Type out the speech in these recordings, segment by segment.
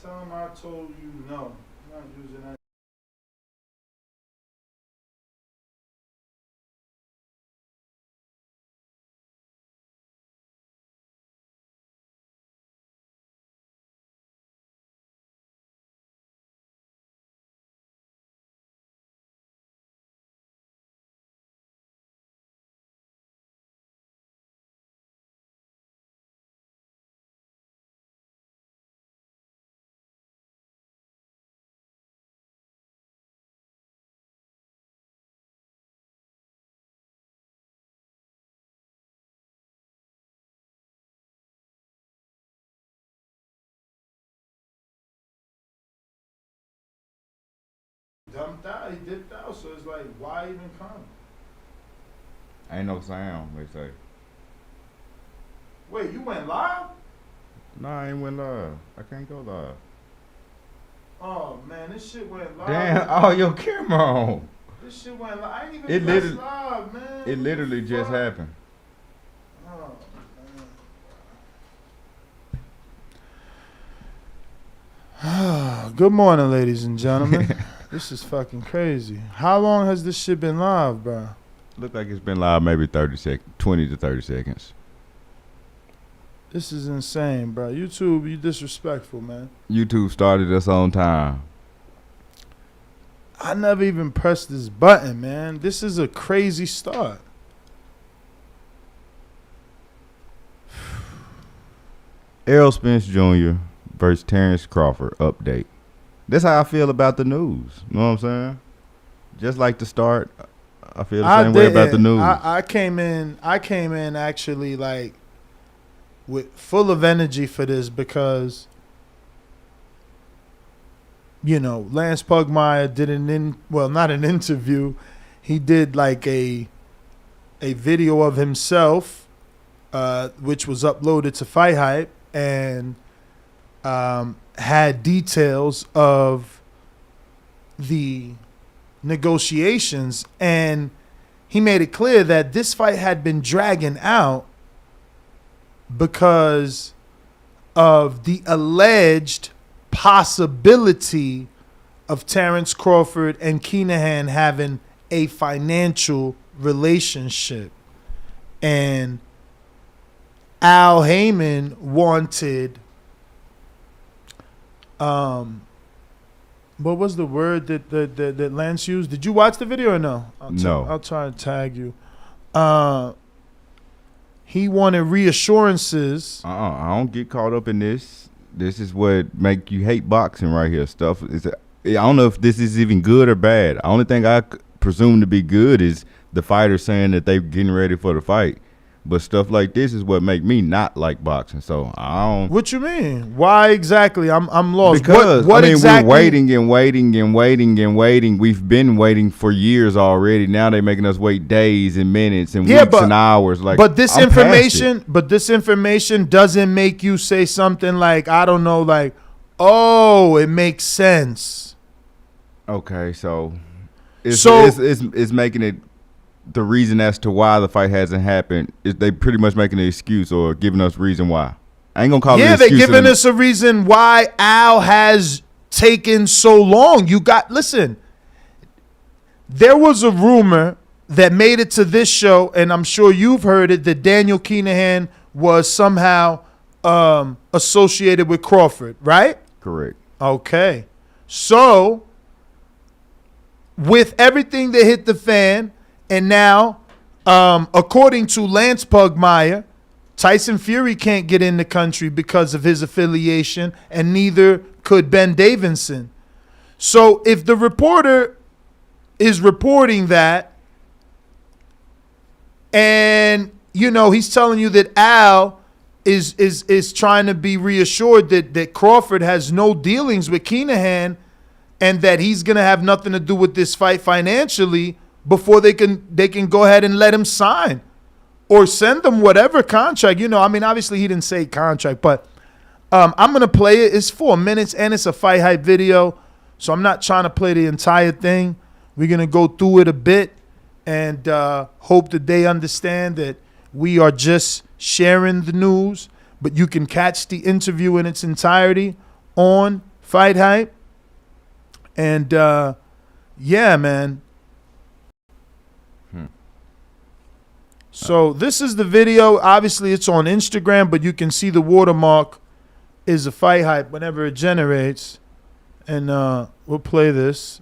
tell him I told you no. I'm not using that. Dumped out, he dipped out, so it's like, why even come? Ain't no sound, they say. Wait, you went live? No, I ain't went live. I can't go live. Oh man, this shit went live. Damn, oh, your camera on. This shit went live. I ain't It even literally- pressed live, man. It literally just happened. Oh, man. Good morning, ladies and gentlemen. This is fucking crazy. How long has this shit been live, bro? Look like it's been live maybe 20 to 30 seconds. This is insane, bro. YouTube, you disrespectful, man. YouTube started us on time. I never even pressed this button, man. This is a crazy start. Errol Spence Jr. versus Terence Crawford update. That's how I feel about the news. You know what I'm saying? Just like the start, I feel the same way about the news. I came in actually like with full of energy for this because, you know, Lance Pugmire did not an interview. He did like a video of himself, which was uploaded to Fight Hype, and had details of the negotiations, and he made it clear that this fight had been dragging out because of the alleged possibility of Terence Crawford and Kinahan having a financial relationship. And Al Haymon wanted what was the word that Lance used? Did you watch the video or no? No. I'll try to tag you. He wanted reassurances. I don't get caught up in this. This is what make you hate boxing right here. Stuff is. I don't know if this is even good or bad. The only thing I presume to be good is the fighter saying that they're getting ready for the fight. But stuff like this is what make me not like boxing. So I don't. What you mean? Why exactly? I'm lost. Because what exactly? We're waiting and waiting and waiting and waiting. We've been waiting for years already. Now they're making us wait days and minutes and weeks and hours. But this information doesn't make you say something like, I don't know, like, oh, it makes sense. Okay, so it's making it. The reason as to why the fight hasn't happened is they pretty much making an excuse or giving us reason why. I ain't gonna call it an excuse. Yeah, they're giving us a reason why Al has taken so long. Listen, there was a rumor that made it to this show, and I'm sure you've heard it, that Daniel Kinahan was somehow associated with Crawford, right? Correct. Okay. So, with everything that hit the fan, and now, according to Lance Pugmire, Tyson Fury can't get in the country because of his affiliation, and neither could Ben Davidson. So if the reporter is reporting that, and, you know, he's telling you that Al is trying to be reassured that Crawford has no dealings with Kinahan and that he's going to have nothing to do with this fight financially, before they can go ahead and let him sign or send them whatever contract. You know, I mean, obviously he didn't say contract, but I'm going to play it. It's 4 minutes and it's a Fight Hype video, so I'm not trying to play the entire thing. We're going to go through it a bit and hope that they understand that we are just sharing the news, but you can catch the interview in its entirety on Fight Hype. And yeah, man. So this is the video. Obviously, it's on Instagram, but you can see the watermark is a Fight Hype whenever it generates. And we'll play this.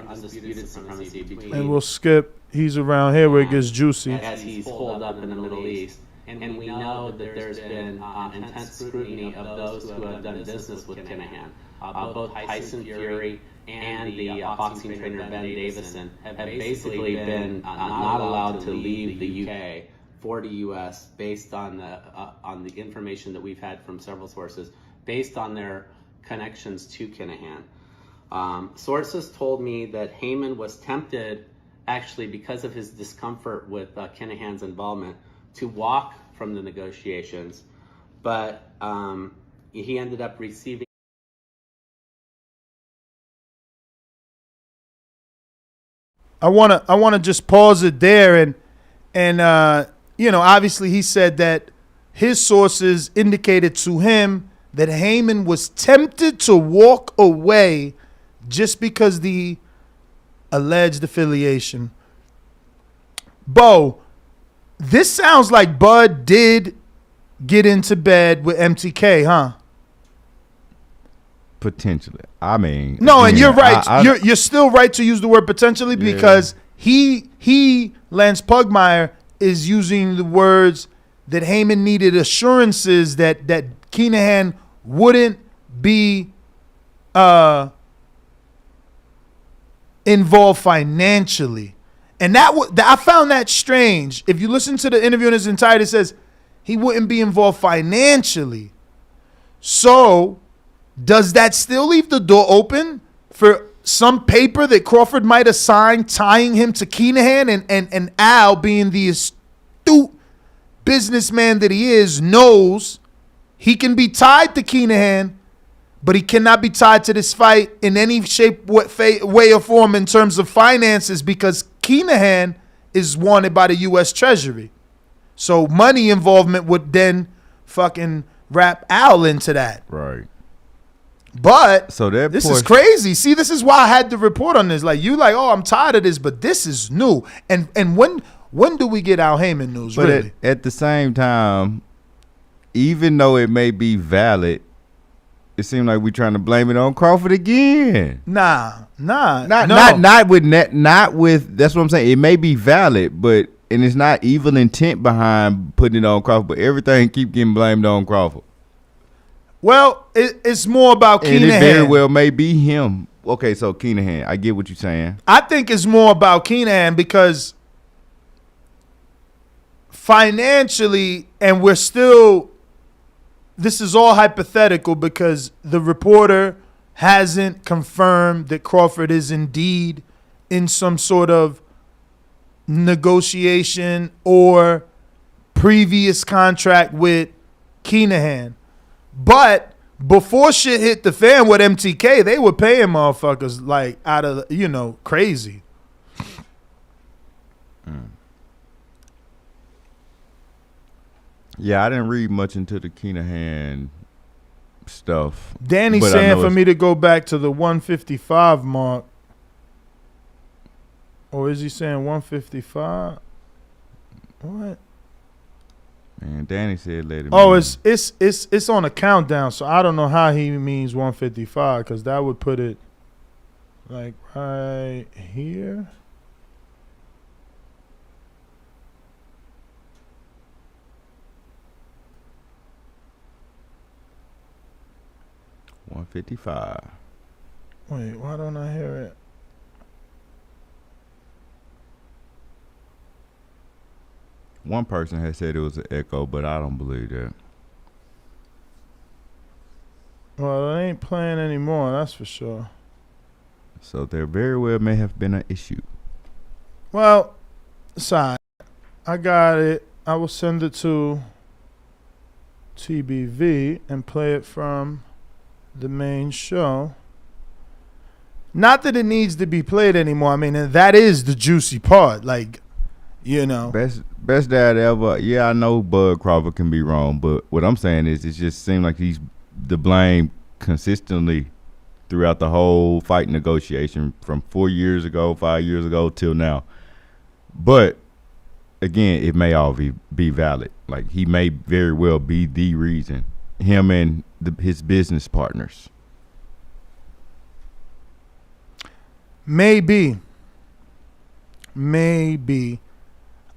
Undisputed supremacy between, and we'll skip. He's around here where it gets juicy. as he's holed up in the Middle East. And we know that there's been intense scrutiny of those who have done business with Kinahan. Both Tyson Fury and the boxing trainer Ben Davison have basically been not allowed to leave the UK for the US based on the information that we've had from several sources, based on their connections to Kinahan. Sources told me that Haymon was tempted, actually because of his discomfort with Kinahan's involvement, to walk from the negotiations, but he ended up receiving. I wanna just pause it there and you know, obviously he said that his sources indicated to him that Haymon was tempted to walk away just because the alleged affiliation. Bo, this sounds like Bud did get into bed with MTK, huh? Potentially. I mean, no, and you're right. I, You're still right to use the word potentially because he Lance Pugmire is using the words that Haymon needed assurances that Kinahan wouldn't be involved financially. And I found that strange. If you listen to the interview in its entirety, it says he wouldn't be involved financially. So does that still leave the door open for some paper that Crawford might have signed tying him to Kinahan, and Al, being the astute businessman that he is, knows he can be tied to Kinahan, but he cannot be tied to this fight in any shape, way, or form in terms of finances, because Kinahan is wanted by the U.S. Treasury. So money involvement would then fucking wrap Al into that. right. But So that this is portion- crazy. See, this is why I had to report on this. Like, you like, oh, I'm tired of this, but this is new. And when do we get Al Haymon news, But really? at the same time, even though it may be valid, it seemed like we're trying to blame it on Crawford again. Nah. Not with. That's what I'm saying. It may be valid, but and it's not evil intent behind putting it on Crawford. But everything keep getting blamed on Crawford. Well, it's more about And Kinahan. it very well may be him. Okay, so Kinahan, I get what you're saying. I think it's more about Kinahan because financially, and this is all hypothetical because the reporter hasn't confirmed that Crawford is indeed in some sort of negotiation or previous contract with Kinahan. But before shit hit the fan with MTK, they were paying motherfuckers like out of, crazy. Yeah, I didn't read much into the Kinahan stuff. Danny's but I saying know for it's- me to go back to the 155 mark. Or is he saying 155? What? Man, Danny said let him. Oh, in. it's on a countdown, so I don't know how he means 155 because that would put it like right here. $155. Wait, why don't I hear it? One person had said it was an echo, but I don't believe that. Well, it ain't playing anymore, that's for sure. So there very well may have been an issue. Well, sorry. I got it. I will send it to TBV and play it from the main show. Not that it needs to be played anymore. I mean, and that is the juicy part. Like, You know. Best dad ever. Yeah, I know Bud Crawford can be wrong, but what I'm saying is, it just seemed like he's the blame consistently throughout the whole fight negotiation from 4 years ago, 5 years ago till now. But again, it may all be valid. Like, he may very well be the reason. Him and his business partners. Maybe.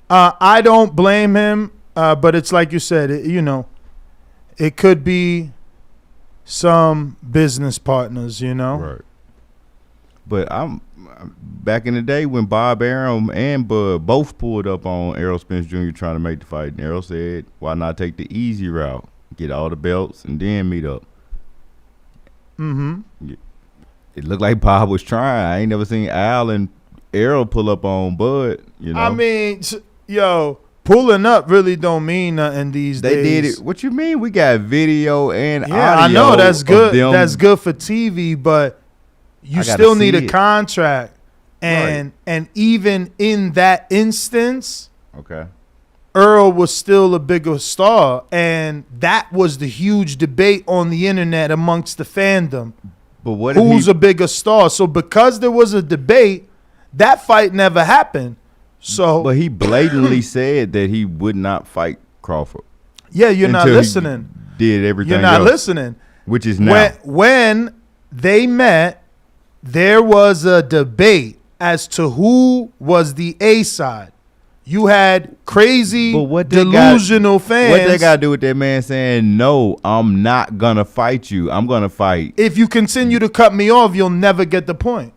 I don't blame him, but it's like you said, it could be some business partners, Right. But I'm back in the day when Bob Arum and Bud both pulled up on Errol Spence Jr. trying to make the fight, and Errol said, "Why not take the easy route, get all the belts, and then meet up?" Mm-hmm. It looked like Bob was trying. I ain't never seen Al and Errol pull up on Bud. I mean, pulling up really don't mean nothing these days. They did it. What you mean? We got video and audio. I know that's good. That's good for TV, but you still need a contract. And even in that instance, okay, Earl was still a bigger star, and that was the huge debate on the internet amongst the fandom. But who's a bigger star? So because there was a debate, that fight never happened. So, but he blatantly said that he would not fight Crawford. Yeah, you're not listening. Did everything. You're not listening. Which is now. When they met, there was a debate as to who was the A side. You had crazy, delusional fans. What they got to do with that man saying, "No, I'm not going to fight you. I'm going to fight"? If you continue to cut me off, you'll never get the point.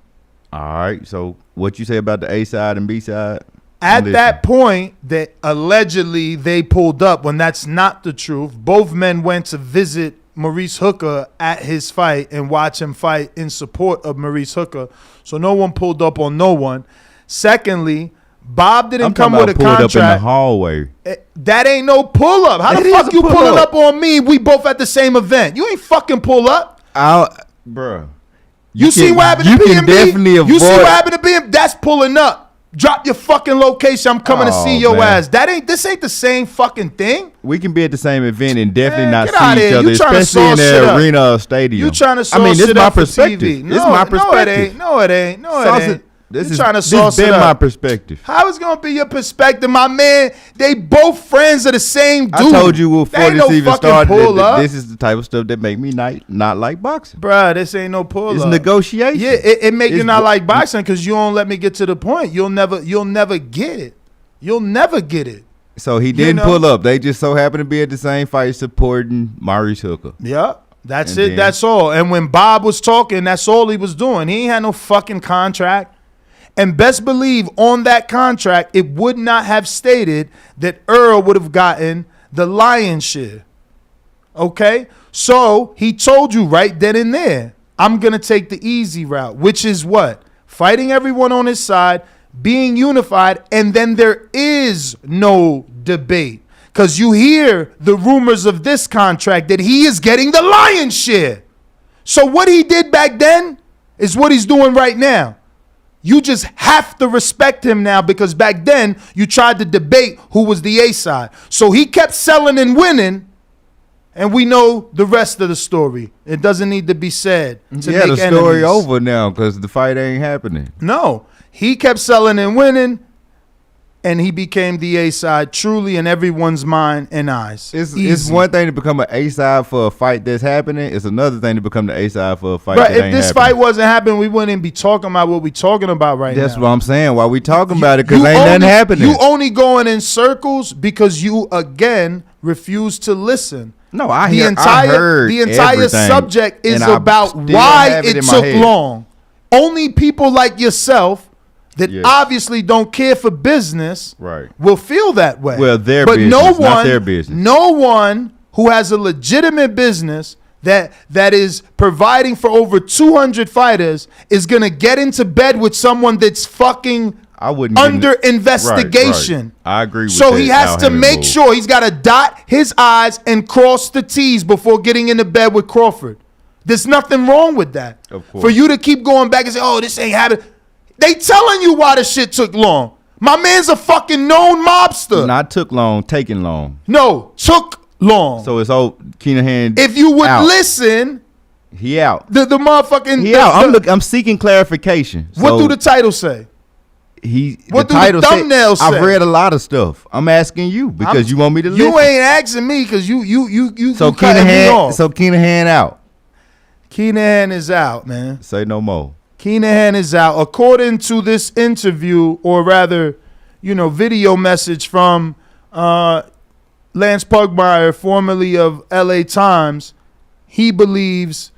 All right. So what you say about the A side and B side? At that point that allegedly they pulled up, when that's not the truth, both men went to visit Maurice Hooker at his fight and watch him fight in support of Maurice Hooker. So no one pulled up on no one. Secondly, Bob didn't come with a contract. Up in the hallway. That ain't no pull up. How the fuck you pulling up on me? We both at the same event. You ain't fucking pull up. Bruh. You see what happened to BMB? You see what happened to BMB? That's pulling up. Drop your fucking location. I'm coming to see your ass. This ain't the same fucking thing. We can be at the same event and definitely not see each other, especially in the arena or stadium. You trying to sauce this shit my up for perspective. TV. This is my perspective. No, it ain't. This trying to sauce it up. My perspective. How is gonna be your perspective, my man? They both friends of the same dude. I told you before this even started that this is the type of stuff that make me not like boxing. Bruh, this ain't no pull up. It's negotiation. Yeah, it make you not like boxing because you don't let me get to the point. You'll never get it. You'll never get it. So he didn't pull up. They just so happened to be at the same fight supporting Maurice Hooker. Yeah. That's it. That's all. And when Bob was talking, that's all he was doing. He ain't had no fucking contract. And best believe on that contract, it would not have stated that Earl would have gotten the lion's share. Okay? So he told you right then and there, I'm going to take the easy route, which is what? Fighting everyone on his side, being unified, and then there is no debate. Because you hear the rumors of this contract that he is getting the lion's share. So what he did back then is what he's doing right now. You just have to respect him now because back then you tried to debate who was the A side. So he kept selling and winning, and we know the rest of the story. It doesn't need to be said to make the story over now because the fight ain't happening. No, he kept selling and winning, and he became the A side truly in everyone's mind and eyes. It's one thing to become an A side for a fight that's happening. It's another thing to become the A side for a fight that ain't happening. If this fight wasn't happening, we wouldn't be talking about what we talking about right now. That's what I'm saying. Why we talking about it? Because ain't nothing happening. You only going in circles because you, again, refuse to listen. No, I heard the entire subject is about why it took long. Only people like yourself that obviously don't care for business will feel that way. Well, not their business. No one who has a legitimate business that is providing for over 200 fighters is going to get into bed with someone that's fucking under investigation. Right. I agree with that. So he has to make sure he's got to dot his I's and cross the T's before getting into bed with Crawford. There's nothing wrong with that. Of course. For you to keep going back and say, oh, this ain't happening. They telling you why the shit took long. My man's a fucking known mobster. Not took long, taking long. No, took long. So it's Kinahan. If you would out. listen, He out. the motherfucking He out. I'm seeking clarification. What So do the title say? the What do title the thumbnail say? I've read a lot of stuff. I'm asking you because you want me to listen. You ain't asking me because you So cutting me Kinahan. off. So Kinahan out. Kinahan is out, man. Say no more. Kinahan is out. According to this interview, or rather, video message from Lance Pugmire, formerly of LA Times, he believes,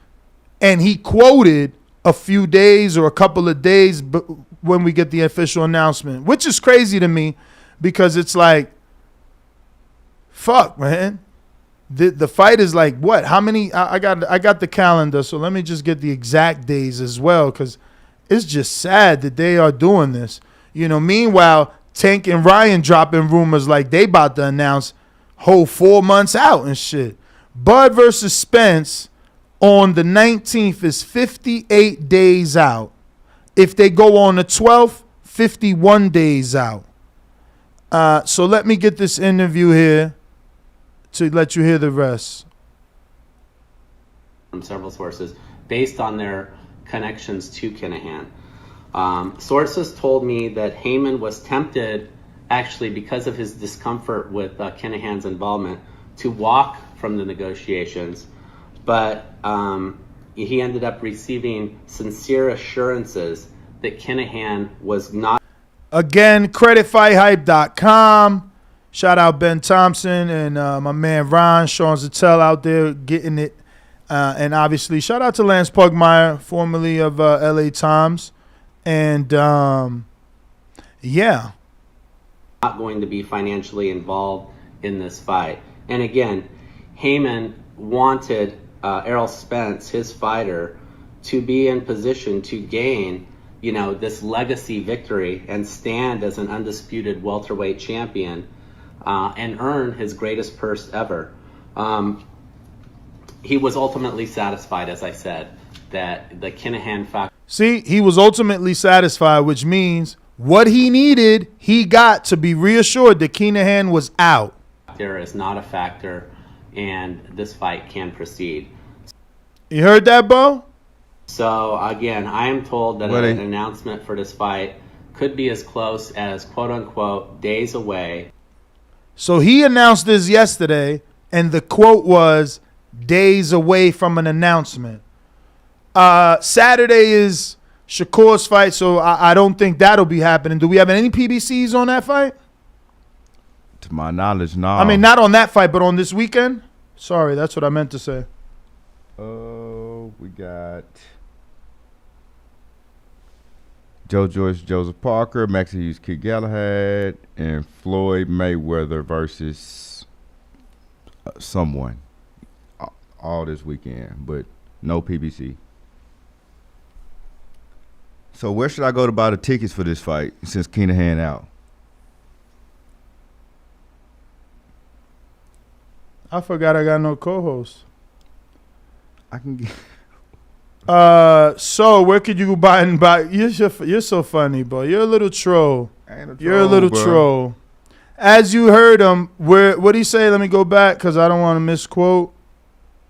and he quoted a few days or a couple of days when we get the official announcement, which is crazy to me because it's like, fuck, man. The fight is like what? How many? I got the calendar, so let me just get the exact days as well, because it's just sad that they are doing this. Meanwhile, Tank and Ryan dropping rumors like they about to announce whole 4 months out and shit. Bud versus Spence on the 19th is 58 days out. If they go on the 12th, 51 days out. So let me get this interview here to let you hear the rest. From several sources based on their connections to Kinahan. Sources told me that Haymon was tempted, actually because of his discomfort with Kinahan's involvement, to walk from the negotiations, but he ended up receiving sincere assurances that Kinahan was not. Again, creditfighthype.com. Shout out Ben Thompson and my man Ron, Sean Zattel out there getting it. And obviously, shout out to Lance Pugmire, formerly of LA Times. And, yeah. Not going to be financially involved in this fight. And again, Haymon wanted Errol Spence, his fighter, to be in position to gain, this legacy victory and stand as an undisputed welterweight champion. And earn his greatest purse ever. He was ultimately satisfied, as I said, that the Kinahan factor. See, he was ultimately satisfied, which means what he needed, he got to be reassured that Kinahan was out. There is not a factor, and this fight can proceed. You heard that, Bo? So, again, I am told that an announcement for this fight could be as close as, quote-unquote, days away. So he announced this yesterday, and the quote was, days away from an announcement. Saturday is Shakur's fight, so I don't think that'll be happening. Do we have any PBCs on that fight? To my knowledge, no. I mean, not on that fight, but on this weekend? Sorry, that's what I meant to say. We got Joe Joyce, Joseph Parker, Maxie Hughes, Kid Galahad, and Floyd Mayweather versus someone all this weekend, but no PBC. So where should I go to buy the tickets for this fight since Kinahan out? I forgot I got no co-host. I can get. So where could you go buy and buy? You're so funny, boy. You're a little troll. You're a little troll. As you heard him, what did he say? Let me go back because I don't want to misquote.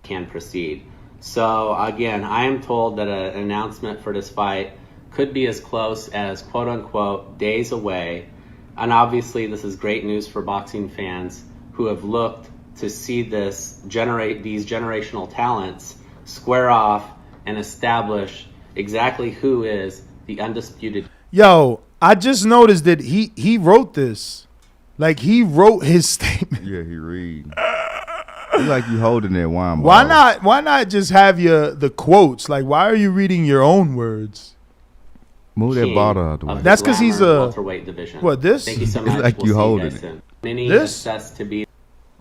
Can proceed. So again, I am told that an announcement for this fight could be as close as, quote unquote, days away. And obviously this is great news for boxing fans who have looked to see this generate these generational talents square off and establish exactly who is the undisputed. Yo, I just noticed that he wrote this. Like, he wrote his statement. Yeah, he read. It's like you holding that wine Why bottle. Why not just have the quotes? Like, why are you reading your own words? Move that bottle out the way. That's because he's a welterweight division. What, this? Thank you so It's much. like you see holding guys it. soon. Many This? assessed to be.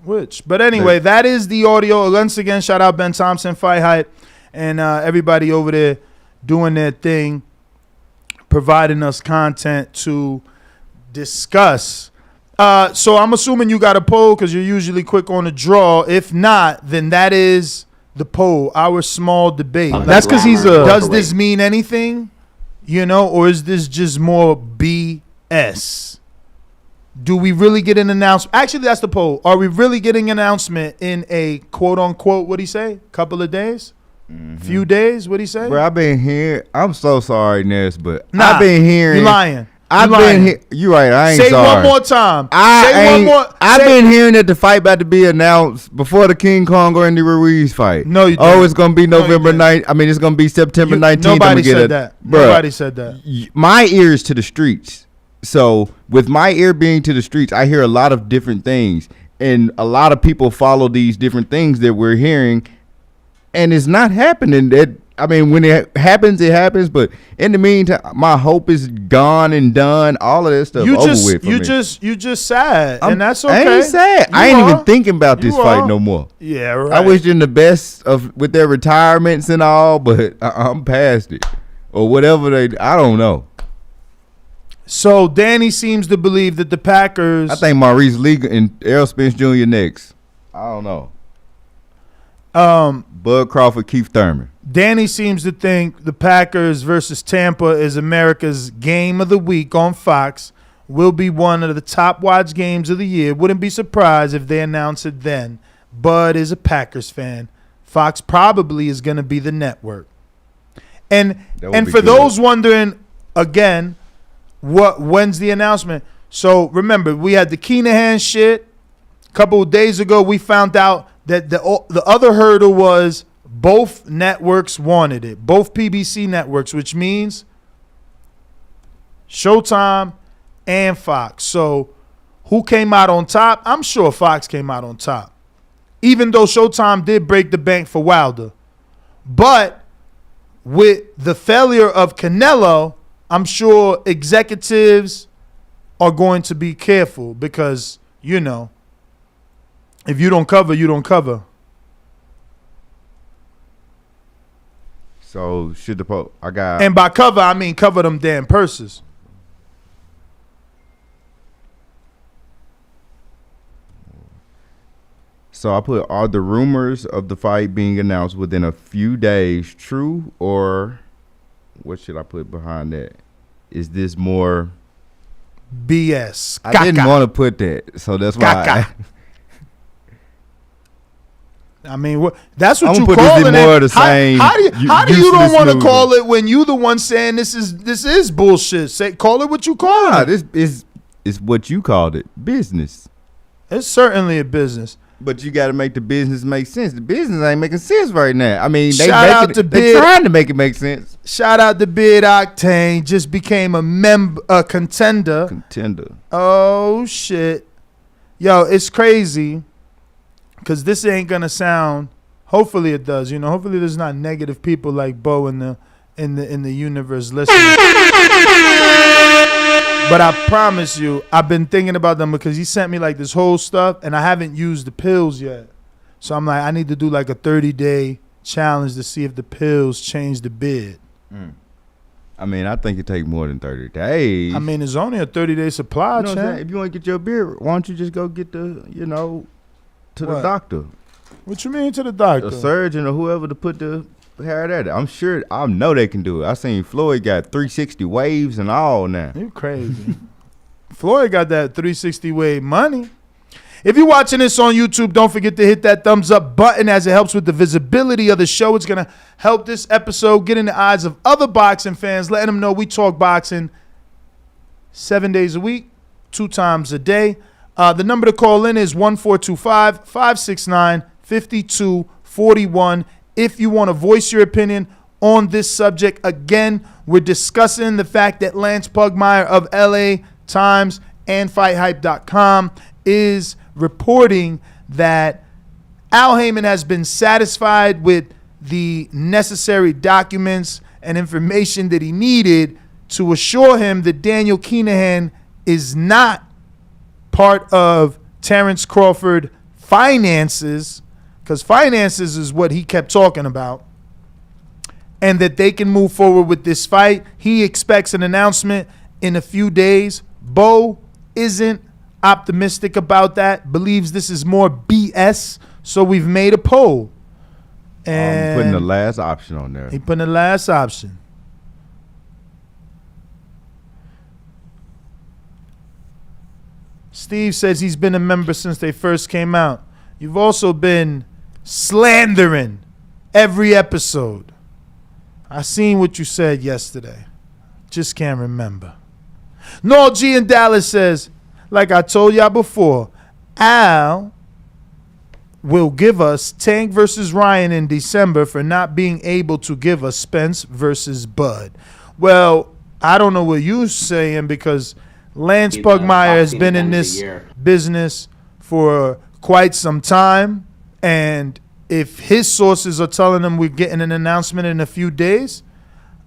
Which? But anyway, that is the audio. Once again, shout out Ben Thompson, Fight Hype, and everybody over there doing their thing, providing us content to discuss. So I'm assuming you got a poll because you're usually quick on the draw. If not, then that is the poll, our small debate. That's because he's a. Does this mean anything? Or is this just more BS? Do we really get an announcement? Actually, that's the poll. Are we really getting an announcement in a quote unquote, what'd he say? Couple of days? Few days? What'd he say? Bro, I've been hearing. I'm so sorry, Ness, but Nah, I've been hearing. You lying. I've been here. You right. I ain't Say sorry. one more time. I've been hearing that the fight about to be announced before the King Kong or Andy Ruiz fight. No, you didn't. Oh, it's gonna be November No, 9th. I mean, it's gonna be September 19th. Nobody said that. Bruh, Nobody said that. My ear is to the streets. So with my ear being to the streets, I hear a lot of different things, and a lot of people follow these different things that we're hearing, and it's not happening. That I mean, when it happens, it happens. But in the meantime, my hope is gone and done. All of that stuff over with. You just sad, and that's okay. I ain't sad. I ain't even thinking about this fight no more. Yeah, right. I wish them the best with their retirements and all, but I'm past it or whatever they. I don't know. So Danny seems to believe that the Packers. I think Maurice Lee and Errol Spence Jr. next. I don't know. Bud Crawford, Keith Thurman. Danny seems to think the Packers versus Tampa is America's game of the week on Fox. Will be one of the top watched games of the year. Wouldn't be surprised if they announce it then. Bud is a Packers fan. Fox probably is going to be the network. And for those wondering, again, when's the announcement? So remember, we had the Kinahan shit. A couple of days ago, we found out that the other hurdle was both networks wanted it. Both PBC networks, which means Showtime and Fox. So who came out on top? I'm sure Fox came out on top. Even though Showtime did break the bank for Wilder. But with the failure of Canelo, I'm sure executives are going to be careful because, you know, if you don't cover, you don't cover. So should the and by cover, I mean cover them damn purses. So I put, are the rumors of the fight being announced within a few days true, or what should I put behind that? Is this more BS? I didn't want to put that, so that's why. I mean, that's what I'm you call it. More the same. How do you don't want to call it when you the one saying this is bullshit? Say call it what you call it. This is what you called it, business. It's certainly a business. But you got to make the business make sense. The business ain't making sense right now. I mean, they trying to make it make sense. Shout out to Bid Octane. Just became a contender. Contender. Oh shit, yo, it's crazy. Because this ain't going to sound, hopefully it does, you know, hopefully there's not negative people like Bo in the universe listening. But I promise you, I've been thinking about them because he sent me like this whole stuff and I haven't used the pills yet. So I'm like, I need to do like a 30-day challenge to see if the pills change the bid. I mean, I think it take more than 30 days. I mean, it's only a 30-day supply, you know what I'm saying? If you want to get your beer, why don't you just go get the, you know, to the doctor. What you mean to the doctor? A surgeon or whoever to put the hair at it. I'm sure, I know they can do it. I seen Floyd got 360 waves and all now. You crazy. Floyd got that 360 wave money. If you're watching this on YouTube, don't forget to hit that thumbs up button as it helps with the visibility of the show. It's going to help this episode get in the eyes of other boxing fans, letting them know we talk boxing 7 days a week, 2 times a day. The number to call in is 1-425-569-5241. If you want to voice your opinion on this subject, again, we're discussing the fact that Lance Pugmire of LA Times and FightHype.com is reporting that Al Haymon has been satisfied with the necessary documents and information that he needed to assure him that Daniel Kinahan is not part of Terence Crawford finances, because finances is what he kept talking about, and that they can move forward with this fight. He expects an announcement in a few days. Bo isn't optimistic about that, believes this is more BS, so we've made a poll. And I'm putting the last option on there. He putting the last option. Steve says he's been a member since they first came out. You've also been slandering every episode. I seen what you said yesterday. Just can't remember. Noel G in Dallas says, like I told y'all before, Al will give us Tank versus Ryan in December for not being able to give us Spence versus Bud. Well, I don't know what you're saying because Lance Pugmire has been in this business for quite some time, and if his sources are telling him we're getting an announcement in a few days,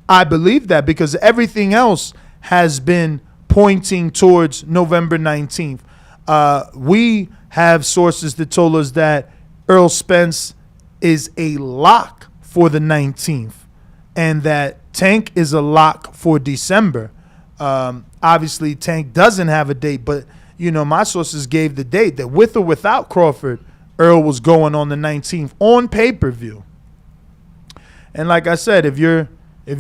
I believe that because everything else has been pointing towards November 19th. We have sources that told us that Errol Spence is a lock for the 19th and that Tank is a lock for December. Obviously, Tank doesn't have a date, but, my sources gave the date that with or without Crawford, Earl was going on the 19th on pay-per-view. And like I said, if you're you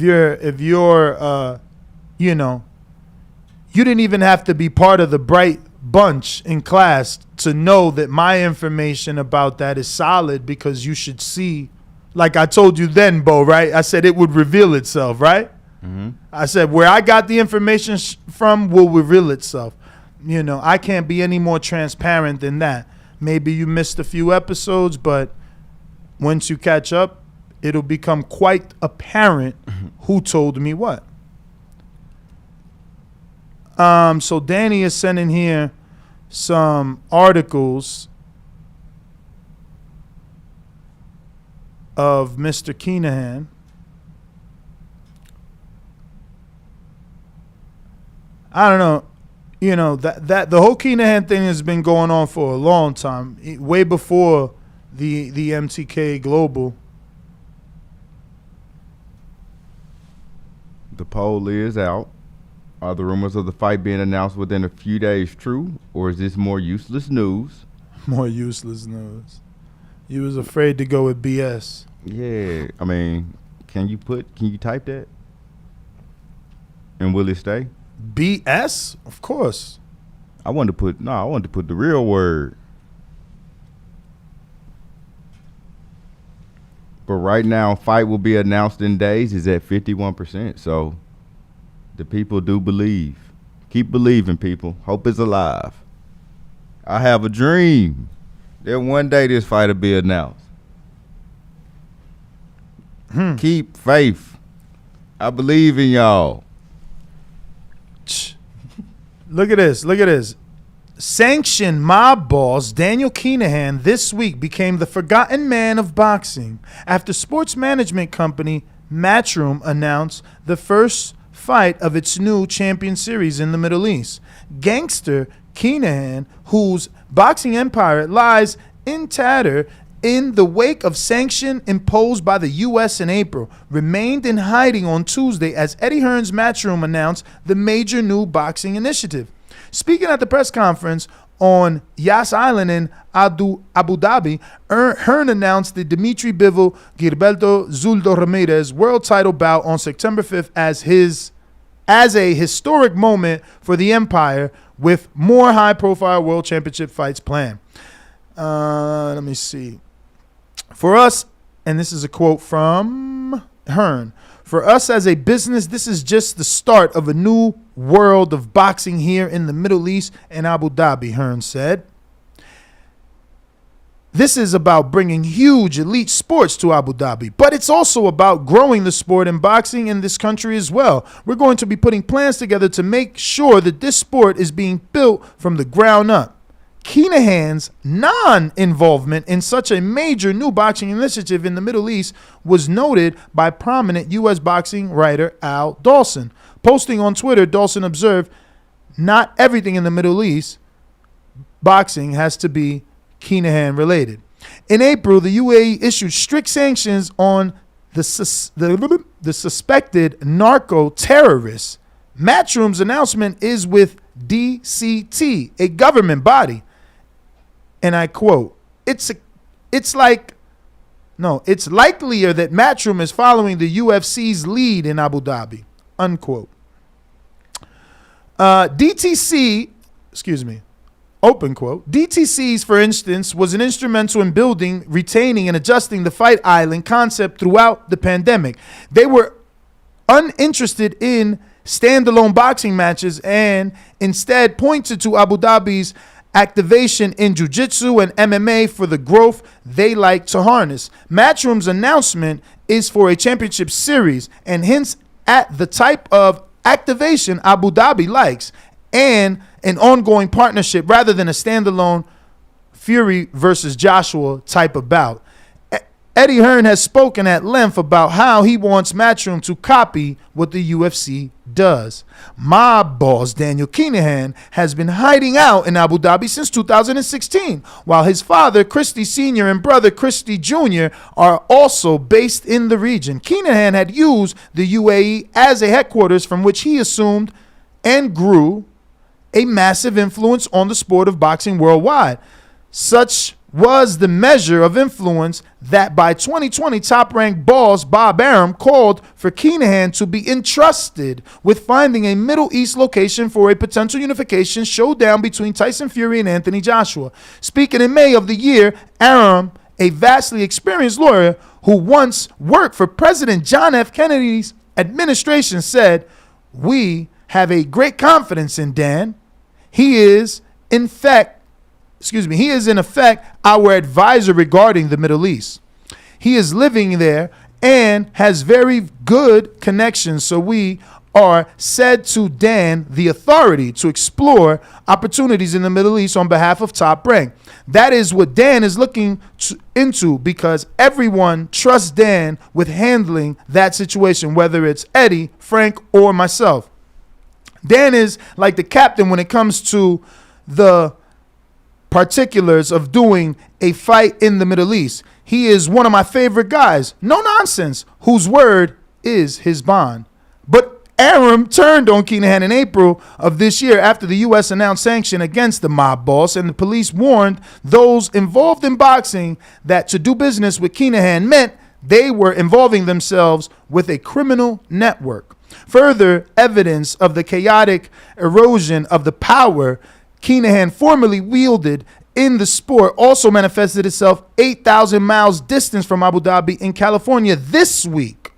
didn't even have to be part of the bright bunch in class to know that my information about that is solid because you should see, like I told you then, Bo, right? I said it would reveal itself, right? Mm-hmm. I said where I got the information from will reveal itself. I can't be any more transparent than that. Maybe you missed a few episodes, but once you catch up, it'll become quite apparent who told me what. So Danny is sending here some articles of Mr. Kinahan. I don't know. That the whole Kinahan thing has been going on for a long time, way before the MTK Global. The poll is out. Are the rumors of the fight being announced within a few days true, or is this more useless news? More useless news. You was afraid to go with BS. Yeah, I mean, can you type that? And will it stay? BS? Of course. I wanted to put the real word. But right now, fight will be announced in days is at 51%. So the people do believe. Keep believing, people. Hope is alive. I have a dream that one day this fight will be announced. Keep faith. I believe in y'all. Look at this. Sanctioned mob boss Daniel Kinahan this week became the forgotten man of boxing after sports management company Matchroom announced the first fight of its new champion series in the Middle East. Gangster Kinahan, whose boxing empire lies in tatter in the wake of sanction imposed by the U.S. in April, remained in hiding on Tuesday as Eddie Hearn's Matchroom announced the major new boxing initiative. Speaking at the press conference on Yas Island in Abu Dhabi, Hearn announced the Dimitri Bivol Gilberto Zuldo Ramirez world title bout on September 5th as a historic moment for the empire, with more high-profile world championship fights planned. Let me see. For us, and this is a quote from Hearn, for us as a business, this is just the start of a new world of boxing here in the Middle East and Abu Dhabi, Hearn said. This is about bringing huge elite sports to Abu Dhabi, but it's also about growing the sport in boxing in this country as well. We're going to be putting plans together to make sure that this sport is being built from the ground up. Kinahan's non-involvement in such a major new boxing initiative in the Middle East was noted by prominent U.S. boxing writer Al Dawson. Posting on Twitter, Dawson observed, "Not everything in the Middle East boxing has to be Kinahan related." In April, the UAE issued strict sanctions on the suspected narco-terrorists. Matchroom's announcement is with DCT, a government body. And I quote, it's likelier that Matchroom is following the UFC's lead in Abu Dhabi, unquote. open quote. DTC's, for instance, was an instrumental in building, retaining, and adjusting the Fight Island concept throughout the pandemic. They were uninterested in standalone boxing matches and instead pointed to Abu Dhabi's activation in jiu-jitsu and MMA for the growth they like to harness. Matchroom's announcement is for a championship series and hints at the type of activation Abu Dhabi likes and an ongoing partnership rather than a standalone Fury versus Joshua type of bout. Eddie Hearn has spoken at length about how he wants Matchroom to copy what the UFC does. Mob boss Daniel Kinahan has been hiding out in Abu Dhabi since 2016, while his father, Christie Sr., and brother, Christie Jr., are also based in the region. Kinahan had used the UAE as a headquarters from which he assumed and grew a massive influence on the sport of boxing worldwide. Such was the measure of influence that by 2020, top-ranked boss Bob Arum called for Kinahan to be entrusted with finding a Middle East location for a potential unification showdown between Tyson Fury and Anthony Joshua. Speaking in May of the year, Arum, a vastly experienced lawyer who once worked for President John F. Kennedy's administration, said, "We have a great confidence in Dan. He is in effect our advisor regarding the Middle East. He is living there and has very good connections, so we are said to Dan the authority to explore opportunities in the Middle East on behalf of Top Rank. That is what Dan is looking into because everyone trusts Dan with handling that situation, whether it's Eddie, Frank, or myself. Dan is like the captain when it comes to the particulars of doing a fight in the Middle East. He is one of my favorite guys, no nonsense, whose word is his bond." But Arum turned on Kinahan in April of this year after the U.S. announced sanction against the mob boss, and the police warned those involved in boxing that to do business with Kinahan meant they were involving themselves with a criminal network. Further evidence of the chaotic erosion of the power Kinahan formerly wielded in the sport also manifested itself 8,000 miles distance from Abu Dhabi in California this week.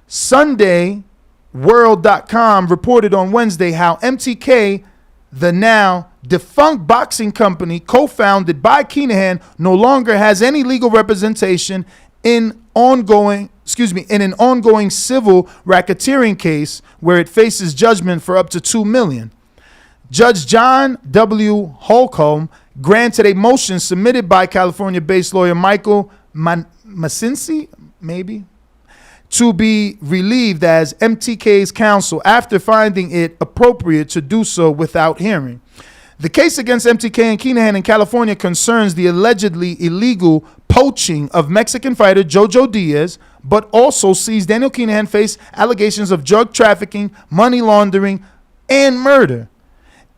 SundayWorld.com reported on Wednesday how MTK, the now defunct boxing company co-founded by Kinahan, no longer has any legal representation in an ongoing civil racketeering case where it faces judgment for up to $2 million. Judge John W. Holcomb granted a motion submitted by California-based lawyer Michael Masinci, to be relieved as MTK's counsel after finding it appropriate to do so without hearing. The case against MTK and Kinahan in California concerns the allegedly illegal poaching of Mexican fighter Jojo Diaz, but also sees Daniel Kinahan face allegations of drug trafficking, money laundering, and murder.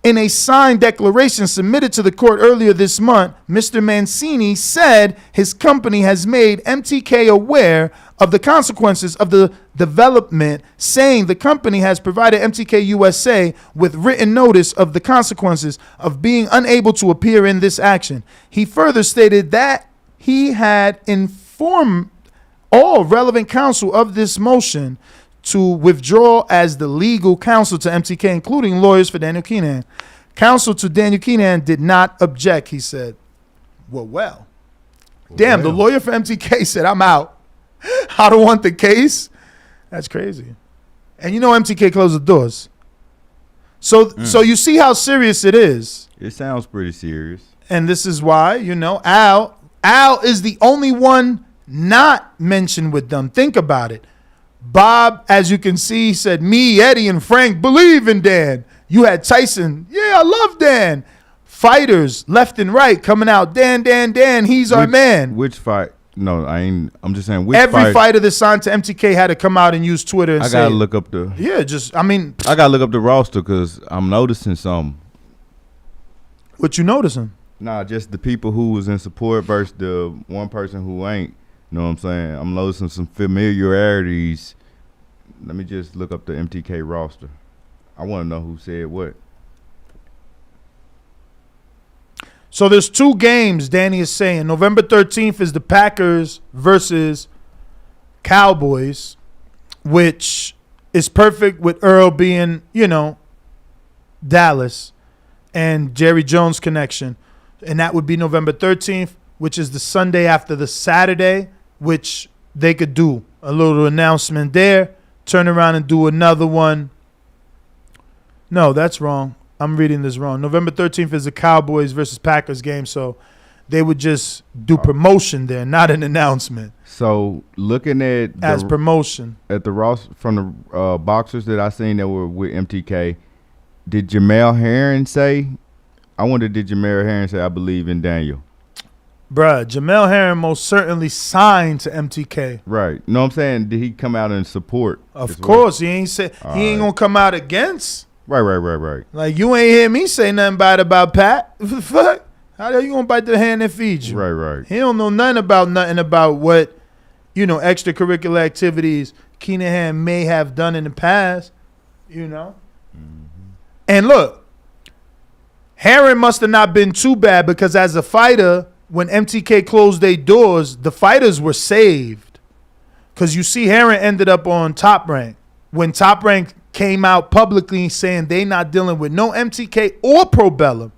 In a signed declaration submitted to the court earlier this month, Mr. Mancini said his company has made MTK aware of the consequences of the development, saying the company has provided MTK USA with written notice of the consequences of being unable to appear in this action. He further stated that he had informed all relevant counsel of this motion to withdraw as the legal counsel to MTK, including lawyers for Daniel Kinahan. Counsel to Daniel Kinahan did not object, he said. Well. Damn, the lawyer for MTK said, "I'm out. I don't want the case." That's crazy. And you know MTK closed the doors. So you see how serious it is. It sounds pretty serious. And this is why, Al is the only one not mentioned with them. Think about it. Bob, as you can see, said, "Me, Eddie, and Frank believe in Dan." You had Tyson. "Yeah, I love Dan." Fighters left and right coming out. Dan, he's our man. Which fight? No, I ain't. I'm just saying. Every fighter that signed to MTK had to come out and use Twitter and say. I gotta look up the. Yeah, I gotta look up the roster because I'm noticing something. What you noticing? Nah, just the people who was in support versus the one person who ain't. You know what I'm saying? I'm noticing some familiarities. Let me just look up the MTK roster. I want to know who said what. So there's 2 games, Danny is saying. November 13th is the Packers versus Cowboys, which is perfect with Earl being, Dallas and Jerry Jones connection. And that would be November 13th, which is the Sunday after the Saturday, which they could do a little announcement there, turn around and do another one. No, that's wrong. I'm reading this wrong. November 13th is the Cowboys versus Packers game, so they would just do promotion there, not an announcement. So looking at as promotion at the Ross from the boxers that I seen that were with MTK, did Jamel Herring say? I wonder, did Jamel Herring say, "I believe in Daniel"? Bruh, Jamel Herring most certainly signed to MTK. Right. No, I'm saying, did he come out and support? Of course, he ain't gonna come out against. Right. Like, you ain't hear me say nothing bad about Pat. What the fuck? How are you gonna bite the hand that feeds you? Right. He don't know nothing about what, extracurricular activities Kinahan may have done in the past, Mm-hmm. And look, Herring must have not been too bad because as a fighter, when MTK closed their doors, the fighters were saved. Because you see Herring ended up on Top Rank. When Top Rank came out publicly saying they not dealing with no MTK or Probellum.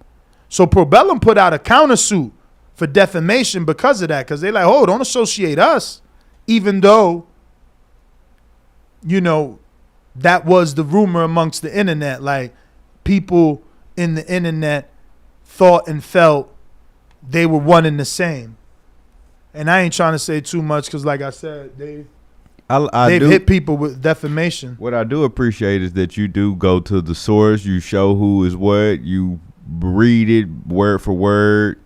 So Probellum put out a countersuit for defamation because of that. Because they like, oh, don't associate us. Even though, that was the rumor amongst the internet. Like, people in the internet thought and felt they were one and the same. And I ain't trying to say too much because, like I said, they've hit people with defamation. What I do appreciate is that you do go to the source. You show who is what. You read it word for word,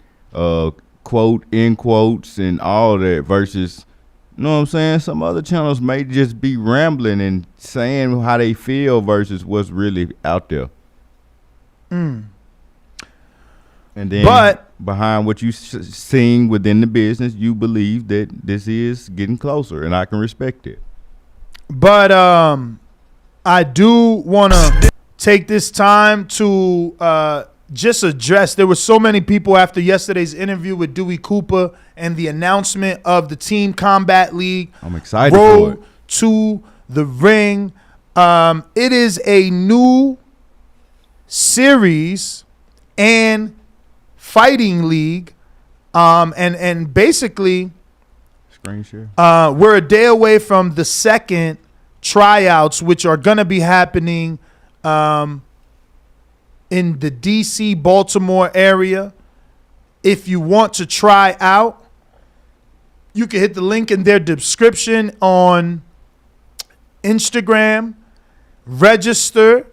quote, in quotes, and all that versus, you know what I'm saying? Some other channels may just be rambling and saying how they feel versus what's really out there. And then behind what you seeing within the business, you believe that this is getting closer, and I can respect it. But I do want to take this time to just address, there were so many people after yesterday's interview with Dewey Cooper and the announcement of the Team Combat League. I'm excited Road for it. to the Ring. It is a new series and fighting league, and basically Screen share. we're a day away from the second tryouts, which are going to be happening in the DC Baltimore area. If you want to try out, you can hit the link in their description on Instagram, register,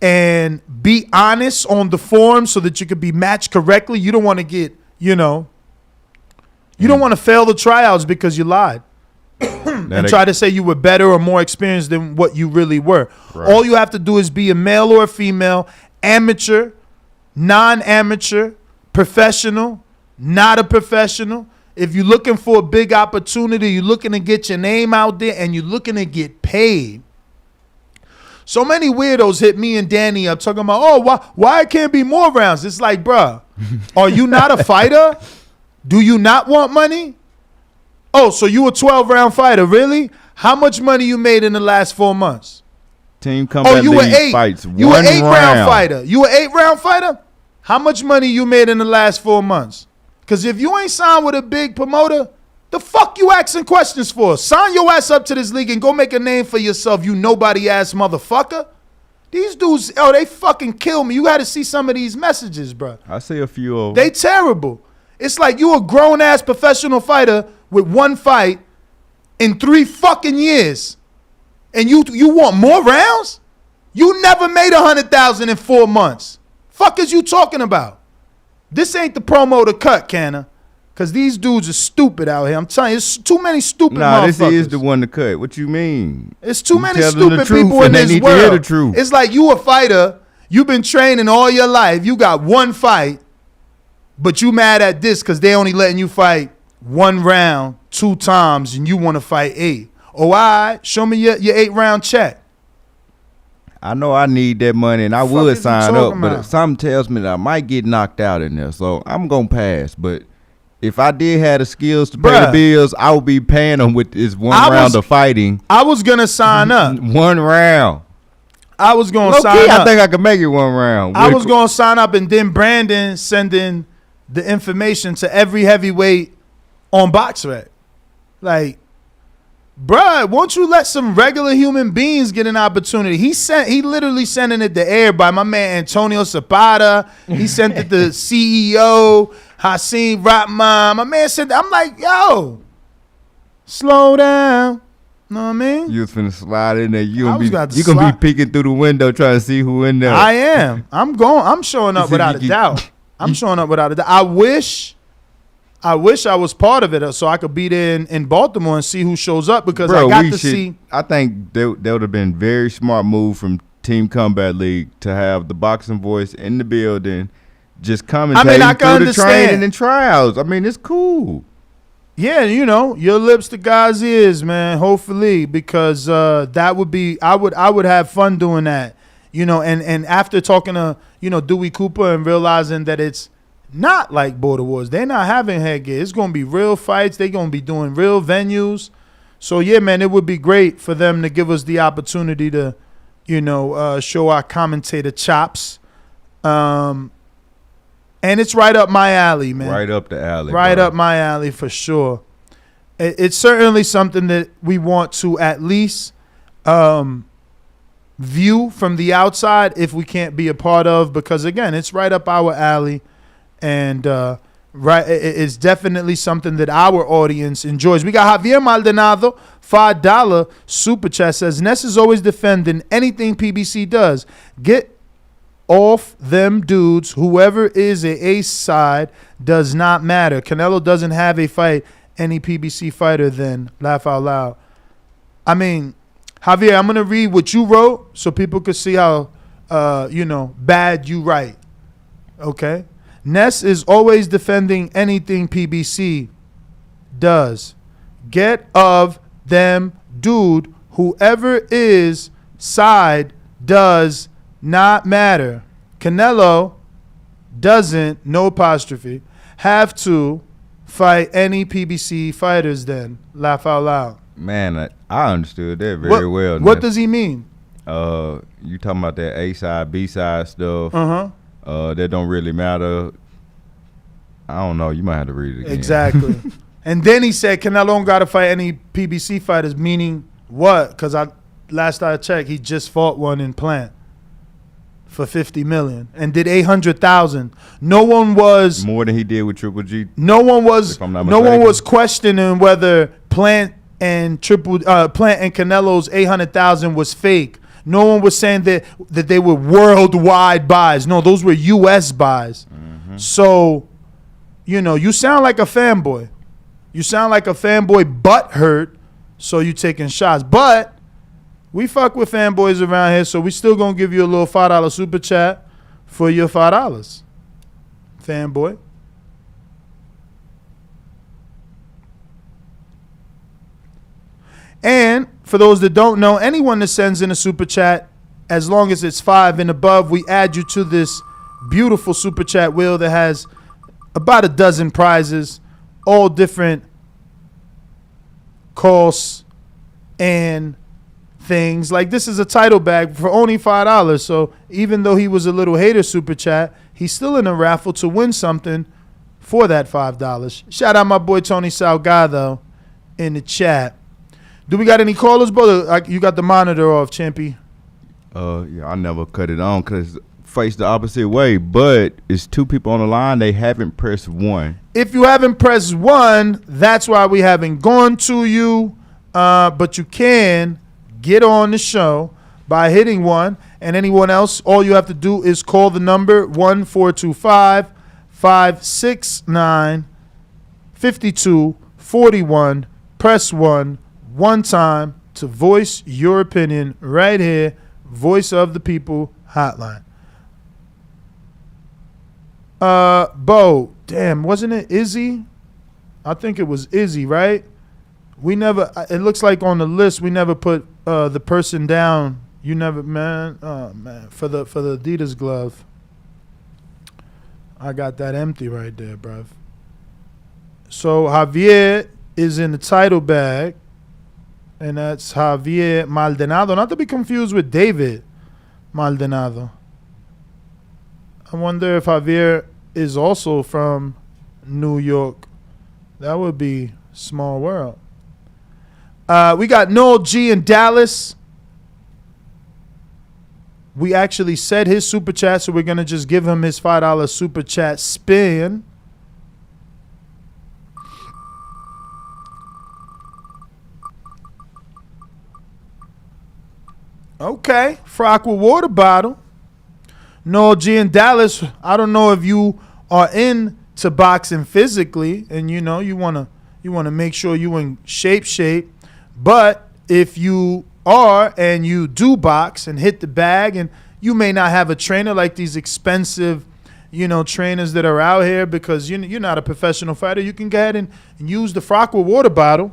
and be honest on the form so that you can be matched correctly. You don't want to get, you don't want to fail the tryouts because you lied and try to say you were better or more experienced than what you really were. Right. All you have to do is be a male or a female, amateur, non-amateur, professional, not a professional. If you're looking for a big opportunity, you're looking to get your name out there, and you're looking to get paid. So many weirdos hit me and Danny up talking about, oh, why it can't be more rounds? It's like, bruh, are you not a fighter? Do you not want money? Oh, so you a 12-round fighter, really? How much money you made in the last 4 months? Team Combat League fights one round. You an 8-round fighter. You an 8-round fighter? How much money you made in the last 4 months? Because if you ain't signed with a big promoter, the fuck you asking questions for? Sign your ass up to this league and go make a name for yourself, you nobody-ass motherfucker. These dudes, they fucking kill me. You got to see some of these messages, bro. I see a few of them. They terrible. It's like you a grown-ass professional fighter with one fight in 3 fucking years, and you want more rounds? You never made $100,000 in 4 months. Fuck is you talking about? This ain't the promo to cut, Canna. Because these dudes are stupid out here. I'm telling you, it's too many stupid motherfuckers. This is the one to cut. What you mean? It's too many stupid people in this world. To hear the truth. It's like you a fighter. You've been training all your life. You got one fight, but you mad at this because they only letting you fight 1 round 2 times and you want to fight 8. Oh, all right. Show me your 8-round check. I know I need that money, and I Fuck would is you sign talking up, but about? something tells me that I might get knocked out in there, so I'm gonna pass. But if I did have the skills to pay the Bruh. bills, I would be paying them with this one I round was- of fighting. I was gonna sign up. One round. I was gonna Low sign key, up. I think I could make it one round. I was gonna sign up, and then Brandon sending the information to every heavyweight on BoxRec. Like, bruh, won't you let some regular human beings get an opportunity? He literally sending it to everybody. My man Antonio Zapata, he sent it to CEO Hassim Rahman. My man said, I'm like, yo, slow down. Know what I mean? You was finna slide in there. You I gonna was be about to you gonna slide. be peeking through the window trying to see who in there. I am. I'm showing up See, without a you- doubt. I'm showing up without a doubt. I wish I was part of it so I could be there in Baltimore and see who shows up because Bro, I got we to should- see. I think that would have been very smart move from Team Combat League to have the boxing voice in the building, just commentating I can through the understand. training and tryouts. I mean, it's cool. Yeah, your lips to God's ears, man. Hopefully, because that would be I would have fun doing that. And after talking to Dewey Cooper and realizing that it's not like Border Wars, they're not having headgear. It's gonna be real fights. They're gonna be doing real venues. So yeah, man, it would be great for them to give us the opportunity to, show our commentator chops. And it's right up my alley, man. Right up the alley. Right bro. up my alley for sure. It's certainly something that we want to at least view from the outside if we can't be a part of, because again, it's right up our alley, and it's definitely something that our audience enjoys. We got Javier Maldonado, $5 super chat, says Ness is always defending anything PBC does. Get off them dudes. Whoever is a ace side does not matter. Canelo doesn't have a fight. Any PBC fighter then. Laugh out loud. I mean, Javier, I'm going to read what you wrote so people could see how, bad you write. Okay? Ness is always defending anything PBC does. Get of them dude. Whoever is side does not matter. Canelo doesn't, no apostrophe, have to fight any PBC fighters then. Laugh out loud. Man, I understood that very well. What Ness. does he mean? You talking about that A side, B side stuff? Uh-huh. That don't really matter. I don't know. You might have to read it again. Exactly. And then he said Canelo don't got to fight any PBC fighters, meaning what? Because last I checked, he just fought one in Plant for $50 million and did 800,000. No one was More than he did with Triple G. No one was If I'm not no one mistaken. was questioning whether Plant and Canelo's 800,000 was fake. No one was saying that they were worldwide buys. No, those were US buys. Mm-hmm. So, you sound like a fanboy. You sound like a fanboy butt hurt, so you taking shots. But we fuck with fanboys around here, so we still gonna give you a little $5 super chat for your $5. Fanboy. And for those that don't know, anyone that sends in a super chat, as long as it's 5 and above, we add you to this beautiful super chat wheel that has about a dozen prizes, all different costs and things. Like this is a title bag for only $5. So even though he was a little hater super chat, he's still in a raffle to win something for that $5. Shout out my boy Tony Salgado in the chat. Do we got any callers, brother? You got the monitor off, Champy. Yeah, I never cut it on because face the opposite way. But it's two people on the line. They haven't pressed 1. If you haven't pressed 1, that's why we haven't gone to you. But you can get on the show by hitting 1. And anyone else, all you have to do is call the number 1-425-569-5241. Press 1 time to voice your opinion right here. Voice of the People hotline. Bo, damn, wasn't it Izzy? I think it was Izzy, right? We never, it looks like on the list, we never put the person down You never, man. Oh man, for the Adidas glove, I got that empty right there, bruv. So Javier is in the title bag, and that's Javier Maldonado, not to be confused with David Maldonado. I wonder if Javier is also from New York. That would be small world. We got Noel G in Dallas. We actually said his super chat, so we're going to just give him his $5 super chat spin. Okay, Frock with water bottle. Noel G in Dallas. I don't know if you are into boxing physically, and you want to make sure you in shape. But if you are and you do box and hit the bag, and you may not have a trainer like these expensive, trainers that are out here, because you're not a professional fighter, you can go ahead and use the Frock with water bottle.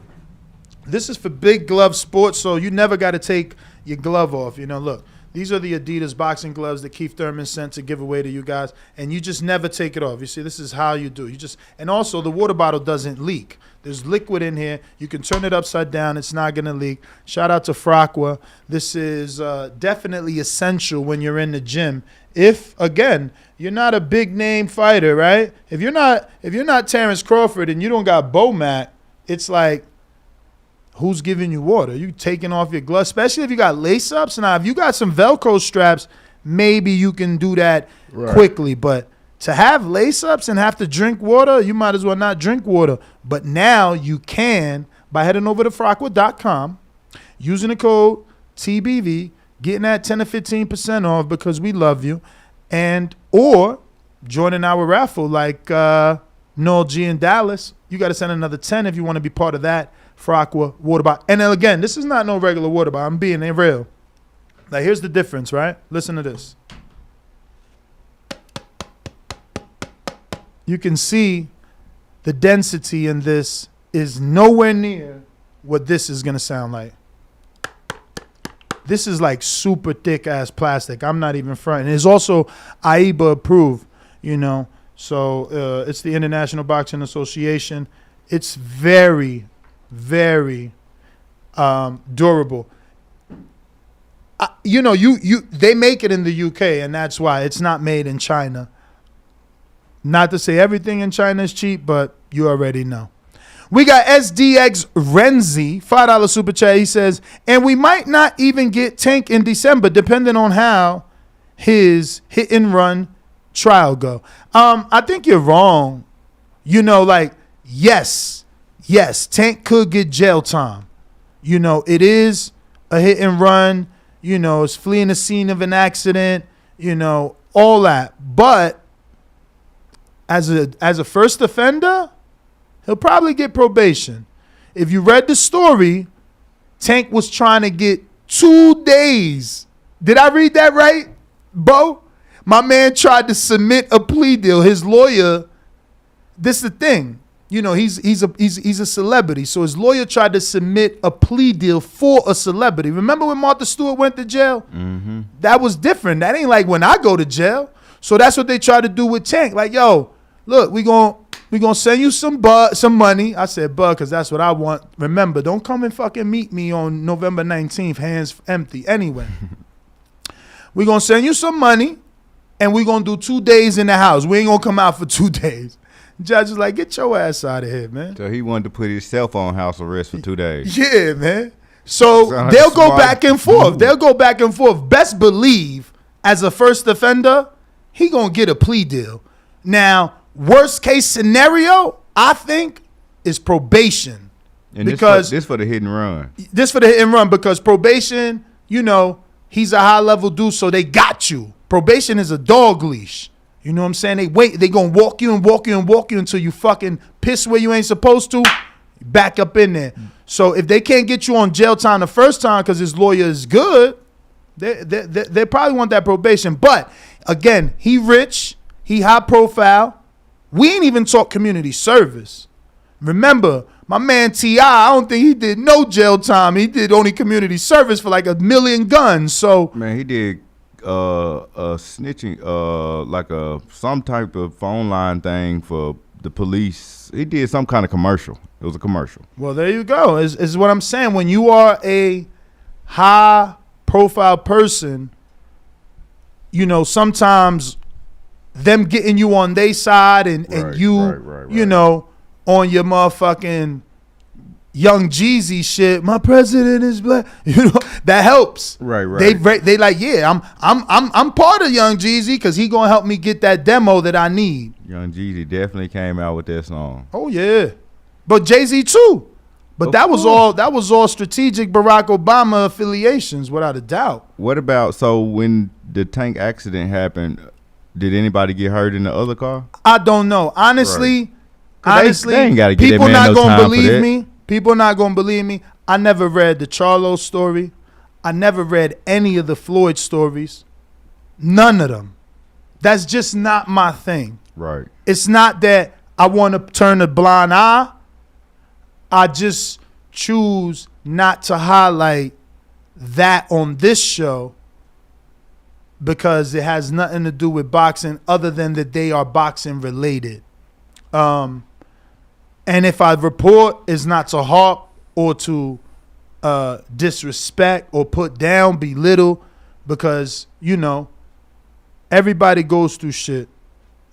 This is for big glove sports, so you never got to take your glove off. Look, these are the Adidas boxing gloves that Keith Thurman sent to give away to you guys, and you just never take it off. You see, this is how you do. And also the water bottle doesn't leak. There's liquid in here. You can turn it upside down. It's not going to leak. Shout out to Fraqua. This is definitely essential when you're in the gym. If, again, you're not a big name fighter, right? If you're not Terence Crawford and you don't got Bomac, it's like, who's giving you water? You taking off your gloves, especially if you got lace-ups. Now, if you got some Velcro straps, maybe you can do that quickly. But to have lace-ups and have to drink water, you might as well not drink water. But now you can by heading over to frockwith.com, using the code TBV, getting that 10 to 15% off because we love you, or joining our raffle like Noel G in Dallas. You got to send another 10 if you want to be part of that. Fraqua water bottle. And then again, this is not no regular water bottle. I'm being real. Like, here's the difference, right? Listen to this. You can see the density in this is nowhere near what this is going to sound like. This is like super thick ass plastic. I'm not even fronting. It's also AIBA approved, So it's the International Boxing Association. It's very, very durable. They make it in the UK, and that's why it's not made in China. Not to say everything in China is cheap, but you already know. We got SDX Renzi, $5 super chat. He says, and we might not even get Tank in December, depending on how his hit and run trial go. I think you're wrong. Yes, Tank could get jail time. It is a hit and run. It's fleeing the scene of an accident. All that. But as a first offender, he'll probably get probation. If you read the story, Tank was trying to get 2 days. Did I read that right, Bo? My man tried to submit a plea deal. His lawyer, this is the thing. He's a celebrity. So his lawyer tried to submit a plea deal for a celebrity. Remember when Martha Stewart went to jail? Mm-hmm. That was different. That ain't like when I go to jail. So that's what they tried to do with Tank. Like, yo, look, we gonna send you some money. I said bud because that's what I want. Remember, don't come and fucking meet me on November 19th, hands empty. Anyway, we gonna send you some money, and we gonna do 2 days in the house. We ain't gonna come out for 2 days. Judge is like, get your ass out of here, man. So he wanted to put himself on house arrest for 2 days. Yeah, man. So they'll go back and forth. They'll go back and forth. Best believe, as a first offender, he gonna get a plea deal. Now, worst case scenario, I think, is probation. And because this for the hit and run. This for the hit and run because probation, he's a high level dude, so they got you. Probation is a dog leash. You know what I'm saying? They gonna walk you until you fucking piss where you ain't supposed to, back up in there. So if they can't get you on jail time the first time because his lawyer is good, they probably want that probation. But again, he rich, he high profile. We ain't even talk community service. Remember, My man T.I., I don't think he did no jail time. He did only community service for like 1 million guns. So Man, he did snitching, like some type of phone line thing for the police. He did some kind of commercial. It was a commercial. well, there you go. Is what I'm saying. When you are a high profile person, you know, sometimes them getting you on their side and you, right. you know, on your motherfucking Young Jeezy shit. My president is black. You know, that helps. Right. They like, yeah, I'm part of Young Jeezy because he gonna help me get that demo that I need. Young Jeezy definitely came out with that song. Oh yeah, but Jay-Z too. But that was all strategic Barack Obama affiliations, without a doubt. What about, so when the tank accident happened, did anybody get hurt in the other car? I don't know. Honestly, They ain't gotta give that people man not no gonna time for believe that. me. People not gonna believe me. I never read the Charlo story. I never read any of the Floyd stories. None of them. That's just not my thing. Right. It's not that I want to turn a blind eye. I just choose not to highlight that on this show because it has nothing to do with boxing other than that they are boxing related. And if I report, it's not to harp or to disrespect or put down, belittle, because, you know, everybody goes through shit.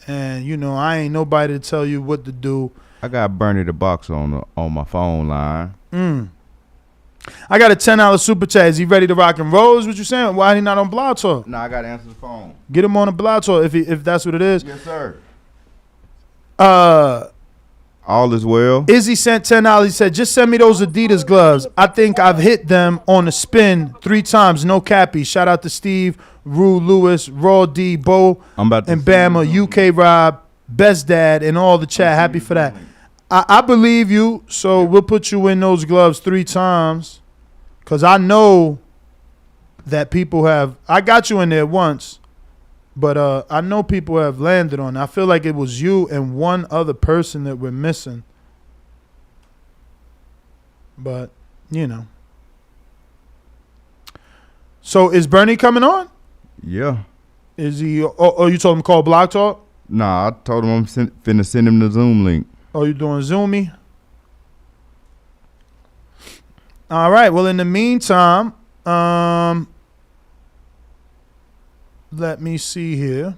And, you know, I ain't nobody to tell you what to do. I got Bernie the Boxer on my phone line. I got a $10 super chat. Is he ready to rock and roll? Is what you saying? Why he not on Blog Talk? No, I got to answer the phone. Get him on a Blog Talk if that's what it is. Yes, sir. All is well. Izzy sent $10. He said, just send me those Adidas gloves. I think I've hit them on a spin 3 times. No cappy. Shout out to Steve, Rue Lewis, Raw D, Bo, and Bama, UK Rob, Best Dad, and all the chat. Happy for that. I believe you, so we'll put you in those gloves 3 times because I know that people have – I got you in there once, but I know people have landed on it. I feel like it was you and one other person that we're missing. But, you know. So is Bernie coming on? Yeah. Is he – oh, you told him to call Block Talk? Nah, I told him I'm finna send him the Zoom link. Oh, you doing Zoomy? All right. Well, in the meantime, let me see here.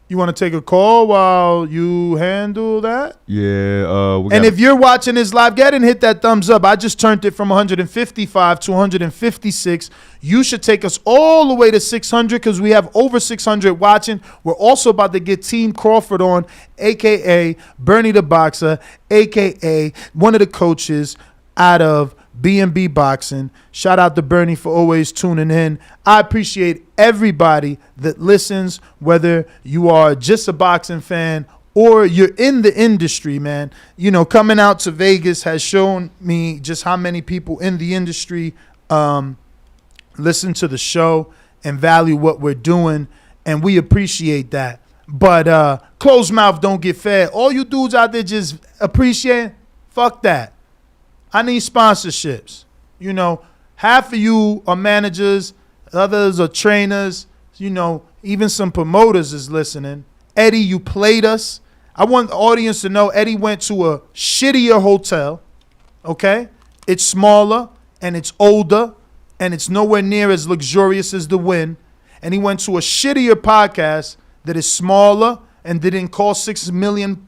You want to take a call while you handle that? Yeah. And if you're watching this live, get and hit that thumbs up. I just turned it from 155 to 156. You should take us all the way to 600 because we have over 600 watching. We're also about to get Team Crawford on, a.k.a. Bernie the Boxer, a.k.a. one of the coaches out of B&B Boxing. Shout out to Bernie for always tuning in. I appreciate everybody that listens, whether you are just a boxing fan or you're in the industry, man. You know, coming out to Vegas has shown me just how many people in the industry listen to the show and value what we're doing, and we appreciate that. But closed mouth don't get fed. All you dudes out there just appreciate, fuck that. I need sponsorships. You know, half of you are managers, others are trainers, you know, even some promoters is listening. Eddie, you played us. I want the audience to know Eddie went to a shittier hotel, okay? It's smaller and it's older and it's nowhere near as luxurious as the Wynn. And he went to a shittier podcast that is smaller and didn't cost $6.5 million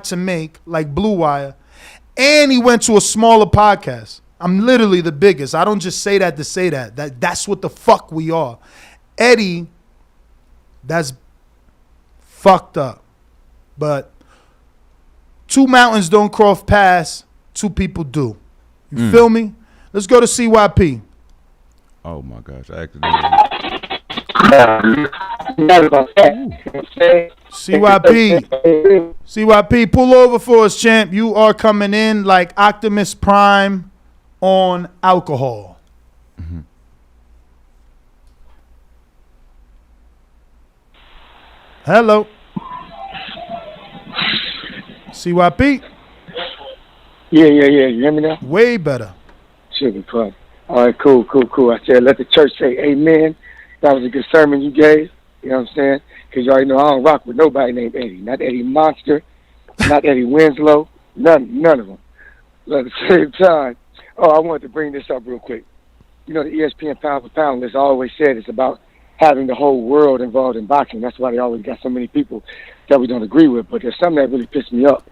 to make, like Blue Wire. And he went to a smaller podcast. I'm literally the biggest. I don't just say that to say that. That's what the fuck we are. Eddie, that's fucked up. But 2 mountains don't cross paths, 2 people do. You feel me? Let's go to CYP. Oh my gosh, I accidentally. CYP, pull over for us, champ. You are coming in like Optimus Prime on alcohol. Mm-hmm. Hello. CYP. Yeah. You hear me now? Way better. Sugar club. All right, cool. I said, let the church say amen. That was a good sermon you gave. You know what I'm saying? Because you already know I don't rock with nobody named Eddie. Not Eddie Monster, not Eddie Winslow, none of them. But at the same time, I wanted to bring this up real quick. You know, the ESPN pound for pound list, I always said it's about having the whole world involved in boxing. That's why they always got so many people that we don't agree with. But there's something that really pissed me off.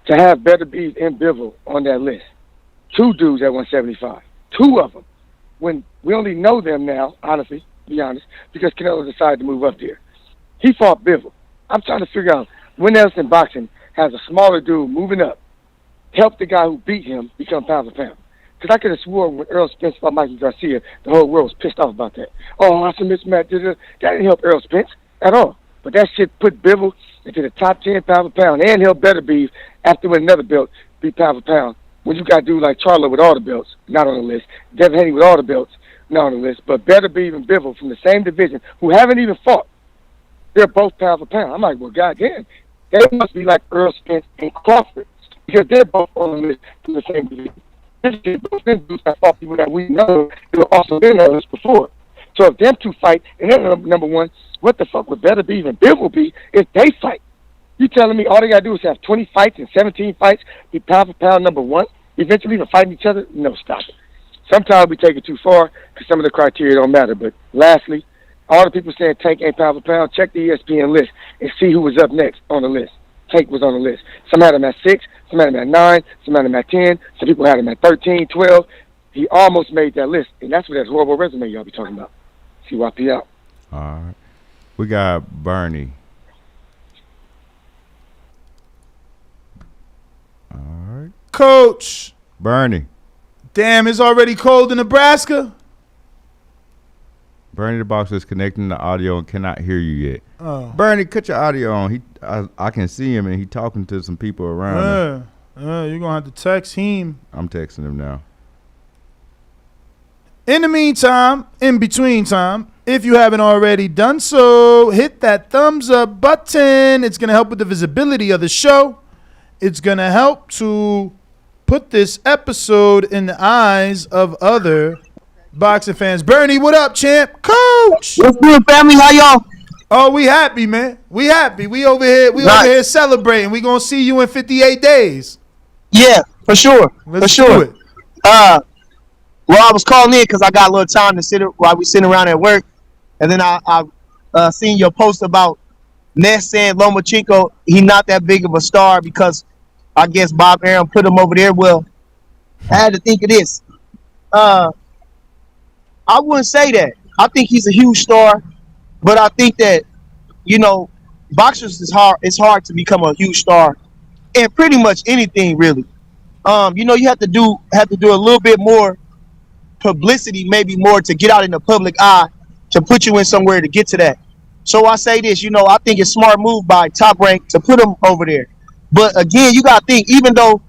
To have Better Beef and Bivol on that list. Two dudes at 175. Two of them. When we only know them now, honestly, to be honest, because Canelo decided to move up there. He fought Bivol. I'm trying to figure out when else in boxing has a smaller dude moving up help the guy who beat him become pound for pound. Because I could have sworn when Errol Spence fought Mikey Garcia, the whole world was pissed off about that. Oh, that's a mismatch. That didn't help Errol Spence at all. But that shit put Bivol into the top 10 pound for pound and helped Better Beef after winning another belt be pound for pound. When you got dudes like Charlo with all the belts, not on the list. Devin Haney with all the belts, not on the list. But Better Beef and Bivol from the same division who haven't even fought, they're both pound for pound. I'm like, well, goddamn. They must be like Errol Spence and Crawford because they're both on the list from the same division. Both them dudes have fought people that we know who have also been on the list before. So if them two fight, and they're number one, what the fuck would Better Beef and Bivol be if they fight? You telling me all they got to do is have 20 fights and 17 fights, be pound for pound number one, eventually even fighting each other? No, stop it. Sometimes we take it too far because some of the criteria don't matter. But lastly, all the people saying Tank ain't pound for pound, check the ESPN list and see who was up next on the list. Tank was on the list. Some had him at 6, some had him at 9, some had him at 10, some people had him at 13, 12. He almost made that list, and that's what that horrible resume y'all be talking about. CYP out. All right. We got Bernie. All right. Coach. Bernie. Damn, it's already cold in Nebraska? Bernie the boxer is connecting the audio and cannot hear you yet. Oh. Bernie, cut your audio on. I can see him and he talking to some people around him. You're going to have to text him. I'm texting him now. In the meantime, in between time, if you haven't already done so, hit that thumbs up button. It's going to help with the visibility of the show. It's going to help to put this episode in the eyes of other boxing fans. Bernie, what up, champ? Coach! What's good, family? How y'all? Oh, we happy, man. We happy. We over here celebrating. We going to see you in 58 days. Yeah, for sure. Let's do it. Well, I was calling in because I got a little time to sit while we sitting around at work. And then I seen your post about Ness saying Lomachenko, he not that big of a star because I guess Bob Arum put him over there. Well, I had to think of this. I wouldn't say that. I think he's a huge star, but I think that, boxers is hard. It's hard to become a huge star in pretty much anything, really. You have to do a little bit more publicity, maybe more to get out in the public eye to put you in somewhere to get to that. So I say this, I think it's a smart move by Top Rank to put him over there. But again, you got to think, even though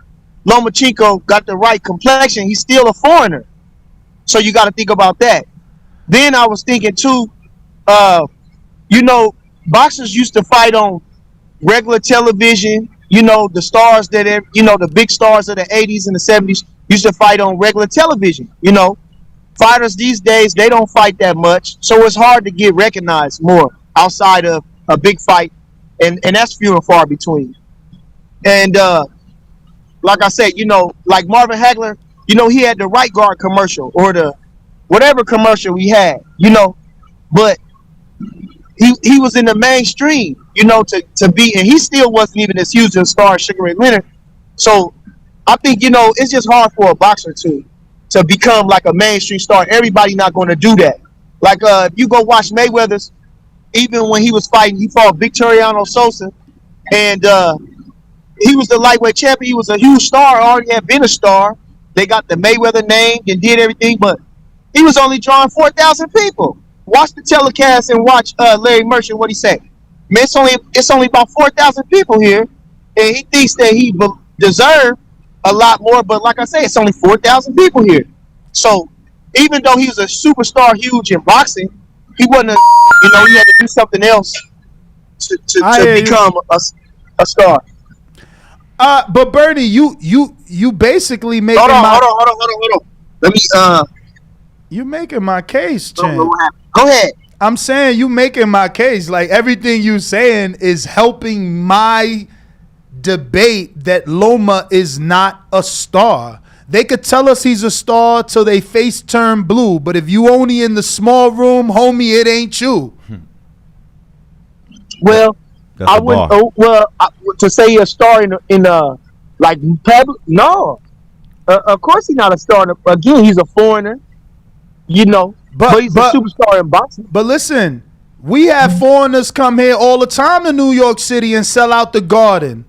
Lomachenko got the right complexion, he's still a foreigner. So you got to think about that. Then I was thinking too, boxers used to fight on regular television. The stars the big stars of the 80s and the 70s used to fight on regular television. Fighters these days, they don't fight that much. So it's hard to get recognized more outside of a big fight. And that's few and far between. And like I said, like Marvin Hagler, he had the right guard commercial or the whatever commercial he had, but he was in the mainstream, to be, and he still wasn't even as huge a star as Sugar Ray Leonard. So I think, it's just hard for a boxer to become like a mainstream star. Everybody not going to do that. Like if you go watch Mayweather's, even when he was fighting, he fought Victoriano Sosa, and he was the lightweight champion. He was a huge star, already had been a star. They got the Mayweather name and did everything, but he was only drawing 4,000 people. Watch the telecast and watch Larry Merchant, what he say. Man, it's only about 4,000 people here, and he thinks that he deserved a lot more, but like I say, it's only 4,000 people here. So even though he was a superstar huge in boxing, he wasn't he had to do something else to become a star. But Bernie, you basically making Hold my on. Let me you making my case, don't know Chan. what happened. Go ahead. I'm saying you making my case. Like everything you saying is helping my debate that Loma is not a star. They could tell us he's a star till they face turn blue, but if you only in the small room, homie, it ain't you. Well, That's I a wouldn't. bar. To say a star in like public, no. Of course, he's not a star. Again, he's a foreigner. You know, but he's a superstar in boxing. But listen, we have foreigners come here all the time to New York City and sell out the Garden.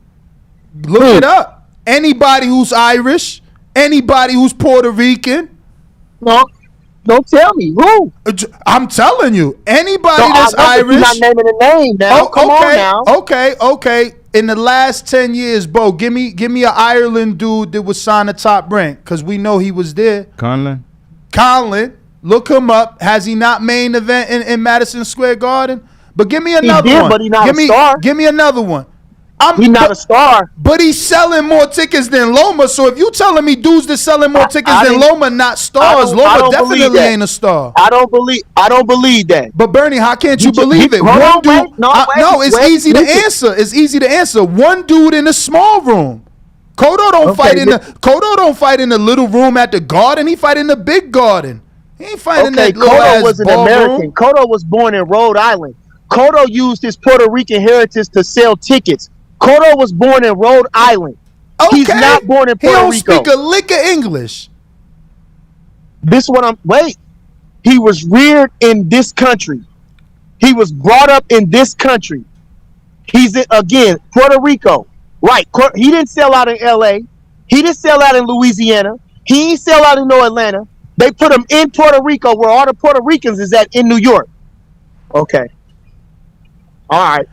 Look it up. Anybody who's Irish, anybody who's Puerto Rican. No, don't tell me who. I'm telling you, anybody No, that's I know, but Irish. you're not naming the name now. Come on now. Okay. In the last 10 years, Bo, give me an Ireland dude that was signed to Top Rank, because we know he was there. Conlon, look him up. Has he not main event in Madison Square Garden? But give me another one. But he's not a star. Give me another one. He's not a star. But he's selling more tickets than Loma. So if you telling me dudes that selling more tickets than Loma not stars, Loma definitely ain't a star. I don't believe that. But Bernie, how can't you believe it? One dude. No, it's easy to answer. It's easy to answer. One dude in a small room. Kodo don't fight in the little room at the Garden. He fight in the big Garden. He ain't fighting that little ass Kodo was an American. Room. Kodo was born in Rhode Island. Kodo used his Puerto Rican heritage to sell tickets. Kodo was born in Rhode Island. Okay. He's not born in Puerto Rico. He don't speak a lick of English. He was reared in this country. He was brought up in this country. He's again Puerto Rico. Right. He didn't sell out in L.A. He didn't sell out in Louisiana. He didn't sell out in no Atlanta. They put him in Puerto Rico, where all the Puerto Ricans is at in New York. Okay. All right.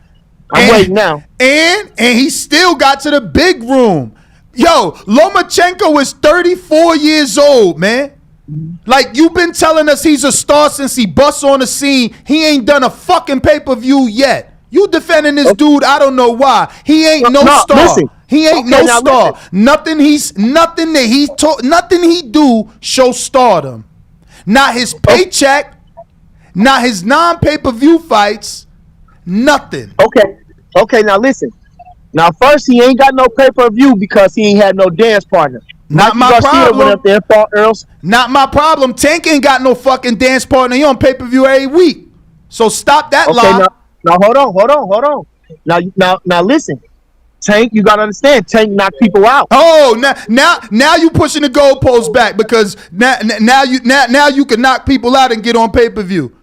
I'm waiting now. And he still got to the big room. Yo, Lomachenko is 34 years old, man. Like, you've been telling us he's a star since he busts on the scene. He ain't done a fucking pay-per-view yet. You defending this dude, I don't know why. He ain't no star. Listen. He ain't no star. Listen. Nothing he do shows stardom. Not his paycheck, not his non-pay-per-view fights. Nothing. Okay, now listen. Now first, he ain't got no pay-per-view because he ain't had no dance partner. Not my problem. Went up there and fought Errol. Not my problem. Tank ain't got no fucking dance partner. He on pay-per-view every week. So stop that lie. Now hold on. Now listen. Tank, you gotta understand. Tank knock people out. Oh, now you pushing the goalpost back because now you can knock people out and get on pay-per-view.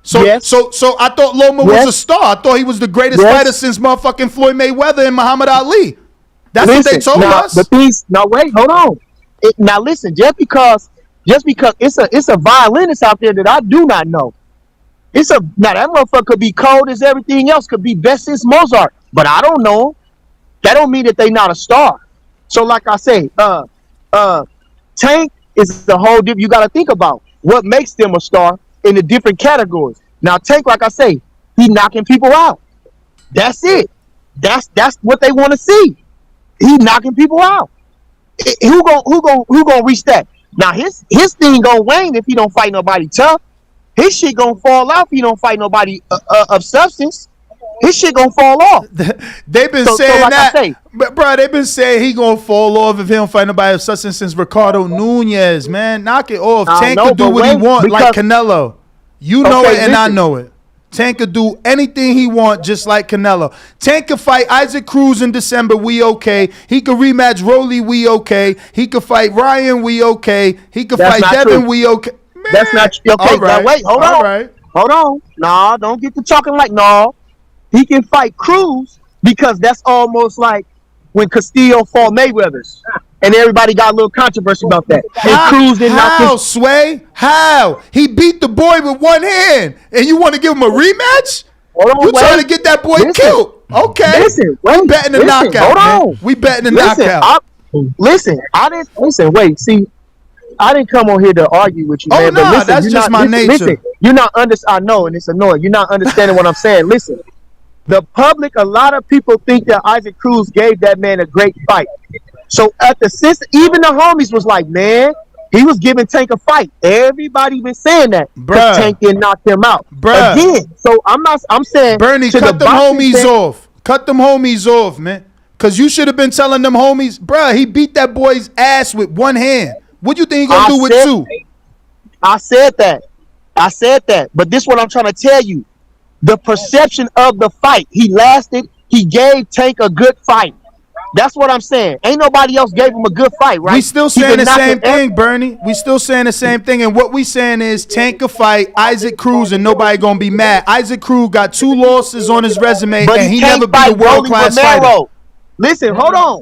So I thought Loma was a star. I thought he was the greatest fighter since motherfucking Floyd Mayweather and Muhammad Ali. That's what they told us. Hold on. Now listen, just because it's a violinist out there that I do not know. Now that motherfucker could be cold as everything else, could be best since Mozart, but I don't know. That don't mean that they not a star. So like I say, Tank is the whole different. You got to think about what makes them a star in the different categories. Now Tank, like I say, he knocking people out. That's it. That's what they want to see. He knocking people out. Who gonna reach that? Now his thing gonna wane if he don't fight nobody tough. His shit gonna fall off if he don't fight nobody of substance. His shit gonna fall off. They've been saying that, but bro, they've been saying he gonna fall off if he don't fight nobody of substance since Ricardo Nunez. Man, knock it off. Tank could do what he want, like Canelo. You know it, and I know it. Tank could do anything he want, just like Canelo. Tank could fight Isaac Cruz in December, we okay. He could rematch Rolly, we okay. He could fight Ryan, we okay. He could fight Devin, we okay. Man. That's not okay. Right. Now wait, hold on. Right. Hold on. No, don't get to talking like no. He can fight Cruz because that's almost like when Castillo fought Mayweather's. And everybody got a little controversy about that. And Cruz did not. How, Sway? How? He beat the boy with one hand, and you want to give him a rematch? You trying to get that boy killed? Okay. We betting the knockout. Hold on. We betting the knockout. Wait. See, I didn't come on here to argue with you, man. No, that's just my nature. Listen, you're not I know, and it's annoying. You're not understanding what I'm saying. Listen. The public, a lot of people think that Isaac Cruz gave that man a great fight. So at the even the homies was like, man, he was giving Tank a fight. Everybody been saying that. Bruh. Tank didn't knock him out. Bruh. Again, so I'm saying, Bernie, cut them homies off. Cut them homies off, man. Because you should have been telling them homies, bruh, he beat that boy's ass with one hand. What you think he going to do with two? I said that. But this is what I'm trying to tell you. The perception of the fight. He lasted. He gave Tank a good fight. That's what I'm saying. Ain't nobody else gave him a good fight, right? We still saying the same thing, Bernie. We still saying the same thing. And what we saying is Tank a fight, Isaac Cruz, and nobody going to be mad. Isaac Cruz got 2 losses on his resume, but and he never beat a world-class fighter. Listen, hold on.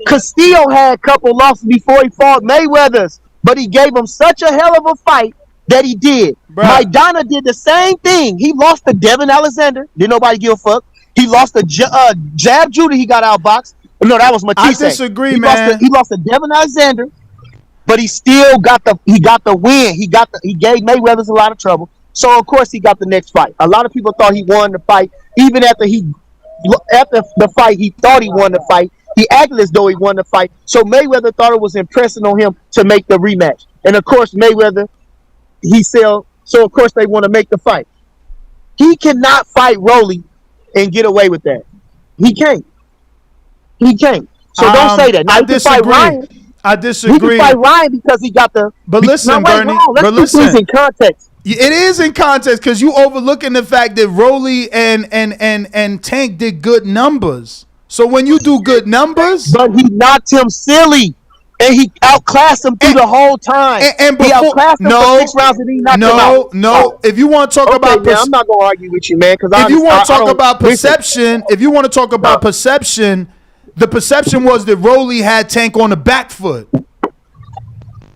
Castillo had a couple losses before he fought Mayweather's, but he gave him such a hell of a fight that he did. Maidana did the same thing. He lost to Devin Alexander. Didn't nobody give a fuck. He lost to Jab Judah. He got outboxed. No, that was Matisse. I disagree, man. He lost to Devin Alexander, but he still got the win. He gave Mayweather's a lot of trouble. So of course he got the next fight. A lot of people thought he won the fight. Even after the fight, he thought he won the fight. He acted as though he won the fight. So Mayweather thought it was impressing on him to make the rematch. And of course Mayweather, so of course they want to make the fight. He cannot fight Rolly and get away with that. He can't. So don't say that. Now, I disagree. I disagree. He can fight Ryan because he got the. But listen, Bernie. Let's put things in context. It is in context because you overlooking the fact that Rolly and Tank did good numbers. So when you do good numbers, but he knocked him silly. And he outclassed him through the whole time. And before, he outclassed him for 6 rounds and he knocked him out. No. If you want to talk about, I'm not gonna argue with you, man. Because if you want to talk about perception, the perception was that Rolly had Tank on the back foot.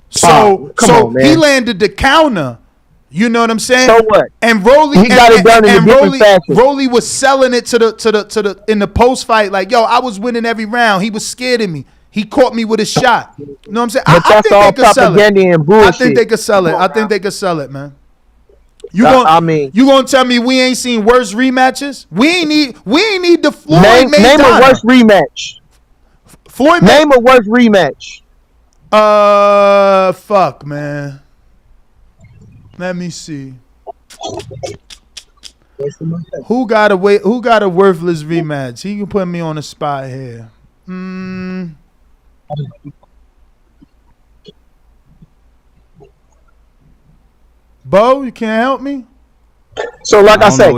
So he landed the counter. You know what I'm saying? So what? And Rolly, he got it done in a different fashion. Rolly was selling it to the in the post fight like, yo, I was winning every round. He was scared of me. He caught me with a shot. You know what I'm saying? But that's all propaganda and bullshit. I think they could sell it. I think they could sell it, man. You gonna tell me we ain't seen worse rematches? We ain't need the Floyd Mayweather. Name a worse rematch. Name a worse rematch. Fuck, man. Let me see. Who got a worthless rematch? He can put me on the spot here. Bo, you can't help me? So like I say,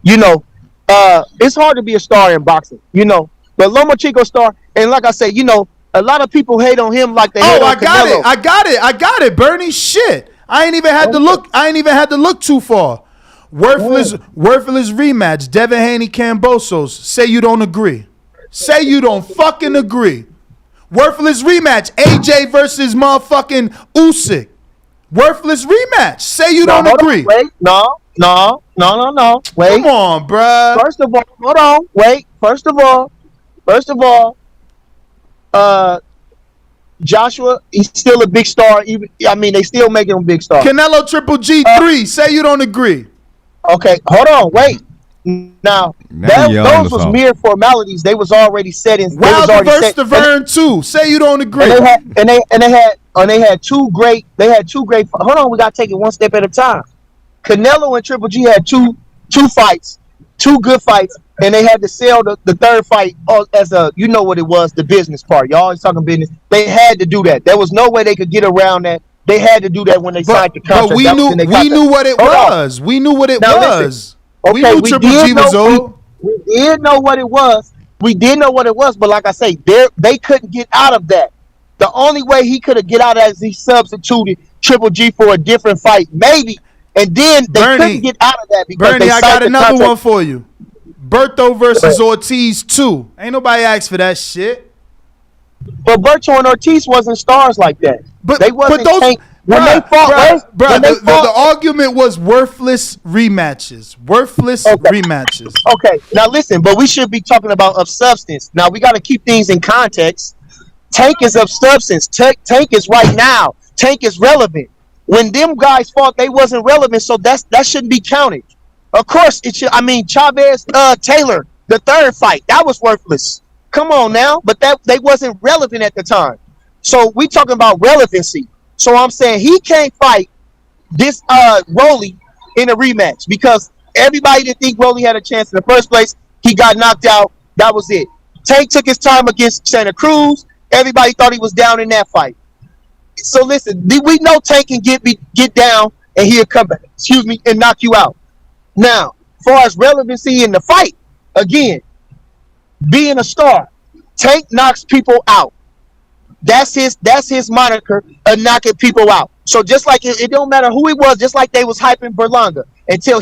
you know, it's hard to be a star in boxing, you know. But Lomachenko star, and like I say, you know, a lot of people hate on him like they hate on Canelo. I got it. Bernie, shit. I ain't even had to look too far. Worthless rematch. Devin Haney Cambosos. Say you don't agree. Say you don't fucking agree. Worthless rematch. AJ versus motherfucking Usyk. Worthless rematch. Say you don't agree. Wait, no. Wait. Come on, bruh. First of all, hold on. Wait. First of all, Joshua, he's still a big star. They still making him a big star. Canelo Triple G3. Say you don't agree. Okay, hold on. Wait. Now those was mere formalities. They was already set in. Wilder versus Tavern 2. Say you don't agree. And they had two great. Hold on, we gotta take it one step at a time. Canelo and Triple G had two fights, two good fights, and they had to sell the third fight as a, you know what it was, the business part. Y'all always talking business. They had to do that. There was no way they could get around that. They had to do that when they signed the contract. But we knew what it was. We knew what it was. Listen. Okay, we knew Triple G was old. We did know what it was. But like I say, they couldn't get out of that. The only way he could have get out of that is he substituted Triple G for a different fight, maybe. And then they couldn't get out of that because Bernie, I got another one for you. Berto versus Ortiz 2. Ain't nobody asked for that shit. But Berto and Ortiz wasn't stars like that. They wasn't. The argument was worthless rematches. Rematches. Okay, now listen, but we should be talking about of substance. Now we got to keep things in context. Tank is of substance. Tank is right now. Tank is relevant. When them guys fought, they wasn't relevant, so that shouldn't be counted. Of course, it should. I mean, Chavez Taylor, the third fight, that was worthless. Come on now, but that they wasn't relevant at the time. So we talking about relevancy. So I'm saying he can't fight this Rolly in a rematch because everybody didn't think Rolly had a chance in the first place. He got knocked out. That was it. Tank took his time against Santa Cruz. Everybody thought he was down in that fight. So listen, we know Tank can get down and he'll come back. Excuse me, and knock you out. Now, as far as relevancy in the fight, again, being a star, Tank knocks people out. That's his moniker of knocking people out. So just like it don't matter who he was, just like they was hyping Berlanga until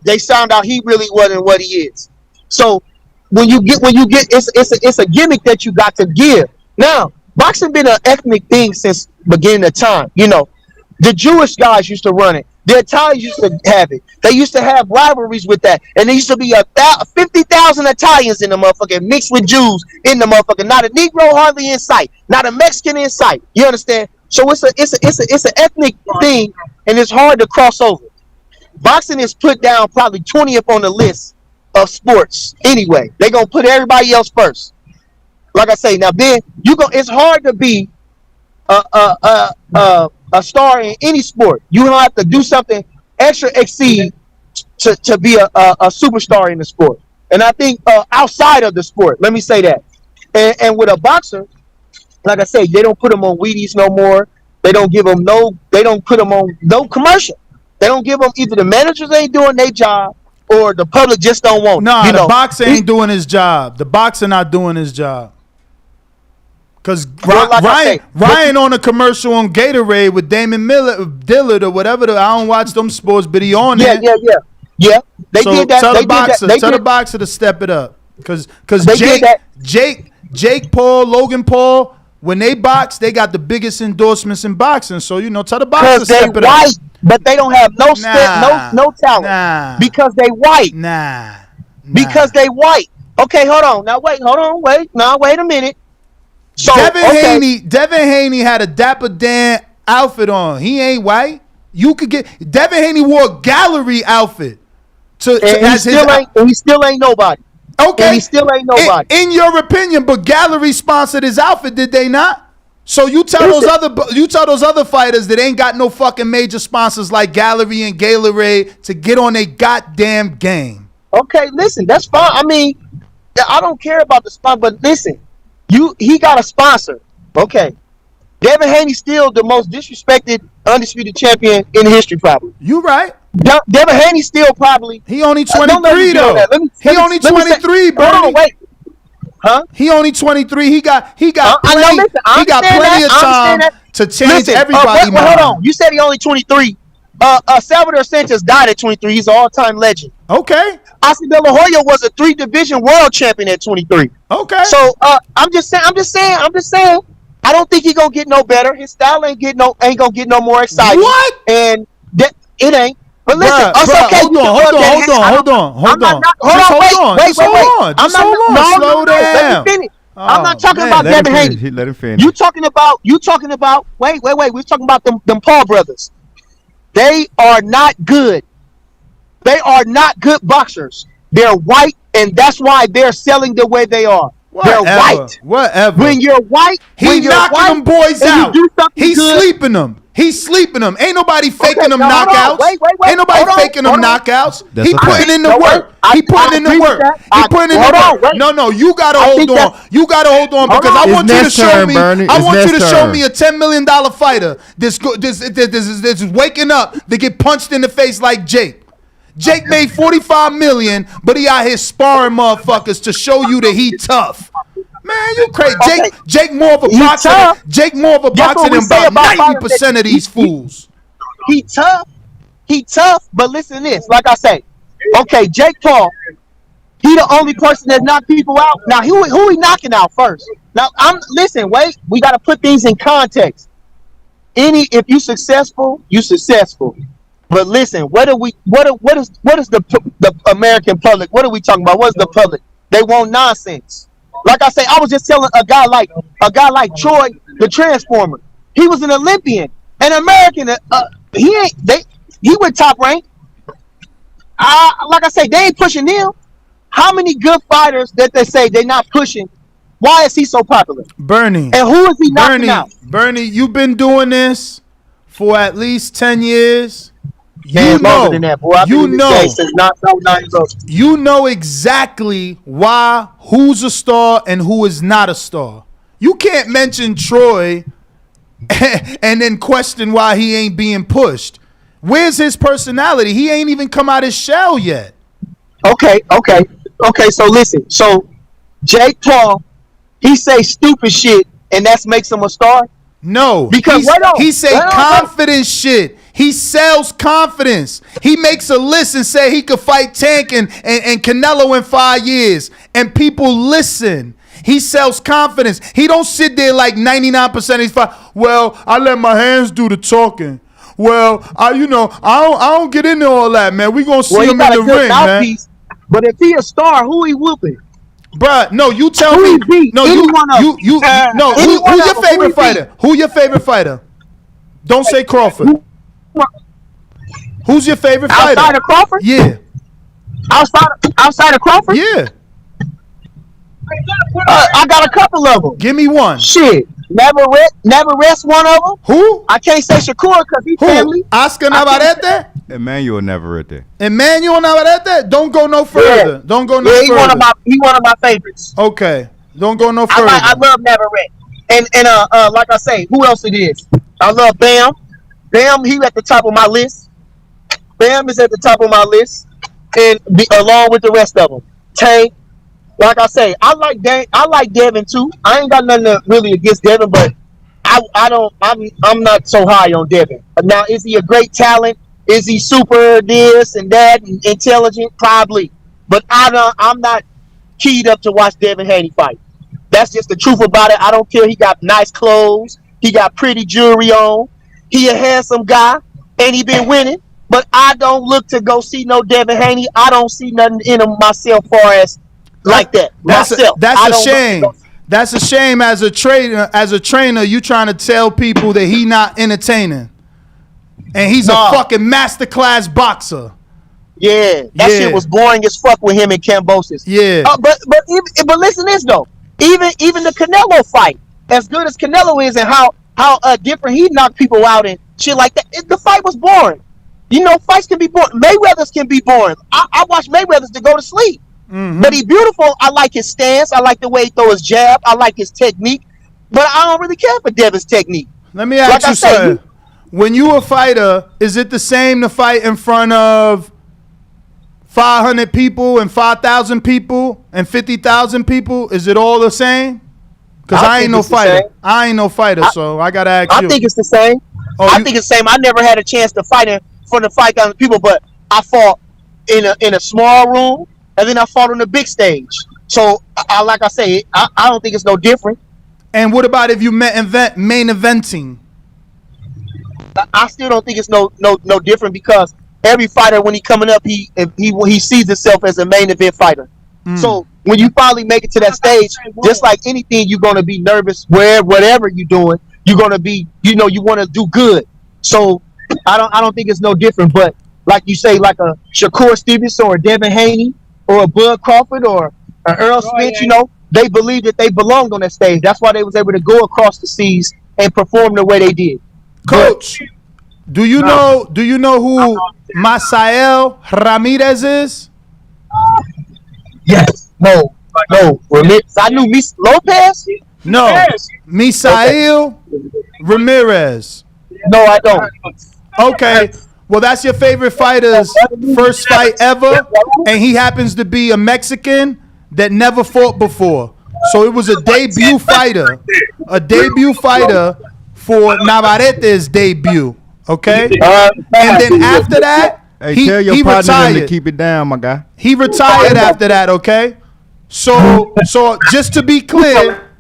they found out he really wasn't what he is. So when you get it's a gimmick that you got to give. Now, boxing been an ethnic thing since beginning of time. You know, the Jewish guys used to run it. The Italians used to have it. They used to have rivalries with that. And there used to be 50,000 Italians in the motherfucker mixed with Jews in the motherfucker. Not a Negro hardly in sight. Not a Mexican in sight. You understand? So it's an ethnic thing, and it's hard to cross over. Boxing is put down probably 20th on the list of sports anyway. They're going to put everybody else first. Like I say, now then, it's hard to be a star in any sport. You don't have to do something extra exceed to be a superstar in the sport. And I think outside of the sport, let me say that. And with a boxer, like I say, they don't put them on Wheaties no more. They don't put them on no commercial. They don't give them, either the managers ain't doing their job or the public just don't want it. Nah, the boxer ain't doing his job. The boxer not doing his job. Because Ryan on a commercial on Gatorade with Damon Dillard or whatever. I don't watch them sports, but he on there. Yeah. They did that. Tell the boxer to step it up. Because Jake Paul, Logan Paul, when they box, they got the biggest endorsements in boxing. So, tell the boxer to step it up. But they don't have no talent. Nah. Because they white. Nah. Because they white. Okay, hold on. Now wait a minute. So Devin Haney had a Dapper Dan outfit on. He ain't white. You could get Devin Haney wore a gallery outfit. He still ain't nobody. Okay. And he still ain't nobody. In your opinion, but gallery sponsored his outfit, did they not? So you tell those other fighters that ain't got no fucking major sponsors like Gallery and Gatorade to get on a goddamn game. Okay, listen, that's fine. I mean, I don't care about the sponsor, but listen, he got a sponsor. Okay. Devin Haney's still the most disrespected, undisputed champion in history, probably. You right. Devin Haney's still probably. He only 23 though. He only 23, bro. Hold on, wait. Huh? He only 23. He got plenty of time to change everybody. Hold on. You said he only 23. Salvador Sanchez died at 23. He's an all-time legend. Okay. Oscar De La Hoya was a 3-division world champion at 23. Okay. So I'm just saying. I don't think he's gonna get no better. His style ain't gonna get no more exciting. What? And it ain't. But listen, okay. Hold on. Slow down. Let me finish. I'm not talking about Devin Haney. Let him finish. You talking about? Wait. We're talking about them Paul brothers. They are not good. They are not good boxers. They're white, and that's why they're selling the way they are. They're white. Whatever. When you're white, he's knocking them boys out. He's sleeping them. Ain't nobody faking them knockouts. Wait. Ain't nobody faking them knockouts. He putting in the work. He putting in the work. No, you gotta hold on. You gotta hold on because I want you to show me. I want you to show me a $10 million fighter. This is waking up to get punched in the face like Jake. Jake made $45 million, but he out here sparring motherfuckers to show you that he tough. Man, you crazy. Jake more of a boxer. Jake more of a boxer than about 90% of these fools. He tough, but listen to this. Like I say, okay, Jake Paul, he the only person that knocked people out. Now, who he knocking out first? Now, wait, we got to put things in context. If you successful, you successful. But listen, what is the American public? What are we talking about? What is the public? They want nonsense. Like I say, I was just telling a guy like Troy, the Transformer. He was an Olympian, an American. He went top rank. Like I say, they ain't pushing them. How many good fighters that they say they're not pushing? Why is he so popular? Bernie. And who is he knocking out? Bernie, you've been doing this for at least 10 years. Man, longer than that, boy. I've been in this game since 9 years old. You know exactly who's a star and who is not a star. You can't mention Troy and then question why he ain't being pushed. Where's his personality? He ain't even come out his shell yet. Okay. So listen. So Jake Paul, he say stupid shit, and that makes him a star. No, because he say confident shit. He sells confidence. He makes a list and say he could fight Tank and Canelo in 5 years, and people listen. He sells confidence. He don't sit there like 99% of his fight. Well, I let my hands do the talking. Well, I don't get into all that, man. We gonna see him in the ring, man. But if he a star, who he whooping? Bruh, no, you tell me. No, who's your favorite fighter? Who your favorite fighter? Don't say Crawford. Who's your favorite fighter? Outside of Crawford? Yeah. Outside of Crawford? Yeah. I got a couple of them. Give me one. Shit. Never rest one of them. Who? I can't say Shakur because he's family. Oscar Navarrete? Emmanuel Navarrete. Emmanuel Navarrete? Don't go no further. Yeah. Don't go no further. He one of my favorites. Okay. Don't go no further. I love Navarrete. And like I say, who else it is? I love Bam. Bam, he at the top of my list. Bam is at the top of my list. And along with the rest of them. Tank. Like I say, I like Devin too. I ain't got nothing really against Devin, but I'm not so high on Devin. Now, is he a great talent? Is he super this and that and intelligent? Probably. But I'm not keyed up to watch Devin Haney fight. That's just the truth about it. I don't care. He got nice clothes. He got pretty jewelry on. He a handsome guy, and he been winning. But I don't look to go see no Devin Haney. I don't see nothing in him myself far as like that. That's a shame. That's a shame as a trainer, you trying to tell people that he not entertaining. And he's a fucking masterclass boxer. Yeah. That shit was boring as fuck with him and Kambosos. Yeah. But listen to this though. Even the Canelo fight, as good as Canelo is and how different he knocked people out and shit like that, the fight was boring. You know, fights can be boring. Mayweather's can be boring. I watch Mayweather's to go to sleep. Mm-hmm. But he's beautiful. I like his stance. I like the way he throw his jab. I like his technique. But I don't really care for Devin's technique. Let me ask you something. When you a fighter, is it the same to fight in front of 500 people and 5,000 people and 50,000 people? Is it all the same? Because I ain't no fighter. I ain't no fighter, so I got to ask you. I think it's the same. I think it's the same. I never had a chance to fight in front of 5,000 people, but I fought in a small room. And then I fought on the big stage. So, like I say, I don't think it's no different. And what about if you main eventing? I still don't think it's no different because every fighter, when he coming up, he sees himself as a main event fighter. So when you finally make it to that stage, just like anything, you're gonna be nervous. Whatever you're doing, you're gonna be, you want to do good. So I don't think it's no different. But like you say, like a Shakur Stevenson or Devin Haney, or a Bud Crawford or an Errol Spence, they believe that they belonged on that stage. That's why they was able to go across the seas and perform the way they did. Coach, do you know who Masael Ramirez is? Yes. No. Ramirez. I knew Lopez? No. Misael Ramirez. No, I don't. Okay. Well, that's your favorite fighter's first fight ever, and he happens to be a Mexican that never fought before. So it was a debut fighter for Navarrete's debut, okay? And then after that, he retired. To keep it down, my guy. He retired after that, okay? So just to be clear,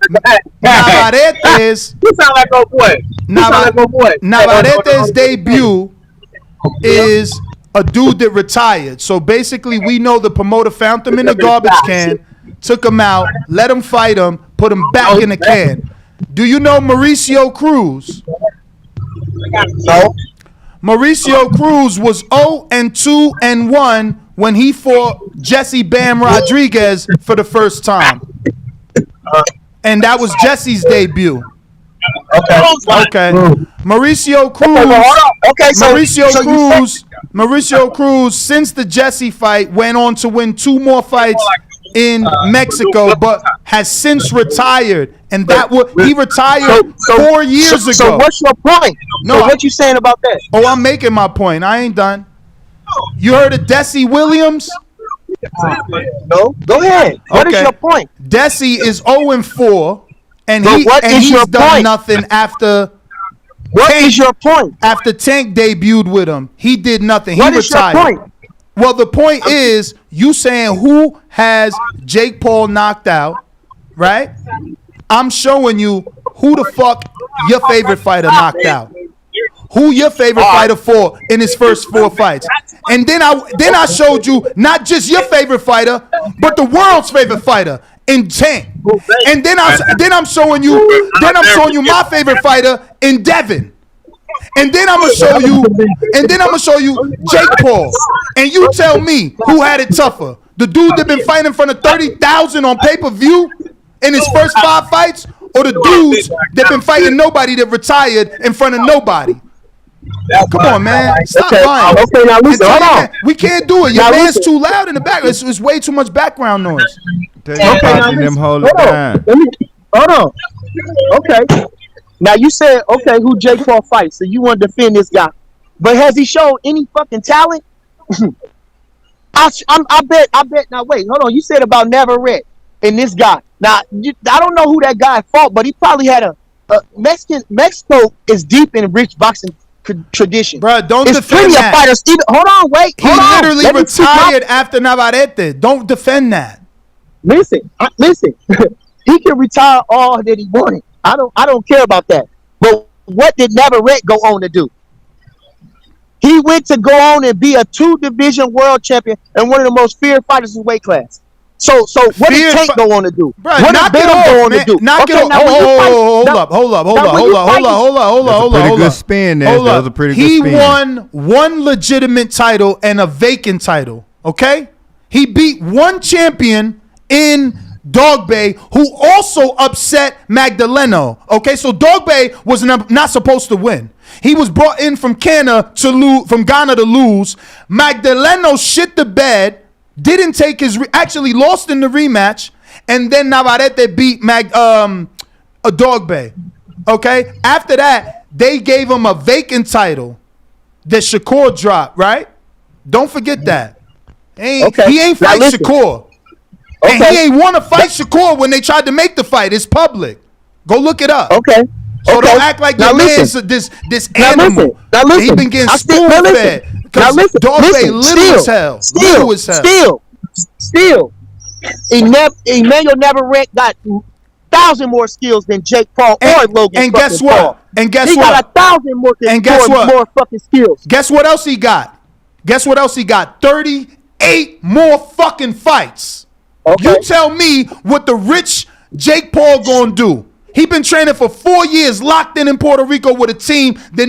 Navarrete's debut is a dude that retired. So basically, we know the promoter found him in the garbage can, took him out, let him fight him, put him back in the can. Do you know Mauricio Cruz? No. Mauricio Cruz was 0-2-1 when he fought Jesse Bam Rodriguez for the first time. And that was Jesse's debut. Okay. Mauricio Cruz. Mauricio Cruz, since the Jesse fight, went on to win 2 more fights in Mexico, but has since retired. And he retired 4 years ago. So what's your point? No, so what you saying about that? Oh, I'm making my point. I ain't done. You heard of Desi Williams? No, go ahead. What is your point? Desi is 0-4, and he's done nothing after. What is your point? After Tank debuted with him, he did nothing. What he retired. Is your point? Well, the point is, you saying who has Jake Paul knocked out, right? I'm showing you who the fuck your favorite fighter knocked out. Who your favorite fighter fought in his first 4 fights. And then I showed you not just your favorite fighter, but the world's favorite fighter in Tank. And then I'm showing you my favorite fighter in Devin. And then I'm gonna show you Jake Paul. And you tell me who had it tougher. The dude that been fighting in front of 30,000 on pay-per-view in his first 5 fights, or the dudes that been fighting nobody that retired in front of nobody. Come on, man. Stop lying. Okay, now listen. Hold on. We can't do it. Your man's too loud in the back. It's way too much background noise. Hold on. Okay. Now you said, okay, who Jake Paul fights, so you want to defend this guy. But has he shown any fucking talent? I bet. Now wait, hold on. You said about Navarrete and this guy. Now I don't know who that guy fought, but he probably had a Mexico is deep in rich boxing tradition. Bro, don't it's defend plenty that. Of fighters. Hold on, wait. He literally retired after Navarrete. Don't defend that. Listen. He can retire all that he wanted. I don't care about that. But what did Navarrete go on to do? He went to go on and be a 2-division world champion and one of the most feared fighters in weight class. So what did Tank go on to do? Bro, what did Bell go on to do? Knock it off. Hold up. Pretty good spin there. That was a pretty good spin. He won 1 legitimate title and a vacant title. Okay? He beat 1 champion in Dog Bay, who also upset Magdaleno. Okay, so Dog Bay was not supposed to win. He was brought in from Ghana to lose. Magdaleno shit the bed. Didn't take actually lost in the rematch, and then Navarrete beat a Dog Bay. Okay, after that they gave him a vacant title that Shakur dropped. Right? Don't forget that. He ain't fight Shakur, and he ain't want to fight Shakur when they tried to make the fight. It's public. Go look it up. Okay. So don't act like your man's this animal. Now listen. He been getting spoon fed. Now listen, Dog Bay little as hell. Still, Emmanuel Navarrete got 1,000 more skills than Jake Paul or Logan. And guess what? Paul. And guess he what? He got 1,000 more. And guess what? More fucking skills. Guess what else he got? 38 more fucking fights. Okay. You tell me what the rich Jake Paul gonna do. He been training for 4 years, locked in Puerto Rico with a team that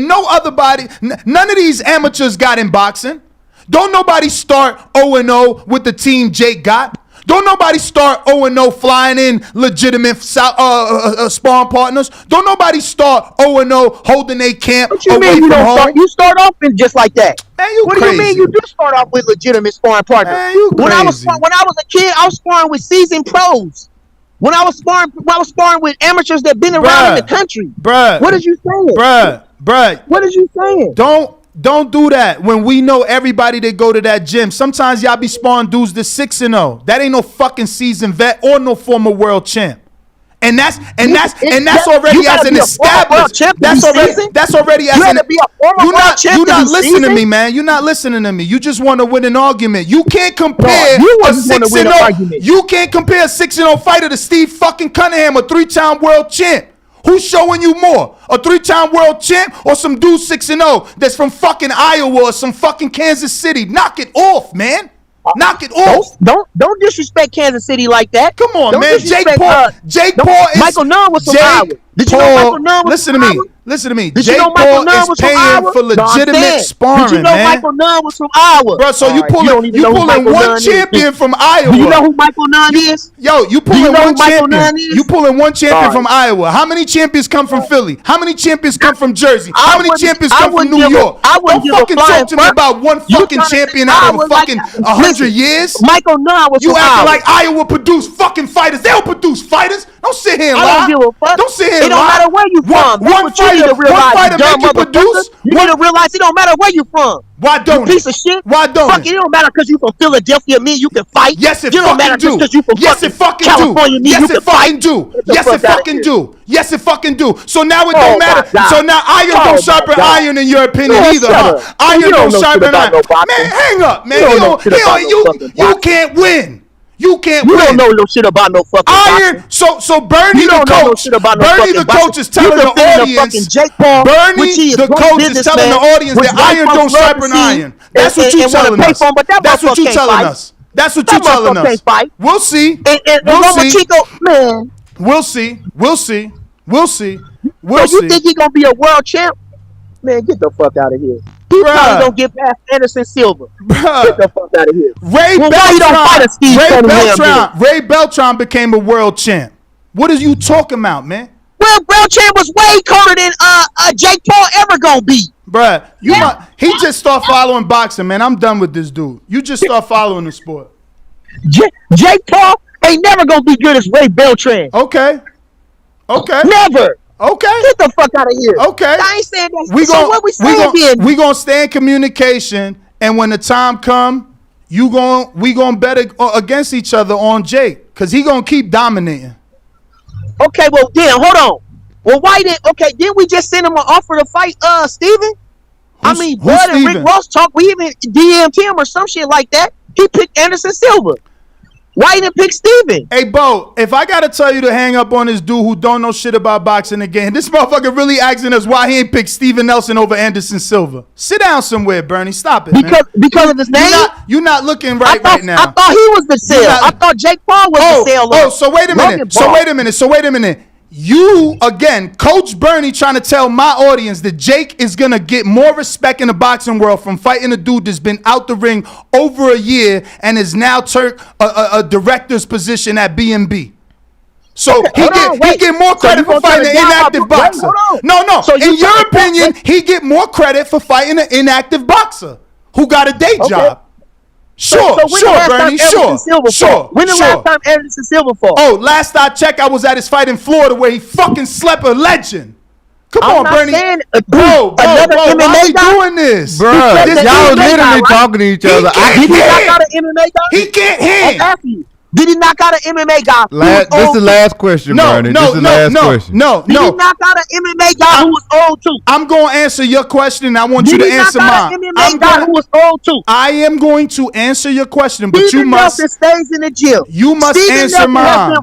none of these amateurs got in boxing. Don't nobody start 0-0 with the team Jake got. Don't nobody start 0-0 flying in legitimate spawn partners. Don't nobody start 0-0 holding a camp what you away mean from home. You start off in just like that. Man, you what crazy. Do you mean you do start off with legitimate sparring partners? Man, you crazy. When I was a kid, I was sparring with seasoned pros. When I was sparring with amateurs that been around in the country. Bruh. What is you saying? Bruh. What is you saying? Don't do that when we know everybody that go to that gym. Sometimes y'all be sparring dudes that's 6-0. That ain't no fucking seasoned vet or no former world champ. And that's already as an established. That's already as an. You're not listening to me, man. You're not listening to me. You just want to win an argument. You can't compare a 6-0. You can't compare a 6-0 fighter to Steve fucking Kinahan, a 3-time world champ. Who's showing you more? A 3-time world champ or some dude 6-0 that's from fucking Iowa or some fucking Kansas City? Knock it off, man. Knock it off. Don't disrespect Kansas City like that. Come on, man. Jake Paul is Michael Nunn was from Iowa. Did you know Michael Nunn was listen from to Iowa? me. Listen to me. Did Jake you know Michael Paul Nunn is was from paying Iowa? for legitimate sparring, Did you know man. Michael Nunn was from Iowa? Bro, so All you right, don't pulling even know who Michael one Nunn is. champion from Iowa. Do you know who Michael Nunn is? Yo, you Do you pulling know one who Michael champion. Nunn is? You pulling one champion All from right. Iowa. How many champions come from Philly? How many champions come from Jersey? I How many wouldn't- champions I come from wouldn't New give a- York? I wouldn't Don't give a fucking flying talk to me fuck. about one You fucking trying to champion say out of Iowa a fucking like- 100 Listen, years. Michael Nunn was You from acting Iowa. like Iowa produced fucking fighters. They don't produce fighters. Don't sit here and I lie. don't give a fuck. Don't sit here and It don't lie. matter where you from. That's One what you need to fighter, realize, one you fighter dumb make you motherfucker. produce. You need to realize it don't matter where you from. Why don't You piece it? of shit. Why don't Fuck it? it don't matter because you from Philadelphia, me, you can fight. Yes, it don't fucking matter do. just because you from Yes, it fucking California, do. me, you Yes, can it fucking fight. do. Get the Yes, fuck it outta fucking here. do. Yes, it fucking do. So now it Oh don't my matter. God. So now iron Oh don't my sharpen God. iron in your opinion Man, either, shut huh? up. Iron You don't don't know shit sharpen about iron. no boxing. Man, hang up, man. You don't know You shit about no fucking you boxing. can't win. You can't You win. don't know no shit about no fucking Iron. boxing. So Bernie You the don't know no coach. shit about no Bernie fucking the boxing. coach is You telling the defending a audience. fucking Jake Paul, which he Bernie is the great coach is telling the businessman, audience which that white iron folks don't love to sharpen see iron. That's what and you wanna telling pay us. for 'em, but that That's what motherfucker you can't telling fight. us. That's what That you telling motherfucker us. can't fight. We'll see. And We'll see. Chico, man. We'll see. We'll see. We'll see. We'll So you see. think he gonna be a world champ? Man, get the fuck out of here. He Bruh. probably gonna get past Anderson Silva. Get the fuck out of here. Ray Well, why you don't fight a Steve Cunningham then? Ray Beltran became a world champ. What are you talking about, man? Well, world champ was way colder than Jake Paul ever gonna be. Bruh, he just start following boxing, man. I'm done with this dude. You just start following the sport. Jake Paul ain't never gonna be good as Ray Beltran. Okay. Never. Okay. Get the fuck out of here. Okay. I ain't saying that. So what we saying then? We gonna stay in communication, and when the time come, we gonna bet against each other on Jake, cause he gonna keep dominating. Okay, well then hold on. Well, why didn't we just send him an offer to fight Steven? I mean, who's Bud and Steven? Rick Ross talk. We even DM'd him or some shit like that. He picked Anderson Silva. Why didn't pick Steven? Hey, Bo, if I gotta tell you to hang up on this dude who don't know shit about boxing again, this motherfucker really asking us why he ain't picked Steven Nelson over Anderson Silva. Sit down somewhere, Bernie. Stop it, man. Because of his name? You're not looking right now. I thought he was the sale. I thought Jake Paul was the sale. So wait a minute. You, again, Coach Bernie trying to tell my audience that Jake is going to get more respect in the boxing world from fighting a dude that's been out the ring over a year and is now a director's position at B&B. So he get more credit for fighting an inactive boxer. No. So in your opinion, he get more credit for fighting an inactive boxer who got a day job. Sure, Bernie. Sure. When the last time Anderson Silva fought? Oh, last I checked, I was at his fight in Florida where he fucking slept a legend. Come on, Bernie. Bro, why are we doing this? Bro, y'all literally talking to each other. Did he knock out an MMA guy? He can't hit. I'm asking you. Did he knock out an MMA guy? This is the last question, Bernie. This is the last question. No. Did he knock out an MMA guy who was old too? I'm going to answer your question, and I want you to answer mine. Did he knock out an MMA guy who was old too? I am going to answer your question, but you must. Nelson stays in the gym. You must answer mine.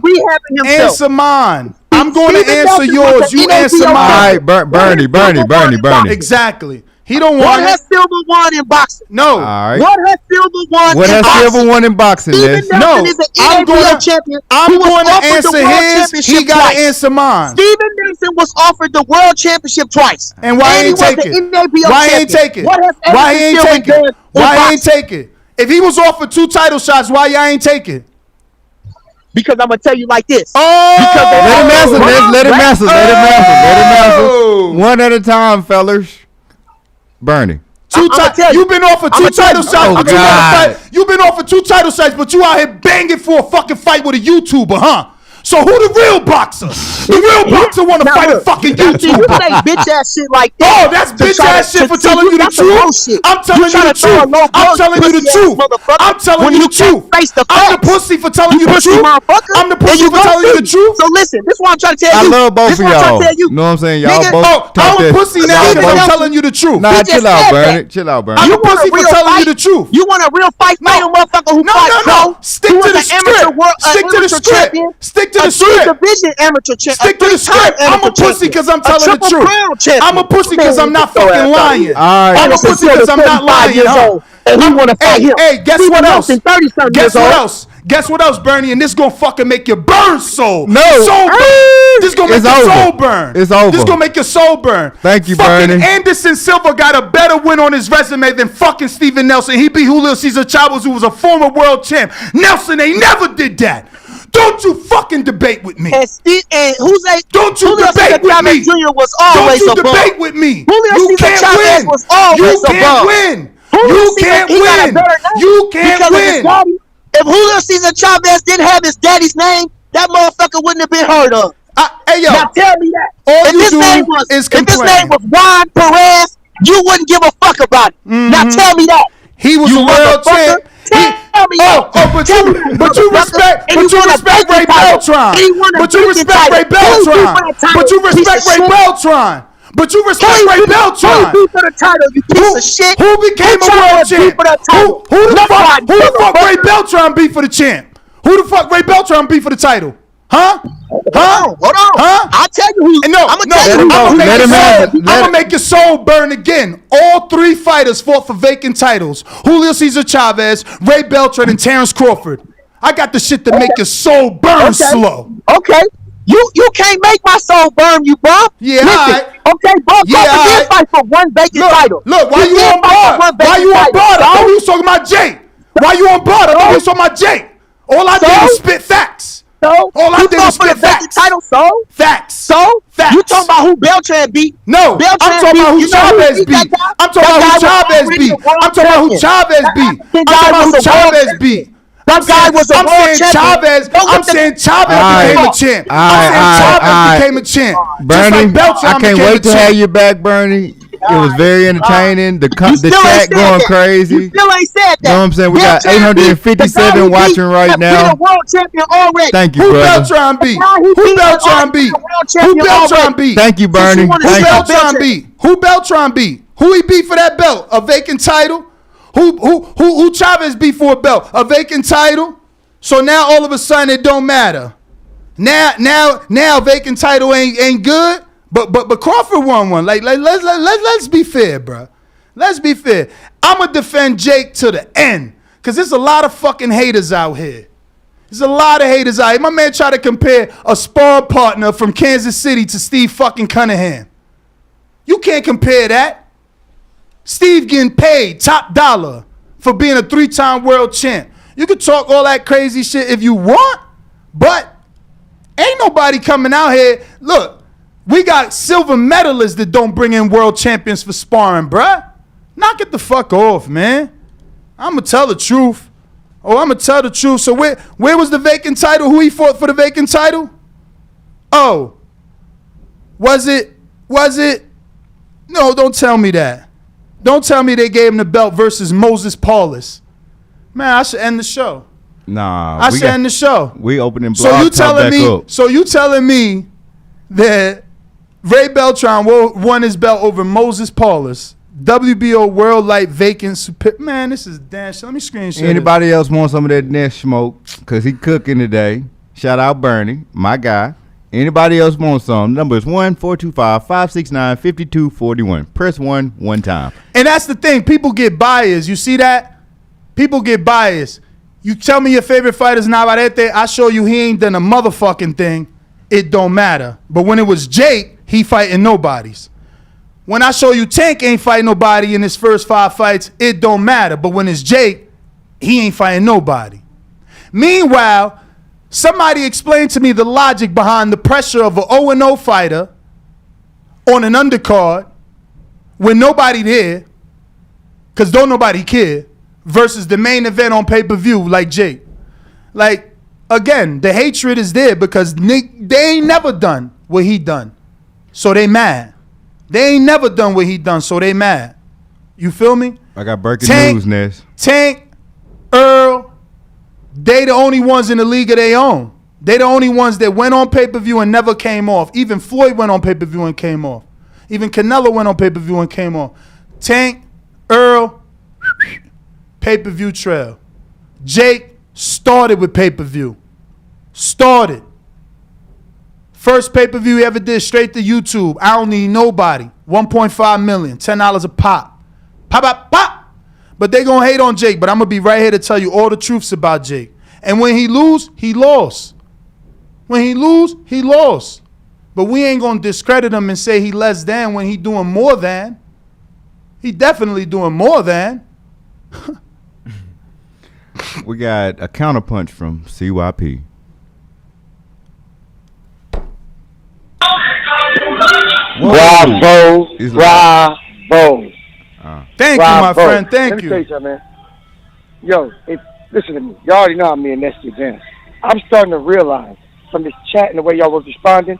Answer mine. I'm going to answer yours. You answer mine. All right, Bernie. Exactly. He don't want What it. has Silva won in boxing? No. All right. What has Silva won What in has boxing? Silva won in boxing? Steven Nelson is an NABO champion. I'm going to offered the answer world his. championship He got to twice. answer mine. Steven Nelson was offered the world championship twice. And why ain't take it? Why ain't take it? Why ain't take it? Why ain't take it? If he was offered 2 title shots, why y'all ain't take it? Because I'm gonna tell you like this. Let him answer. Let him answer. One at a time, fellas. Bernie. You've been offered 2 title shots. Oh, God. You've been offered 2 title shots, but you out here banging for a fucking fight with a YouTuber, huh? So who the real boxer? The real boxer want to fight a fucking YouTuber. You say bitch ass shit like that. Oh, that's bitch ass shit for telling you the truth. I'm telling you the truth. I'm telling you the truth. I'm telling you the truth. I'm the pussy for telling you the truth. I'm the pussy for telling you the truth. So listen, this is what I'm trying to tell you. I love both of y'all. You know what I'm saying? Y'all both. I'm a pussy now because I'm telling you the truth. Nah, chill out, Bernie. I'm a pussy for telling you the truth. You want a real fight? Fight a motherfucker who fights pro. Stick to the script. Stick to the script. Stick to the script. Division amateur champion. Stick to the script. I'm a pussy because I'm telling the truth. I'm a pussy because I'm not fucking lying. I'm a pussy because I'm not lying. And he want to fight him. Hey, guess what else? 30-something Guess what else? Guess what else, Bernie? And this gonna fucking make you burn soul. No. So burn. This gonna make It's your over. soul burn. It's over. This gonna make your soul burn. Thank you, fucking Bernie. Anderson Silva got a better win on his resume than fucking Steven Nelson. He beat Julio Cesar Chavez, who was a former world champ. Nelson ain't never did that. Don't you fucking debate with me. And Jose, Don't you Julio debate Cesar with Chavez me. Jr. was Don't always you above. debate with me. Julio You Cesar can't Chavez win. was always You can't above. win. Julio You Cesar, can't he got a win. better name You can't because of his win. daddy. If Julio Cesar Chavez didn't have his daddy's name, that motherfucker wouldn't have been heard of. Hey, yo. Now tell me that. All if you his do name was is if his complain. name was Juan Perez, you wouldn't give a fuck about it. Now tell me that. He was You a world motherfucker. champ. Tell me that. But Tell me you that, respect motherfucker. And he won a Ray bacon title. Beltran. And he won a But you bacon respect title. Ray Who beat for Beltran. that title, But you piece respect of Ray shit? Beltran. But you respect Ray Beltran. Who beat for the title, you piece of shit? Who became a world champ? For that title? Who the fuck Nobody, Ray Beltran beat for the champ? Who the fuck Ray Beltran beat for the title? Huh? Hold on. Huh? I'll tell you who. No, I'm gonna tell you go. who. Let him have it. I'm gonna make your soul burn again. All three fighters fought for vacant titles: Julio Cesar Chavez, Ray Beltran, and Terence Crawford. I got the shit to make your soul burn slow. Okay. You can't make my soul burn, you bum. Yeah, Listen, alright. okay, bro. Yeah, Crawford did alright. fight for one vacant title. Look, why He you did on fight for board? one Why vacant you on title. board? I So? thought we was talking about Jake. Why you on board? I thought we was talking about Jake. All I did So? was spit facts. So All I you did fought was for the spit vacant facts. title. So Facts. Facts. you talking about who Beltran beat? No, Beltran I'm talking about who beat- you know who Chavez beat that beat. guy? I'm talking That about guy who was Chavez already beat. a world I'm talking about who champion. Chavez That beat. African I'm guy talking about who was a world Chavez champion. beat. That guy was a I'm world saying champion. Chavez. Don't I'm get the- saying Chavez Alright. became a champ. I'm Alright, saying Chavez alright. became a champ. Just Bernie, like Beltran I can't became wait a to have champ. you back, Bernie. It was very entertaining. The You the still ain't chat said going that. crazy. You still ain't said that. You know what I'm saying? We got Beltran beat 857 the guy he watching beat right that now. been a world champion already. Thank you, Who brother. Beltran beat? Now he Who beat Beltran the beat? world Who champion Beltran already. beat? Thank you, Since you Bernie. wanna Who Thank say you. Beltran Beltran beat? Who Beltran beat? Who he beat for that belt? A vacant title? Who Chavez beat for a belt? A vacant title? So now all of a sudden it don't matter. Now vacant title ain't good. But Crawford won one. Let's be fair, bro. Let's be fair. I'ma defend Jake to the end. Cause there's a lot of fucking haters out here. There's a lot of haters out here. My man tried to compare a sparring partner from Kansas City to Steve fucking Kinahan. You can't compare that. Steve getting paid top dollar for being a 3-time world champ. You can talk all that crazy shit if you want, but ain't nobody coming out here. Look, we got silver medalists that don't bring in world champions for sparring, bruh. Knock it the fuck off, man. I'm going to tell the truth. I'm going to tell the truth. So where was the vacant title? Who he fought for the vacant title? Oh, was it? No, don't tell me that. Don't tell me they gave him the belt versus Moses Paulus. Man, I should end the show. Nah, I should end the show. We opening So blog you talk telling back me? up. So you telling me that Ray Beltran won his belt over Moses Paulus, WBO World Light Vacant Super? Man, this is damn shit. Let me screenshot. Anybody else want some of that next smoke? Cause he cooking today. Shout out Bernie, my guy. Anybody else want some? Number is 1-425-569-5241. Press 1 time. And that's the thing. People get biased. You see that? People get biased. You tell me your favorite fighter's Navarrete, I show you he ain't done a motherfucking thing. It don't matter. But when it was Jake, he fighting nobodies. When I show you Tank ain't fighting nobody in his first 5 fights, it don't matter. But when it's Jake, he ain't fighting nobody. Meanwhile, somebody explained to me the logic behind the pressure of an 0-0 fighter on an undercard with nobody there, because don't nobody care, versus the main event on pay-per-view like Jake. Like, again, the hatred is there because they ain't never done what he done. So they mad. They ain't never done what he done, so they mad. You feel me? I got breaking Tank- news, Ness. Tank, Earl, they the only ones in the league of their own. They the only ones that went on pay-per-view and never came off. Even Floyd went on pay-per-view and came off. Even Canelo went on pay-per-view and came off. Tank, Earl, pay-per-view trail. Jake started with pay-per-view. Started. First pay-per-view he ever did straight to YouTube. I don't need nobody. 1.5 million. $10 a pop. Pop, pop, pop. But they gonna hate on Jake. But I'm gonna be right here to tell you all the truths about Jake. And when he lose, he lost. When he lose, he lost. But we ain't gonna discredit him and say he less than when he doing more than. He definitely doing more than. We got a counterpunch from CYP. Bravo. He's Bravo. Thank Bravo. you, my friend. Let Thank me tell you. you something, man. Yo, listen to me. Y'all already know I'm me and Nesty Advance. I'm starting to realize from this chat and the way y'all was responding,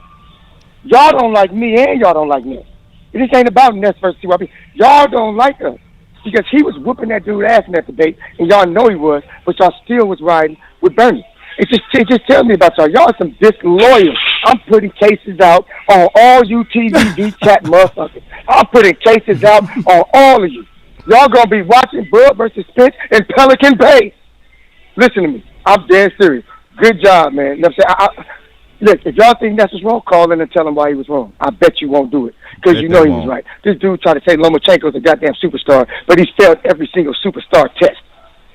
y'all don't like me and y'all don't like Ness. This ain't about Ness versus CYP. Y'all don't like us because he was whooping that dude ass in that debate, and y'all know he was, but y'all still was riding with Bernie. It just tells me about y'all. Y'all are some disloyal. I'm putting cases out on all you TVV chat motherfuckers. I'm putting cases out on all of you. Y'all gonna be watching Bud versus Spence in Pelican Bay. Listen to me. I'm dead serious. Good job, man. You know what I'm saying? Look, if y'all think that's what's wrong, call in and tell him why he was wrong. I bet you won't do it because you know he was right. This dude tried to say Lomachenko's a goddamn superstar, but he's failed every single superstar test.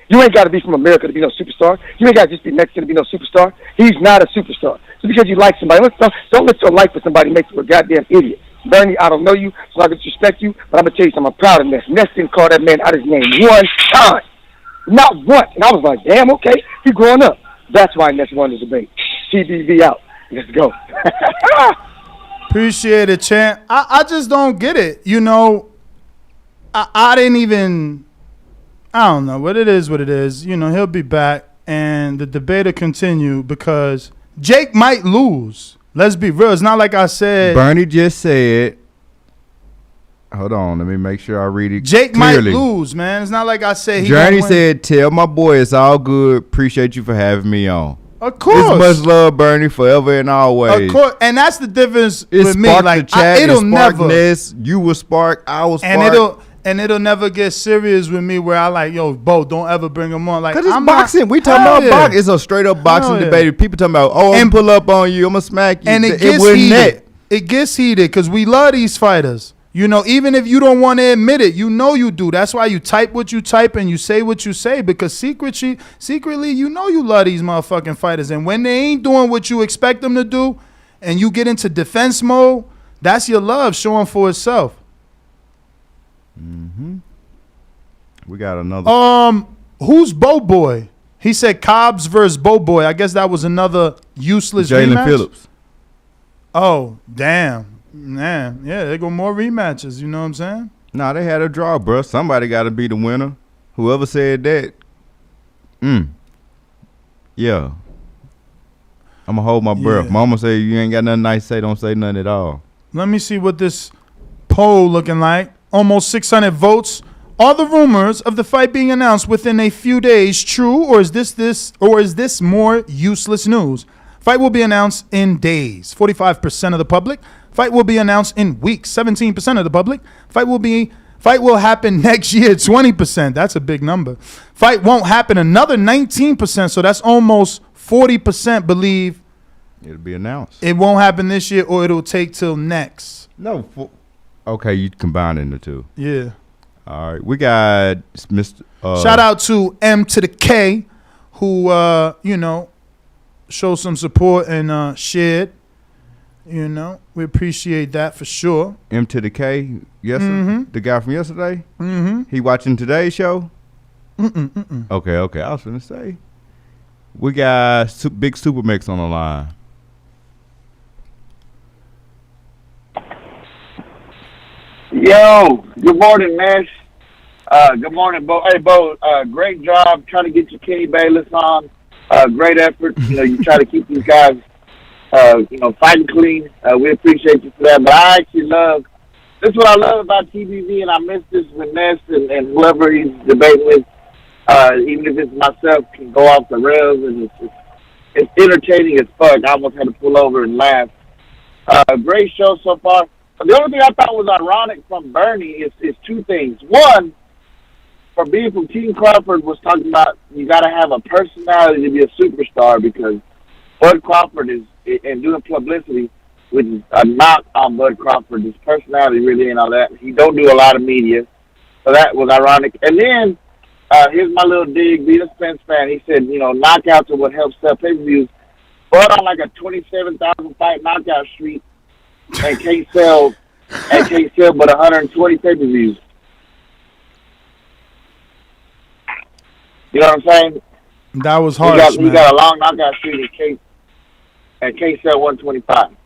You ain't got to be from America to be no superstar. You ain't got to just be Mexican to be no superstar. He's not a superstar. Just because you like somebody, don't let your like for somebody make you a goddamn idiot. Bernie, I don't know you, so I can respect you, but I'm going to tell you something. I'm proud of Ness. Ness didn't call that man out his name one time. Not once. And I was like, damn, okay. He growing up. That's why Ness won the debate. TBV out. Let's go. Appreciate it, champ. I just don't get it. You know, I didn't even... I don't know. What it is. You know, he'll be back, and the debate will continue because Jake might lose. Let's be real. It's not like I said. Bernie just said. Hold on. Let me make sure I read it Jake clearly. might lose, man. It's not like I said he Journey win. said, tell my boy it's all good. Appreciate you for having me on. Of course. It's much love, Bernie, forever and always. Of course. And that's the difference It with me. sparked Like, the chat. it'll It sparked never. Ness. You will spark. I will spark. And it'll never get serious with me where I like, yo, Bo, don't ever bring him on. Like, Because it's I'm boxing. We talking Hell about yeah. boxing. It's a straight up boxing Hell yeah. debate. People talking about, oh, I'm And- pull up on you. I'm going to smack you. And it gets wasn't heated. that. It gets heated because we love these fighters. You know, even if you don't want to admit it, you know you do. That's why you type what you type and you say what you say because secretly, you know you love these motherfucking fighters. And when they ain't doing what you expect them to do and you get into defense mode, that's your love showing for itself. Mm-hmm. We got another. Who's Bo Boy? He said Cobbs versus Bo Boy. I guess that was another useless Jalen rematch. Phillips. Oh, damn. Man, yeah, there go more rematches. You know what I'm saying? Nah, they had a draw, bro. Somebody got to be the winner. Whoever said that. Yeah. I'm going to hold my breath. Yeah. Mama say you ain't got nothing nice to say. Don't say nothing at all. Let me see what this poll looking like. Almost 600 votes. Are the rumors of the fight being announced within a few days true, or is this more useless news? Fight will be announced in days. 45% of the public. Fight will be announced in weeks. 17% of the public. Fight will happen next year. 20%. That's a big number. Fight won't happen. Another 19%. So that's almost 40% believe It'll be announced. it won't happen this year, or it'll take till next. No. Okay, you combining the two. Yeah. All right. We got Mr. Shout out to M to the K, who showed some support and shared. You know, we appreciate that for sure. M to the K. Yesterday, the guy from yesterday. Mm-hmm. He watching today's show. Okay. I was gonna say, we got Big Super Mix on the line. Yo, good morning, Nash. Good morning, Bo. Hey, Bo, great job trying to get your Kenny Bayless on. Great effort. You know, you try to keep these guys, fighting clean. We appreciate you for that. But I actually this is what I love about TBV, and I miss this with Ness and whoever he's debating with. Even if it's myself, can go off the rails, and it's entertaining as fuck. I almost had to pull over and laugh. Great show so far. The only thing I thought was ironic from Bernie is two things. One, for being from Team Crawford, was talking about you got to have a personality to be a superstar because Bud Crawford is and doing publicity, which is a knock on Bud Crawford. His personality really ain't all that. He don't do a lot of media, so that was ironic. And then here's my little dig. Being a Spence fan, he said, knockouts are what helps sell pay-per-views. Bud on like a 27,000 fight knockout streak. and can't sell but 120 pay-per-views. You know what I'm saying? That was harsh, He got a long knockout streak and can't sell 125.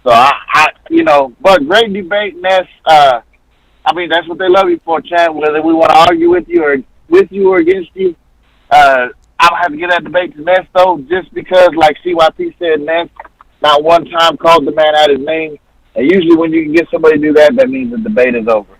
So but great debate, and that's that's what they love you for, Chad. Whether we want to argue with you or against you, I don't have to get that debate to Ness though, just because, like CYP said, Ness not one time called the man out his name. And usually when you can get somebody to do that, that means the debate is over.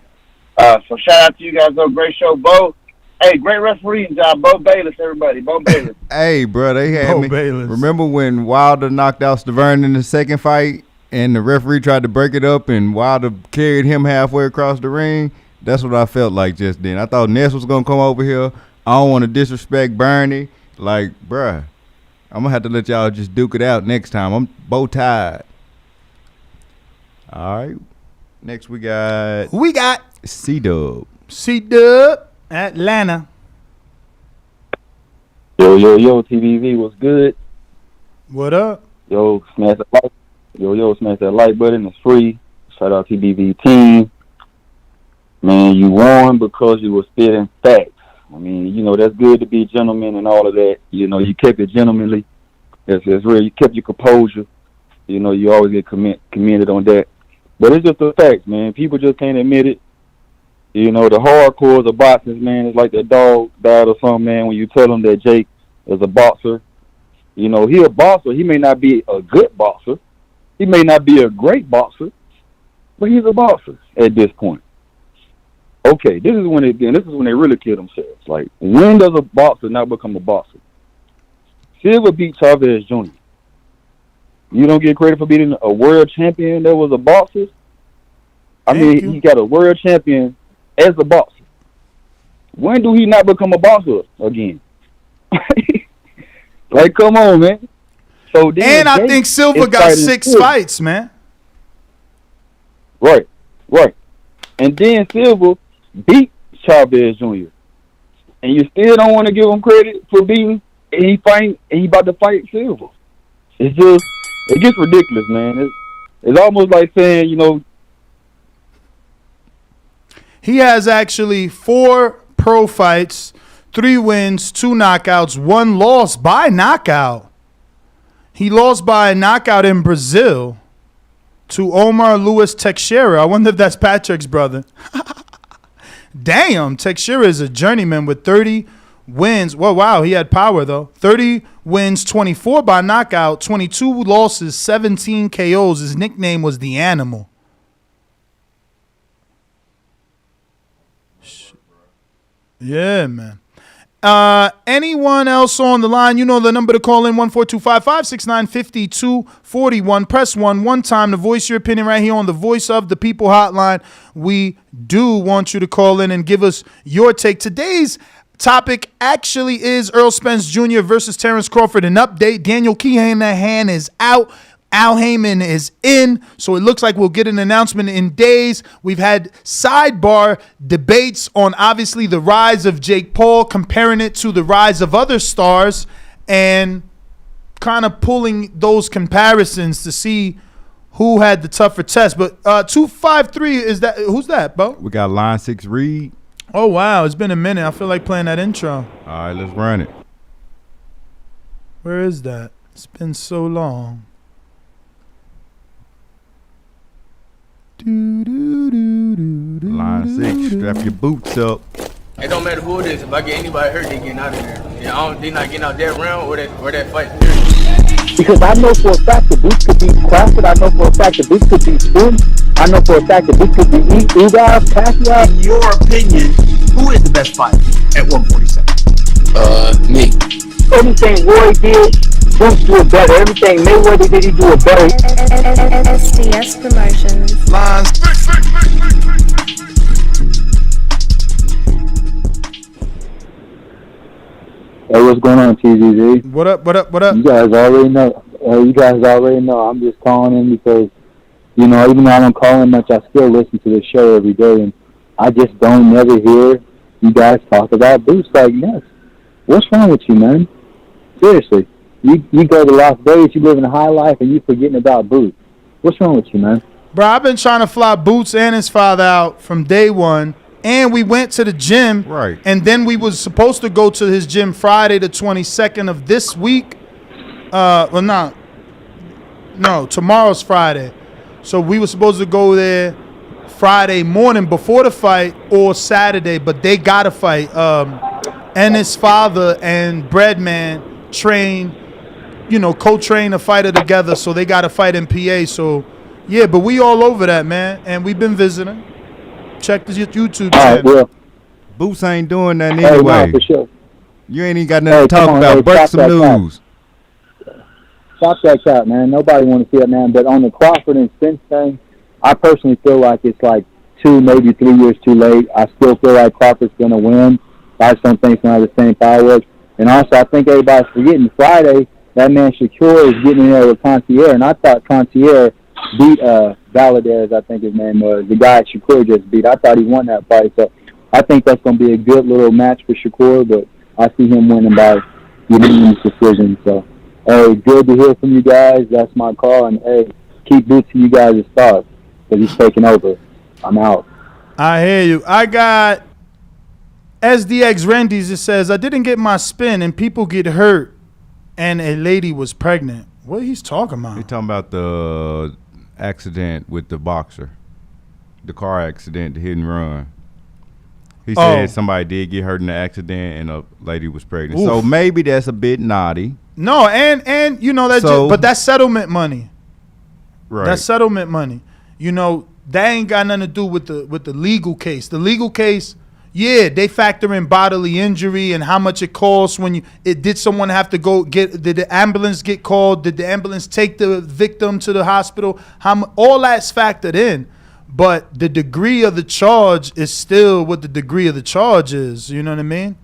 So shout out to you guys, though. Great show, Bo. Hey, great refereeing job, Bo Bayless, everybody. Bo Bayless. Hey, bro, they had me. Bayless. Remember when Wilder knocked out Stavern in the second fight, and the referee tried to break it up, and Wilder carried him halfway across the ring? That's what I felt like just then. I thought Ness was gonna come over here. I don't want to disrespect Bernie. Like, bruh, I'm gonna have to let y'all just duke it out next time. I'm bow tied. All right. Next we got C-Dub. C-Dub, Atlanta. Yo, TVV, what's good? What up? Yo, smash that like. Smash that like button. It's free. Shout out TBV team. Man, you won because you were spitting facts. I mean, that's good to be a gentleman and all of that. You kept it gentlemanly. It's real. You kept your composure. You always get commended on that. But it's just the facts, man. People just can't admit it. The hardcores of boxing, man, it's like that dog died or something, man, when you tell them that Jake is a boxer. He a boxer. He may not be a good boxer. He may not be a great boxer, but he's a boxer at this point. Okay, this is when they really kill themselves. Like, when does a boxer not become a boxer? Silva beat Chavez Jr. You don't get credit for beating a world champion that was a boxer? He got a world champion as a boxer. When do he not become a boxer again? Like, come on, man. So then I think Silva got 6 fights, man. Right. And then Silva beat Chavez Jr. And you still don't want to give him credit for beating, and he about to fight Silva. It gets ridiculous, man. It's almost like saying, He has actually 4 pro fights, 3 wins, 2 knockouts, 1 loss by knockout. He lost by knockout in Brazil to Omar Luis Teixeira. I wonder if that's Patrick's brother. Damn, Teixeira is a journeyman with 30 wins. Well, wow, he had power, though. 30 wins, 24 by knockout, 22 losses, 17 KOs. His nickname was The Animal. Yeah, man. Anyone else on the line? You know the number to call in, 14255-695-5241. Press 1 one time to voice your opinion right here on the Voice of the People hotline. We do want you to call in and give us your take. Today's topic actually is Errol Spence Jr. versus Terence Crawford. An update. Daniel Kinahan is out. Al Haymon is in, so it looks like we'll get an announcement in days. We've had sidebar debates on, obviously, the rise of Jake Paul, comparing it to the rise of other stars, and kind of pulling those comparisons to see who had the tougher test. But 253, is that, who's that, Bo? We got line 6 Reed. Oh, wow, it's been a minute. I feel like playing that intro. All right, let's run it. Where is that? It's been so long. Line 6, strap your boots up. It don't matter who it is. If I get anybody hurt, they getting out of there. They not getting out that round or that fight. Because I know for a fact the boots could be Crawford. I know for a fact the boots could be Spoon. I know for a fact the boots could be Ugas, Pacquiao. In your opinion, who is the best fighter at 147? Me. Everything Roy did, Boots do it better. Everything Mayweather did, he do it better. SDS Promotions. Lines. Hey, what's going on, TVZ? What up? You guys already know. I'm just calling in because, even though I don't call in much, I still listen to the show every day, and I just don't never hear you guys talk about Boots like this. What's wrong with you, man? Seriously. You go to Las Vegas, you live in a high life, and you forgetting about Boots. What's wrong with you, man? Bro, I've been trying to fly Boots and his father out from day one, and we went to the gym. Right. And then we was supposed to go to his gym Friday the 22nd of this week. No, tomorrow's Friday. So we were supposed to go there Friday morning before the fight or Saturday, but they got to fight. And his father and Breadman train, co-train a fighter together, so they got to fight in PA. So, yeah, but we all over that, man, and we've been visiting. Check the YouTube channel. All right, well. Boots ain't doing nothing Hey, anyway. no, for sure. You ain't even got nothing to talk come on, about. hey, Break stop some that news. Stop that crap, man. Nobody want to see it, man. But on the Crawford and Spence thing, I personally feel like it's like 2, maybe 3 years too late. I still feel like Crawford's going to win. I just don't think it's going to have the same fireworks. And also, I think everybody's forgetting Friday, that man Shakur is getting in there with Concierge. And I thought Concierge beat Valadez, I think his name was. The guy Shakur just beat. I thought he won that fight. So I think that's going to be a good little match for Shakur. But I see him winning by unanimous decision. So, hey, good to hear from you guys. That's my call. And, hey, keep boosting you guys' stars because he's taking over. I'm out. I hear you. I got SDX Randy's. It says, I didn't get my spin and people get hurt and a lady was pregnant. What he's talking about? He's talking about the accident with the boxer. The car accident, the hit and run. He said somebody did get hurt in the accident and a lady was pregnant. Oof. So maybe that's a bit naughty. No, and but that's settlement money. Right. That's settlement money. That ain't got nothing to do with the legal case. The legal case, yeah, they factor in bodily injury and how much it costs when did someone have to go did the ambulance get called? Did the ambulance take the victim to the hospital? All that's factored in. But the degree of the charge is still what the degree of the charge is. You know what I mean?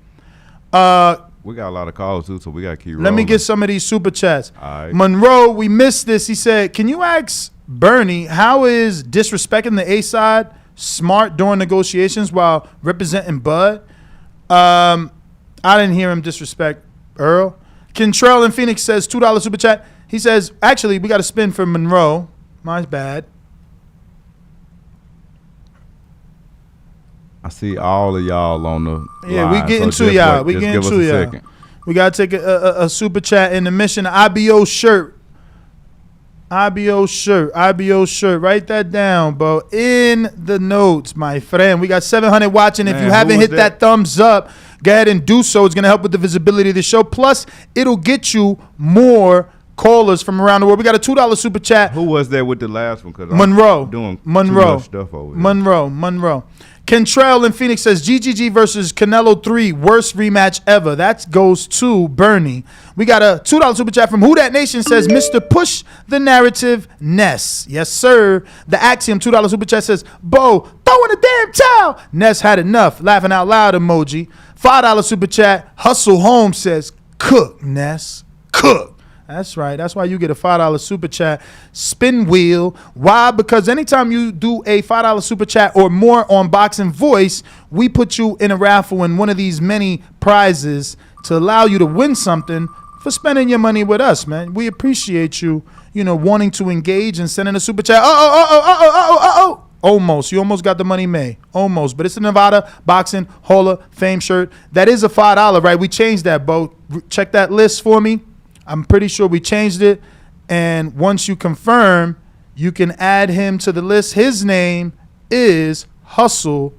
We got a lot of calls too, so we got to keep rolling. Let me get some of these super chats. All right. Monroe, we missed this. He said, can you ask Bernie, how is disrespecting the A side smart during negotiations while representing Bud? I didn't hear him disrespect Earl. Kentrell in Phoenix says $2 super chat. He says, actually, we got to spin for Monroe. Mine's bad. I see all of y'all on the line, we getting so to y'all. just We getting give us to a y'all. second. We got to take a super chat in the mission. IBO shirt. IBO shirt. Write that down, bro. In the notes, my friend. We got 700 watching. Man, if you haven't hit that thumbs up, go ahead and do so. It's going to help with the visibility of the show. Plus, it'll get you more callers from around the world. We got a $2 super chat. Who was there with the last one? Because Monroe. I'm doing too Monroe. much stuff over here. Monroe. Kentrell in Phoenix says GGG versus Canelo 3, worst rematch ever. That goes to Bernie. We got a $2 super chat from Who Dat Nation says Mr. Push the Narrative Ness. Yes, sir. The Axiom $2 super chat says Bo, throw in a damn towel. Ness had enough. Laughing out loud emoji. $5 super chat. Hustle Home says cook, Ness. Cook. That's right. That's why you get a $5 super chat. Spin wheel. Why? Because anytime you do a $5 super chat or more on Boxing Voice, we put you in a raffle in one of these many prizes to allow you to win something for spending your money with us, man. We appreciate you, wanting to engage and sending a super chat. Almost. You almost got the money made. Almost. But it's a Nevada Boxing Hall of Fame shirt. That is a $5, right? We changed that, Bo. Check that list for me. I'm pretty sure we changed it. And once you confirm, you can add him to the list. His name is Hustlers.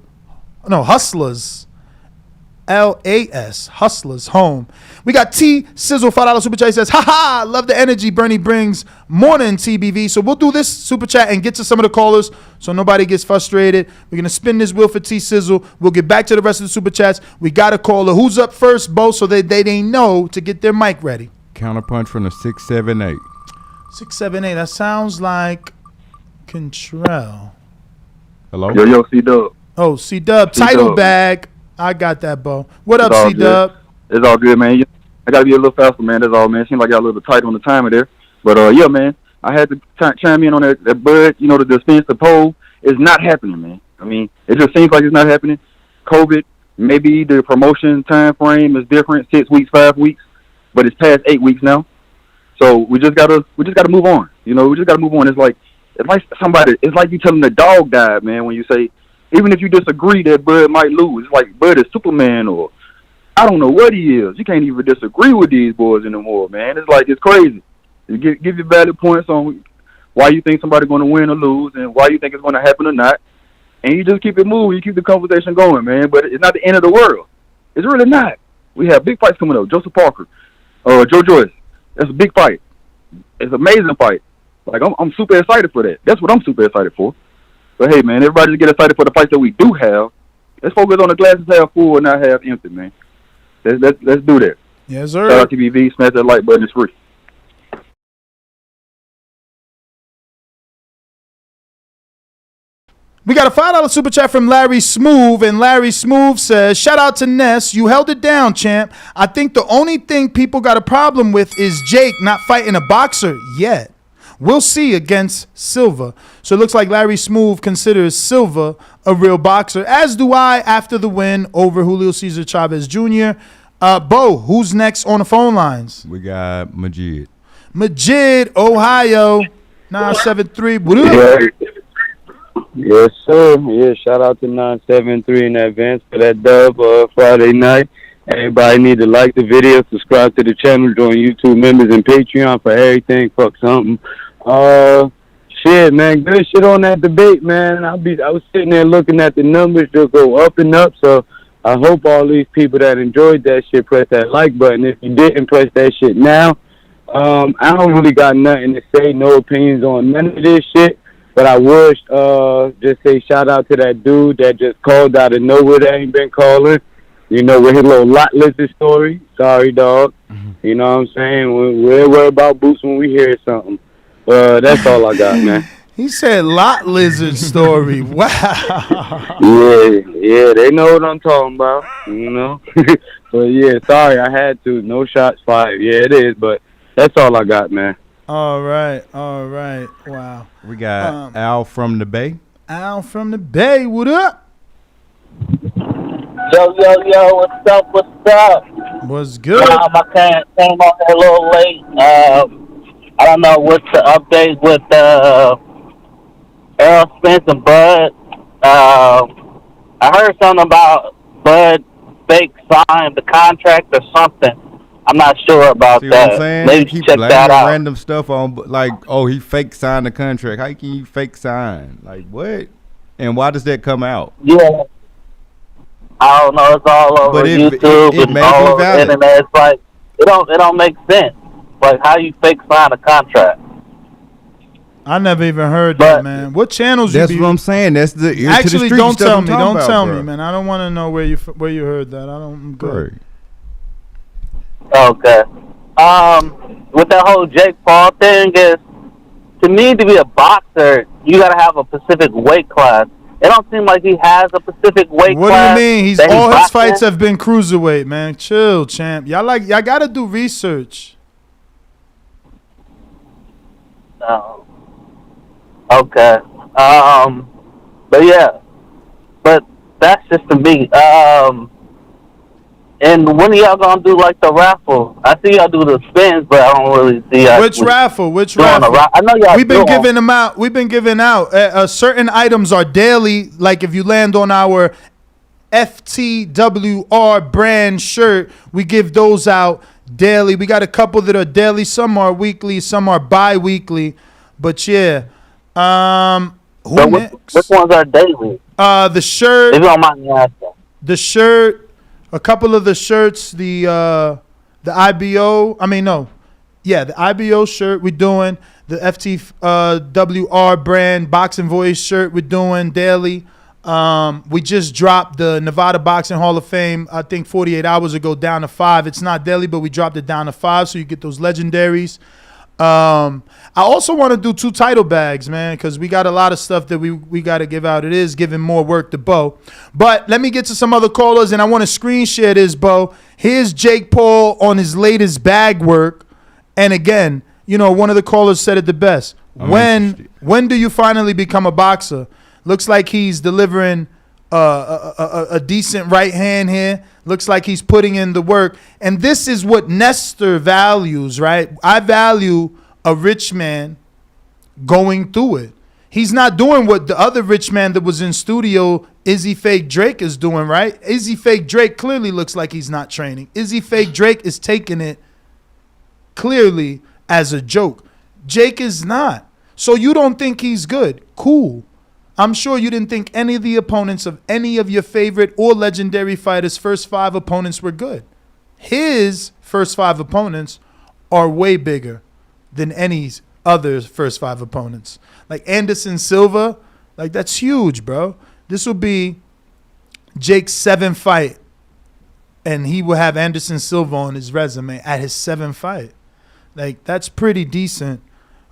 LAS. Hustlers Home. We got T Sizzle $5 super chat. He says, ha, love the energy Bernie brings. Morning TBV. So we'll do this super chat and get to some of the callers so nobody gets frustrated. We're going to spin this wheel for T Sizzle. We'll get back to the rest of the super chats. We got a caller. Who's up first, Bo, so they know to get their mic ready. Counterpunch from the 678. 678. That sounds like Contrell. Hello? Yo, C-Dub. Oh, C-Dub. Title bag. I got that, Bo. What up, C-Dub? It's all good, man. I got to be a little faster, man. That's all, man. Seems like I got a little tight on the timer there. But, yeah, man, I had to chime in on that Bud, the defense, the poll. It's not happening, man. I mean, it just seems like it's not happening. COVID, maybe the promotion time frame is different, 6 weeks, 5 weeks. But it's past 8 weeks now, so we just gotta move on. We just gotta move on. It's like It's like you telling the dog died, man. When you say, even if you disagree that Bud might lose, it's like Bud is Superman, or I don't know what he is. You can't even disagree with these boys anymore, man. It's like, it's crazy. You give you valid points on why you think somebody's going to win or lose, and why you think it's going to happen or not, and you just keep it moving. You keep the conversation going, man. But it's not the end of the world. It's really not. We have big fights coming up. Joseph Parker, Joe Joyce. That's a big fight. It's an amazing fight. Like, I'm super excited for that. That's what I'm super excited for. But hey, man, everybody just get excited for the fights that we do have. Let's focus on the glasses half full and not half empty, man. Let's do that. Yes, sir. Shout out to TBV. Smash that like button. It's free. We got a $5 super chat from Larry Smooth, and Larry Smooth says, shout out to Ness. You held it down, champ. I think the only thing people got a problem with is Jake not fighting a boxer yet. We'll see against Silva. So it looks like Larry Smooth considers Silva a real boxer, as do I after the win over Julio Cesar Chavez Jr. Bo, who's next on the phone lines? We got Majid, Ohio, 973. What up? Yes, sir. Yeah, shout out to 973 in advance for that dub Friday night. Everybody need to like the video, subscribe to the channel, join YouTube members and Patreon for everything. Fuck something. Shit, man, good shit on that debate, man. I was sitting there looking at the numbers just go up and up. So I hope all these people that enjoyed that shit press that like button. If you didn't press that shit now, I don't really got nothing to say, no opinions on none of this shit. But I would just say shout out to that dude that just called out of nowhere that ain't been calling. You know, with his little lot lizard story. Sorry, dog. You know what I'm saying? We're worried about boots when we hear something. That's all I got, man. He said lot lizard story. Wow. Yeah, they know what I'm talking about, you know. But, yeah, sorry, I had to. No shots fired. Yeah, it is, but that's all I got, man. All right. Wow. We got Al from the Bay. Al from the Bay, what up? Yo, what's up? What's good? I came on a little late. I don't know what's the update with Errol Spence and Bud. I heard something about Bud fake signed the contract or something. I'm not sure about See that. what I'm saying? Maybe Keep check that out. random stuff on, like, oh, he fake signed the contract. How can you fake sign? Like, what? And why does that come out? Yeah. I don't know. It's all over YouTube. It and may all be over the valid. internet. It's like it don't make sense. Like how you fake sign a contract. I never even heard that, man. What channels you That's be? what I'm saying. That's the ear Actually, to the street don't stuff tell I'm me. talking Don't about, tell bro. me, man. I don't want to know where you heard that. I'm good. Okay. With that whole Jake Paul thing is, to me, to be a boxer, you gotta have a specific weight class. It don't seem like he has a specific weight What class. do you mean? All his fights have been cruiserweight, man. Chill, champ. Y'all gotta do research. Oh. Okay. But yeah. But that's just to me. And when are y'all gonna do like the raffle? I see y'all do the spins, but I don't really see y'all. Which raffle? I know y'all. We've been giving them out. Certain items are daily. Like if you land on our FTWR brand shirt, we give those out daily. We got a couple that are daily. Some are weekly. Some are bi-weekly. But yeah. Who next? Which ones are daily? The shirt. If you don't mind me asking. The shirt. A couple of the shirts, the IBO. I mean, no. Yeah, the IBO shirt we're doing. The FTWR brand Boxing Voice shirt we're doing daily. We just dropped the Nevada Boxing Hall of Fame, I think 48 hours ago, down to 5. It's not daily, but we dropped it down to 5, so you get those legendaries. I also want to do 2 title bags, man, because we got a lot of stuff that we got to give out. It is giving more work to Bo. But let me get to some other callers, and I want to screen share this, Bo. Here's Jake Paul on his latest bag work. And again, you know, one of the callers said it the best. When do you finally become a boxer? Looks like he's delivering a decent right hand here. Looks like he's putting in the work. And this is what Nestor values, right? I value a rich man going through it. He's not doing what the other rich man that was in studio, Izzy Fake Drake, is doing, right? Izzy Fake Drake clearly looks like he's not training. Izzy Fake Drake is taking it clearly as a joke. Jake is not. So you don't think he's good. Cool. I'm sure you didn't think any of the opponents of any of your favorite or legendary fighters' first 5 opponents were good. His first 5 opponents are way bigger than any other first 5 opponents. Like Anderson Silva, like that's huge, bro. This will be Jake's 7th fight, and he will have Anderson Silva on his resume at his 7th fight. Like that's pretty decent.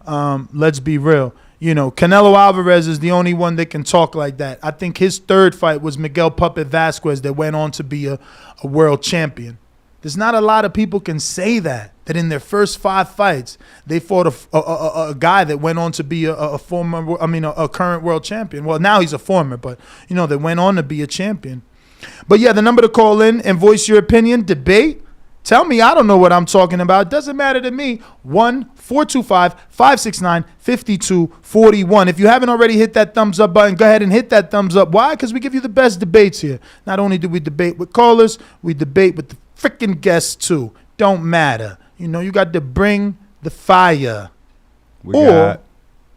Let's be real. You know, Canelo Alvarez is the only one that can talk like that. I think his 3rd fight was Miguel Puppet Vasquez that went on to be a world champion. There's not a lot of people can say that in their first 5 fights, they fought a guy that went on to be a current world champion. Well, now he's a former, but, you know, that went on to be a champion. But, yeah, the number to call in and voice your opinion, debate. Tell me I don't know what I'm talking about. Doesn't matter to me. 1-425-569-5241. If you haven't already hit that thumbs up button, go ahead and hit that thumbs up. Why? Because we give you the best debates here. Not only do we debate with callers, we debate with the freaking guests too. Don't matter. You know, you got to bring the fire. You're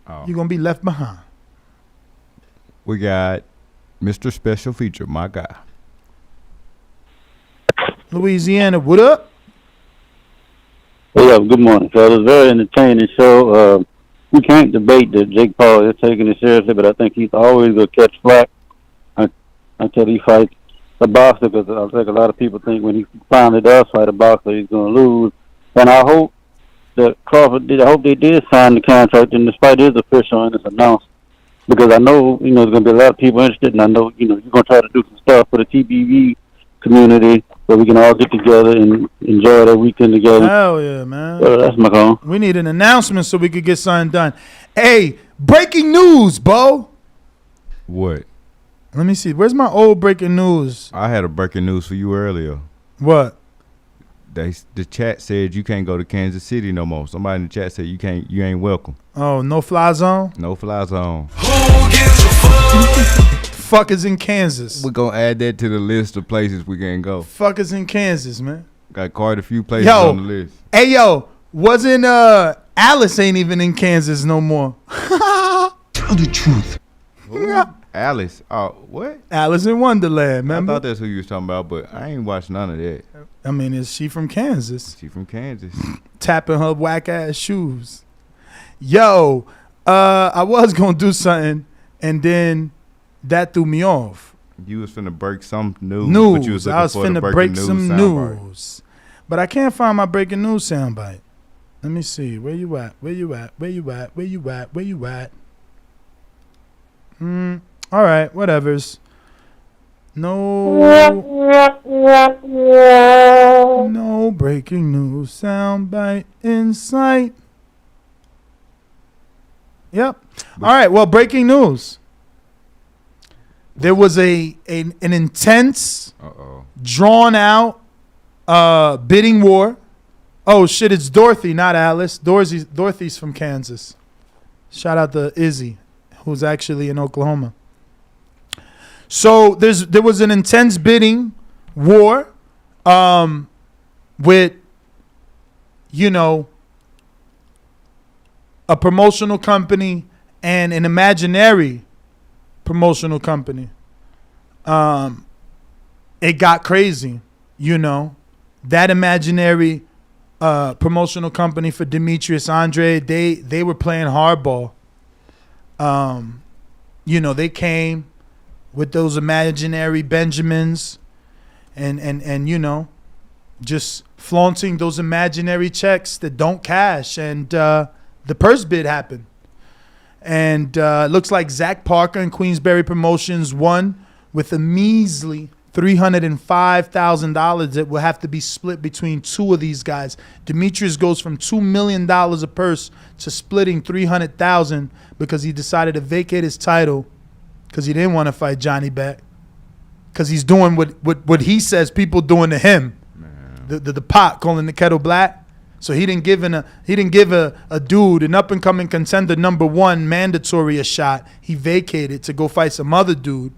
going to be left behind. We got Mr. Special Feature, my guy. Louisiana, what up? Hey, good morning, fellas. Very entertaining show. We can't debate that Jake Paul is taking it seriously, but I think he's always going to catch flack until he fights a boxer, because I think a lot of people think when he finally does fight a boxer, he's going to lose. And I hope that Crawford I hope they did sign the contract, and despite it is official and it's announced, because I know, you know, there's going to be a lot of people interested, and I know, you know, you're going to try to do some stuff for the TBV community so we can all get together and enjoy that weekend together. Hell yeah, man. That's my call. We need an announcement so we could get something done. Hey, breaking news, Bo. What? Let me see. Where's my old breaking news? I had a breaking news for you earlier. What? The chat said you can't go to Kansas City no more. Somebody in the chat said you ain't welcome. Oh, no fly zone? No fly zone. Who gives a fuck? Fuck is in Kansas. We're going to add that to the list of places we can go. Fuck is in Kansas, man. Got quite a few places on the list. Hey, yo, wasn't Alice ain't even in Kansas no more. Tell the truth. Alice. Oh, what? Alice in Wonderland, remember? I thought that's who you was talking about, but I ain't watched none of that. I mean, is she from Kansas? She from Kansas. Tapping her whack-ass shoes. Yo, I was going to do something, and then that threw me off. You was finna break some news. But you was I was finna break some news. But I can't find my breaking news soundbite. Let me see. Where you at? Where you at? Where you at? Where you at? Where you at? All right, whatevers. No breaking news soundbite in sight. Yep. All right, well, breaking news. There was an intense, drawn out bidding war. Oh shit, it's Dorothy, not Alice. Dorothy's from Kansas. Shout out to Izzy, who's actually in Oklahoma. So there was an intense bidding war with, you know, a promotional company and an imaginary promotional company. It got crazy, you know. That imaginary promotional company for Demetrius Andre, they were playing hardball. You know, they came with those imaginary Benjamins and you know, just flaunting those imaginary checks that don't cash. And the purse bid happened. And it looks like Zach Parker and Queensberry Promotions won with a measly $305,000 that will have to be split between two of these guys. Demetrius goes from $2 million a purse to splitting $300,000 because he decided to vacate his title because he didn't want to fight Johnny back. Because he's doing what he says people doing to him. The pot, calling the kettle black, So he didn't give a dude, an up and coming contender number 1 mandatory a shot. He vacated to go fight some other dude,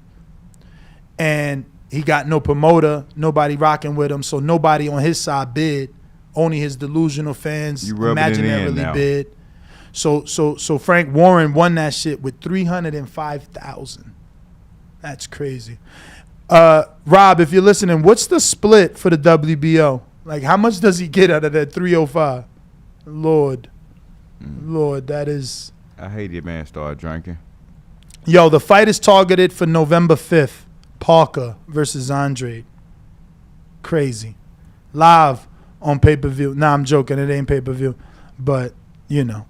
and he got no promoter, nobody rocking with him, so nobody on his side bid. Only his delusional fans imaginarily bid. So Frank Warren won that shit with 305,000. That's crazy. Rob, if you're listening, what's the split for the WBO? Like, how much does he get out of that 305? Lord, that is. I hate it, man. Start drinking. Yo, the fight is targeted for November 5th. Parker versus Andrade. Crazy. Live on pay-per-view. Nah, I'm joking. It ain't pay-per-view. But, you know.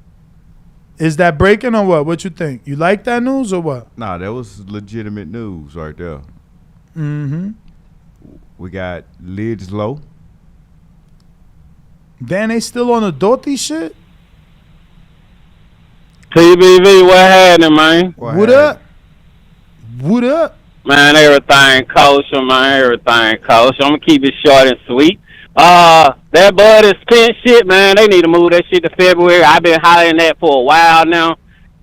Is that breaking or what? What you think? You like that news or what? Nah, that was legitimate news right there. Mm-hmm. We got lids low. Dan, they still on the Doty shit? TBV, what happening, man? What up? What up? Man, everything kosher, man. Everything kosher. I'm going to keep it short and sweet. That Bud and Spence shit, man, they need to move that shit to February. I've been hollering that for a while now.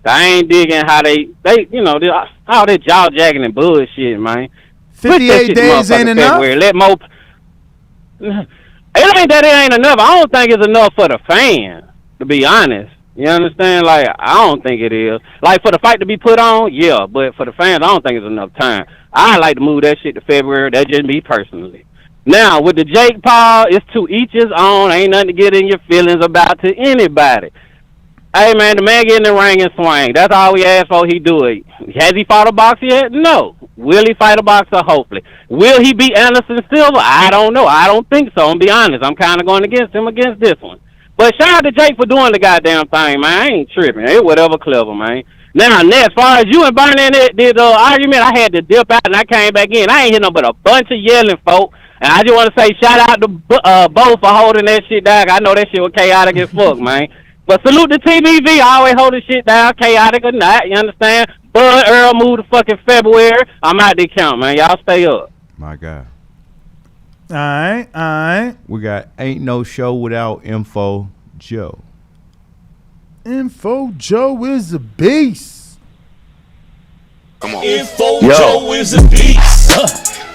I ain't digging how they you know, all that jaw jacking and bullshit, man. 58 days ain't enough? Let more. It ain't that it ain't enough. I don't think it's enough for the fans, to be honest. You understand? Like, I don't think it is. Like, for the fight to be put on, yeah, but for the fans, I don't think it's enough time. I like to move that shit to February. That's just me personally. Now, with the Jake Paul, it's to each his own. Ain't nothing to get in your feelings about to anybody. Hey, man, the man get in the ring and swing. That's all we ask for. He do it. Has he fought a boxer yet? No. Will he fight a boxer? Hopefully. Will he beat Anderson Silva? I don't know. I don't think so. I'm be honest. I'm kind of going against him against this one. But shout out to Jake for doing the goddamn thing, man. I ain't tripping. It whatever clever, man. Now, as far as you and Bernie did the argument, I had to dip out and I came back in. I ain't hear no but a bunch of yelling, folk. And I just want to say shout out to Bo for holding that shit down. I know that shit was chaotic as fuck, man. But salute to TBV, always holding shit down, chaotic or not, you understand? Bud Earl moved to fucking February. I'm out there count, man. Y'all stay up. My God. All right. We got Ain't No Show Without Info Joe. Info Joe is a beast. Come on. Info Joe is a beast.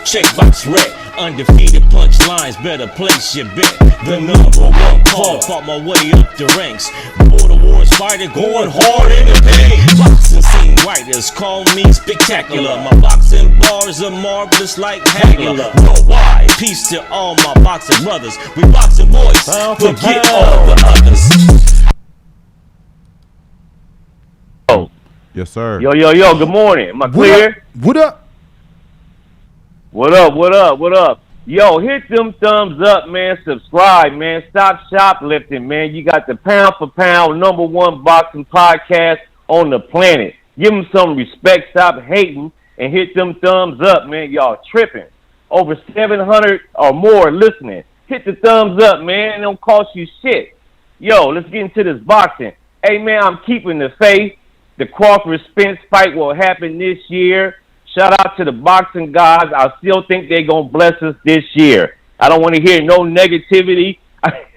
Checkbox red. Undefeated punchlines, better place your bet. The #1 call, fought my way up the ranks. Border wars fighter, going hard in the paint. Boxing scene writers call me spectacular. My boxing bars are marvelous like Hagler. Worldwide, peace to all my boxing brothers. We boxing boys, forget all the others. Oh, yes, sir. Yo, good morning. Am I clear? What up? What up? Yo, hit them thumbs up, man. Subscribe, man. Stop shoplifting, man. You got the pound for pound #1 boxing podcast on the planet. Give them some respect. Stop hating and hit them thumbs up, man. Y'all tripping. Over 700 or more listening. Hit the thumbs up, man. It don't cost you shit. Yo, let's get into this boxing. Hey, man, I'm keeping the faith. The Crawford-Spence fight will happen this year. Shout out to the boxing guys. I still think they're going to bless us this year. I don't want to hear no negativity.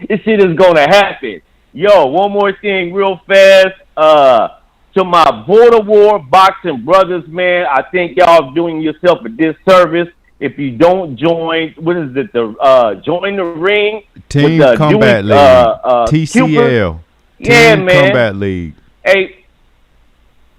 This shit is going to happen. Yo, one more thing real fast. To my border war boxing brothers, man, I think y'all doing yourself a disservice if you don't join, what is it, join the ring? Team with Combat League. TCL. Yeah, Team man. Combat League. Hey,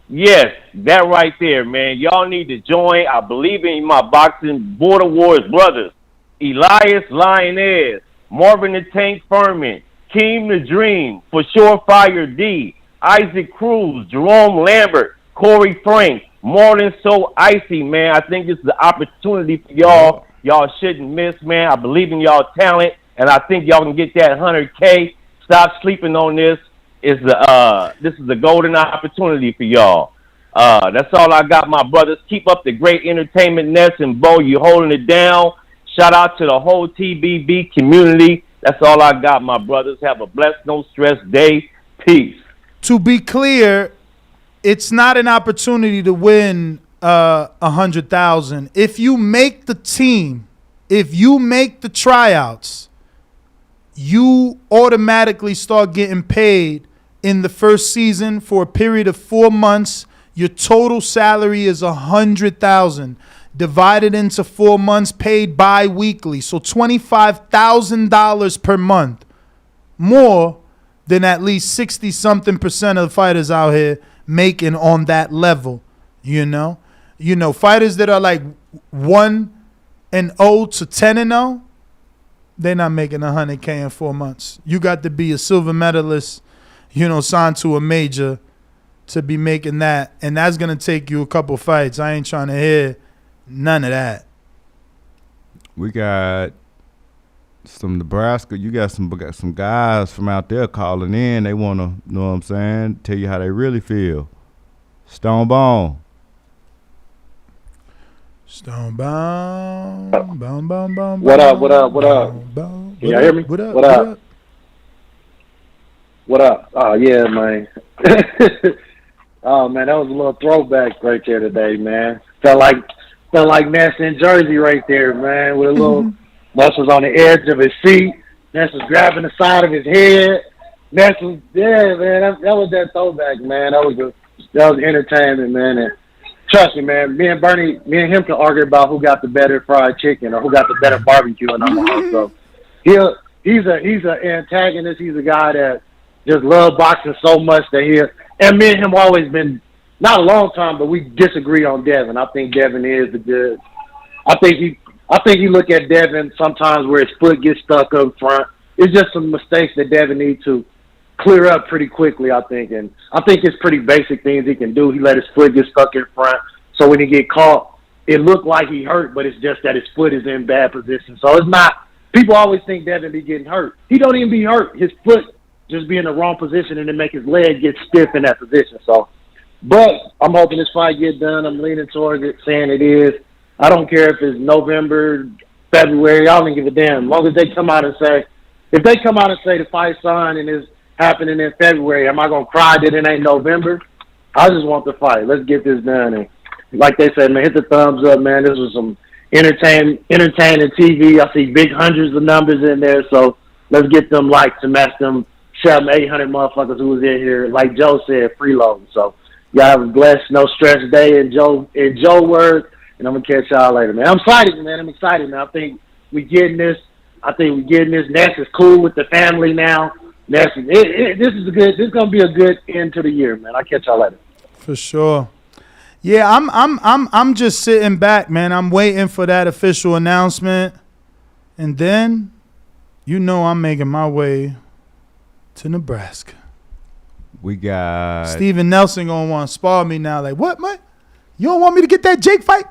yes, that right there, man. Y'all need to join. I believe in my boxing border wars brothers. Elias Lioness, Marvin the Tank Furman, Keem the Dream, For Sure Fire D, Isaac Cruz, Jerome Lambert, Corey Frank, Marlon So Icy, man. I think this is the opportunity for y'all. Y'all shouldn't miss, man. I believe in y'all talent, and I think y'all can get that 100K. Stop sleeping on this. This is a golden opportunity for y'all. That's all I got, my brothers. Keep up the great entertainment, Ness and Bo. You holding it down. Shout out to the whole TBB community. That's all I got, my brothers. Have a blessed, no stress day. Peace. To be clear, it's not an opportunity to win 100,000. If you make the team, if you make the tryouts, you automatically start getting paid in the first season for a period of 4 months. Your total salary is $100,000 divided into 4 months, paid bi-weekly. So $25,000 per month, more than at least 60-something% of the fighters out here making on that level. You know, fighters that are like 1-0 to 10-0, they're not making $100K in 4 months. You got to be a silver medalist, signed to a major to be making that, and that's gonna take you a couple fights. I ain't trying to hear none of that. We got some Nebraska. You got some guys from out there calling in. They wanna, know what I'm saying, tell you how they really feel. Stone Bone. Stone Bone. Bone. What up? Can y'all hear me? What up? What up? Oh yeah, man. Oh man, that was a little throwback right there today, man. Felt like Ness in Jersey right there, man. With a little Ness was on the edge of his seat. Ness was grabbing the side of his head. Ness was man. That was that throwback, man. That was entertainment, man. And trust me, man. Me and him can argue about who got the better fried chicken or who got the better barbecue in our house. So he's an antagonist. He's a guy that just loves boxing so much that and me and him always been, not a long time, but we disagree on Devin. I think Devin is the good. I think he look at Devin sometimes where his foot gets stuck up front. It's just some mistakes that Devin needs to clear up pretty quickly, I think. And I think it's pretty basic things he can do. He let his foot get stuck in front. So when he get caught, it looked like he hurt, but it's just that his foot is in bad position. So it's not, people always think Devin be getting hurt. He don't even be hurt. His foot just be in the wrong position and then make his leg get stiff in that position. So, but I'm hoping this fight get done. I'm leaning towards it, saying it is. I don't care if it's November, February. I don't give a damn. As long as they come out and say, if they come out and say the fight signed and is happening in February, am I going to cry that it ain't November? I just want the fight. Let's get this done. And like they said, man, hit the thumbs up, man. This was some entertaining TV. I see big hundreds of numbers in there. So let's get them likes to match them 700-800 motherfuckers who was in here, like Joe said, freeloading. So y'all have a blessed, no stress day in Joe word, and I'm gonna catch y'all later, man. I'm excited, man. Man. I think we getting this. Ness is cool with the family now. Ness, this is gonna be a good end to the year, man. I'll catch y'all later. For sure. Yeah, I'm just sitting back, man. I'm waiting for that official announcement, and then, I'm making my way to Nebraska. We got Steven Nelson gonna want to spar me now. Like, what, man? You don't want me to get that Jake fight?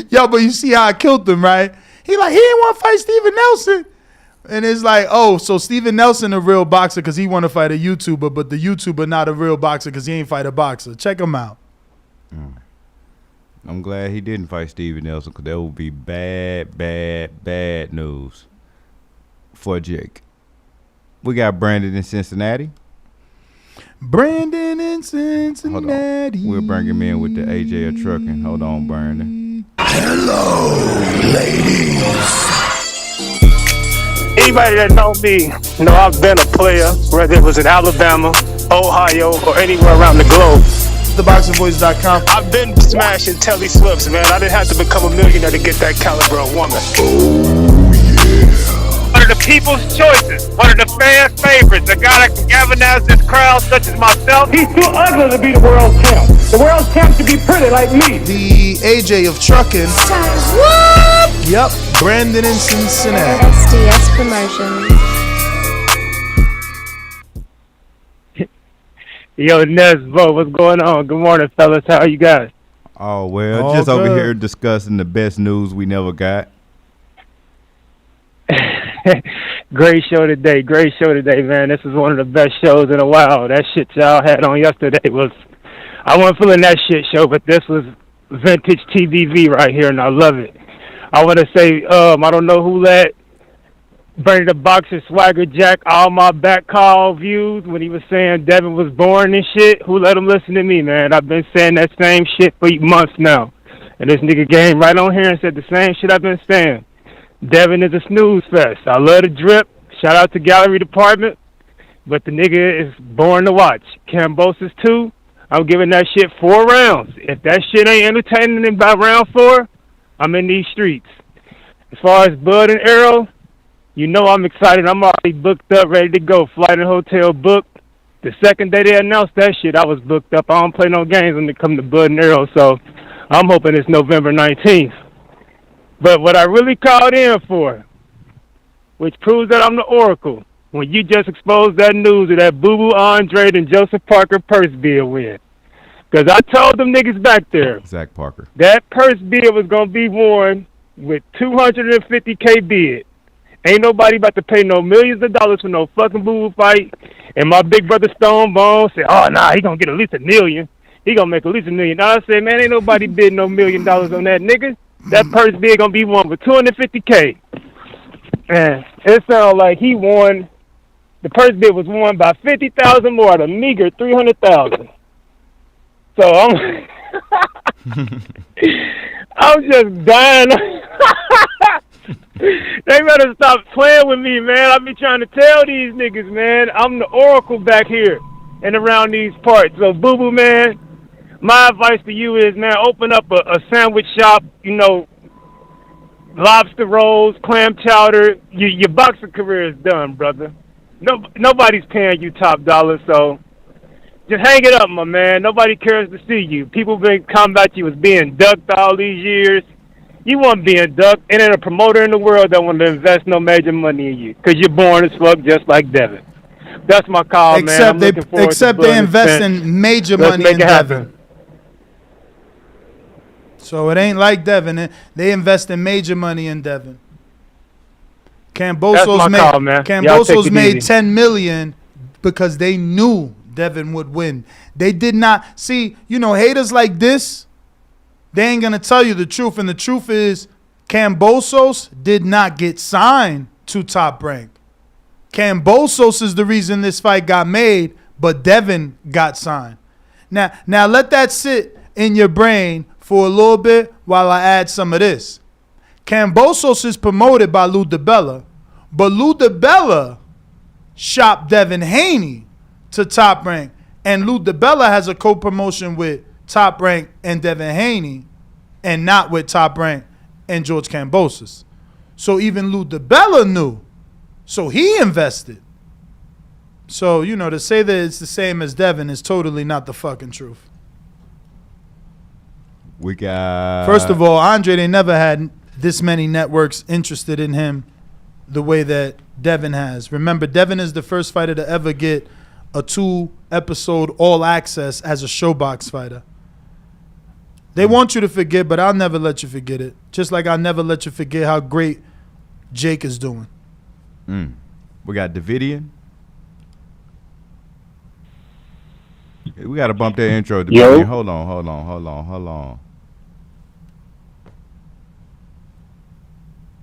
Yo, but you see how I killed him, right? He didn't want to fight Steven Nelson. And it's like, oh, so Steven Nelson a real boxer because he want to fight a YouTuber, but the YouTuber not a real boxer because he ain't fight a boxer. Check him out. I'm glad he didn't fight Steven Nelson because that would be bad news for Jake. We got Brandon in Cincinnati. Hold on. We'll bring him in with the AJ of trucking. Hold on, Brandon. Hello, ladies. Anybody that know me know I've been a player, whether it was in Alabama, Ohio, or anywhere around the globe. TheBoxingVoice.com. I've been smashing Telly Swifts, man. I didn't have to become a millionaire to get that caliber of woman. One of the people's choices, one of the fans' favorites, a guy that can galvanize this crowd such as myself. He's too ugly to be the world champ. The world champ should be pretty like me. The AJ of trucking. Yep, Brandon in Cincinnati. SDS Promotions. Yo, Nesbo, what's going on? Good morning, fellas. How are you guys? Oh, well, All just good. over here discussing the best news we never got. Great show today, man. This is one of the best shows in a while. That shit y'all had on yesterday was, I wasn't feeling that shit show, but this was vintage TVV right here, and I love it. I want to say, I don't know who let Bernie the Boxer Swagger Jack all my back call views when he was saying Devin was boring and shit. Who let him listen to me, man? I've been saying that same shit for months now. And this nigga came right on here and said the same shit I've been saying. Devin is a snooze fest. I love the drip. Shout out to gallery department. But the nigga is boring to watch. Cambosis 2, I'm giving that shit 4 rounds. If that shit ain't entertaining by round 4, I'm in these streets. As far as Bud and Errol, you know I'm excited. I'm already booked up, ready to go. Flight and hotel booked. The second day they announced that shit, I was booked up. I don't play no games when it comes to Bud and Errol, so I'm hoping it's November 19th. But what I really called in for, which proves that I'm the Oracle, when you just exposed that news of that Boo-Boo Andre and Joseph Parker purse bid win. Because I told them niggas back there, Zach Parker, that purse bid was going to be worn with $250K bid. Ain't nobody about to pay no millions of dollars for no fucking Boo-Boo fight. And my big brother Stone Bone said, oh, nah, he going to get at least $1 million. He going to make at least $1 million. I said, man, ain't nobody bidding no $1 million on that nigga. That purse bid going to be won with $250K. And it sounds like he won. The purse bid was won by $50,000 more at a meager $300,000. So I'm just dying. They better stop playing with me, man. I be trying to tell these niggas, man, I'm the Oracle back here and around these parts. So, Boo-Boo, man, my advice to you is, man, open up a sandwich shop, you know, lobster rolls, clam chowder. Your boxing career is done, brother. Nobody's paying you top dollar, so just hang it up, my man. Nobody cares to see you. People been coming about you as being ducked all these years. You weren't being ducked. And then a promoter in the world that want to invest no major money in you because you're born as fuck just like Devin. That's my call, man. Except they invest in major money in Devin. So it ain't like Devin. They invest in major money in Devin. Cambosos made $10 million because they knew Devin would win. They did not see, haters like this. They ain't gonna tell you the truth, and the truth is, Cambosos did not get signed to Top Rank. Cambosos is the reason this fight got made, but Devin got signed. Now let that sit in your brain for a little bit while I add some of this. Cambosos is promoted by Lou DiBella, but Lou DiBella shopped Devin Haney to Top Rank, and Lou DiBella has a co-promotion with Top Rank and Devin Haney, and not with Top Rank and George Cambosos. So even Lou DiBella knew, so he invested. So, to say that it's the same as Devin is totally not the fucking truth. We got... First of all, Andre, they never had this many networks interested in him the way that Devin has. Remember, Devin is the first fighter to ever get a 2-episode all access as a showbox fighter. They want you to forget, but I'll never let you forget it. Just like I'll never let you forget how great Jake is doing. We got Davidian. We got to bump that intro. Davidian. Hold on.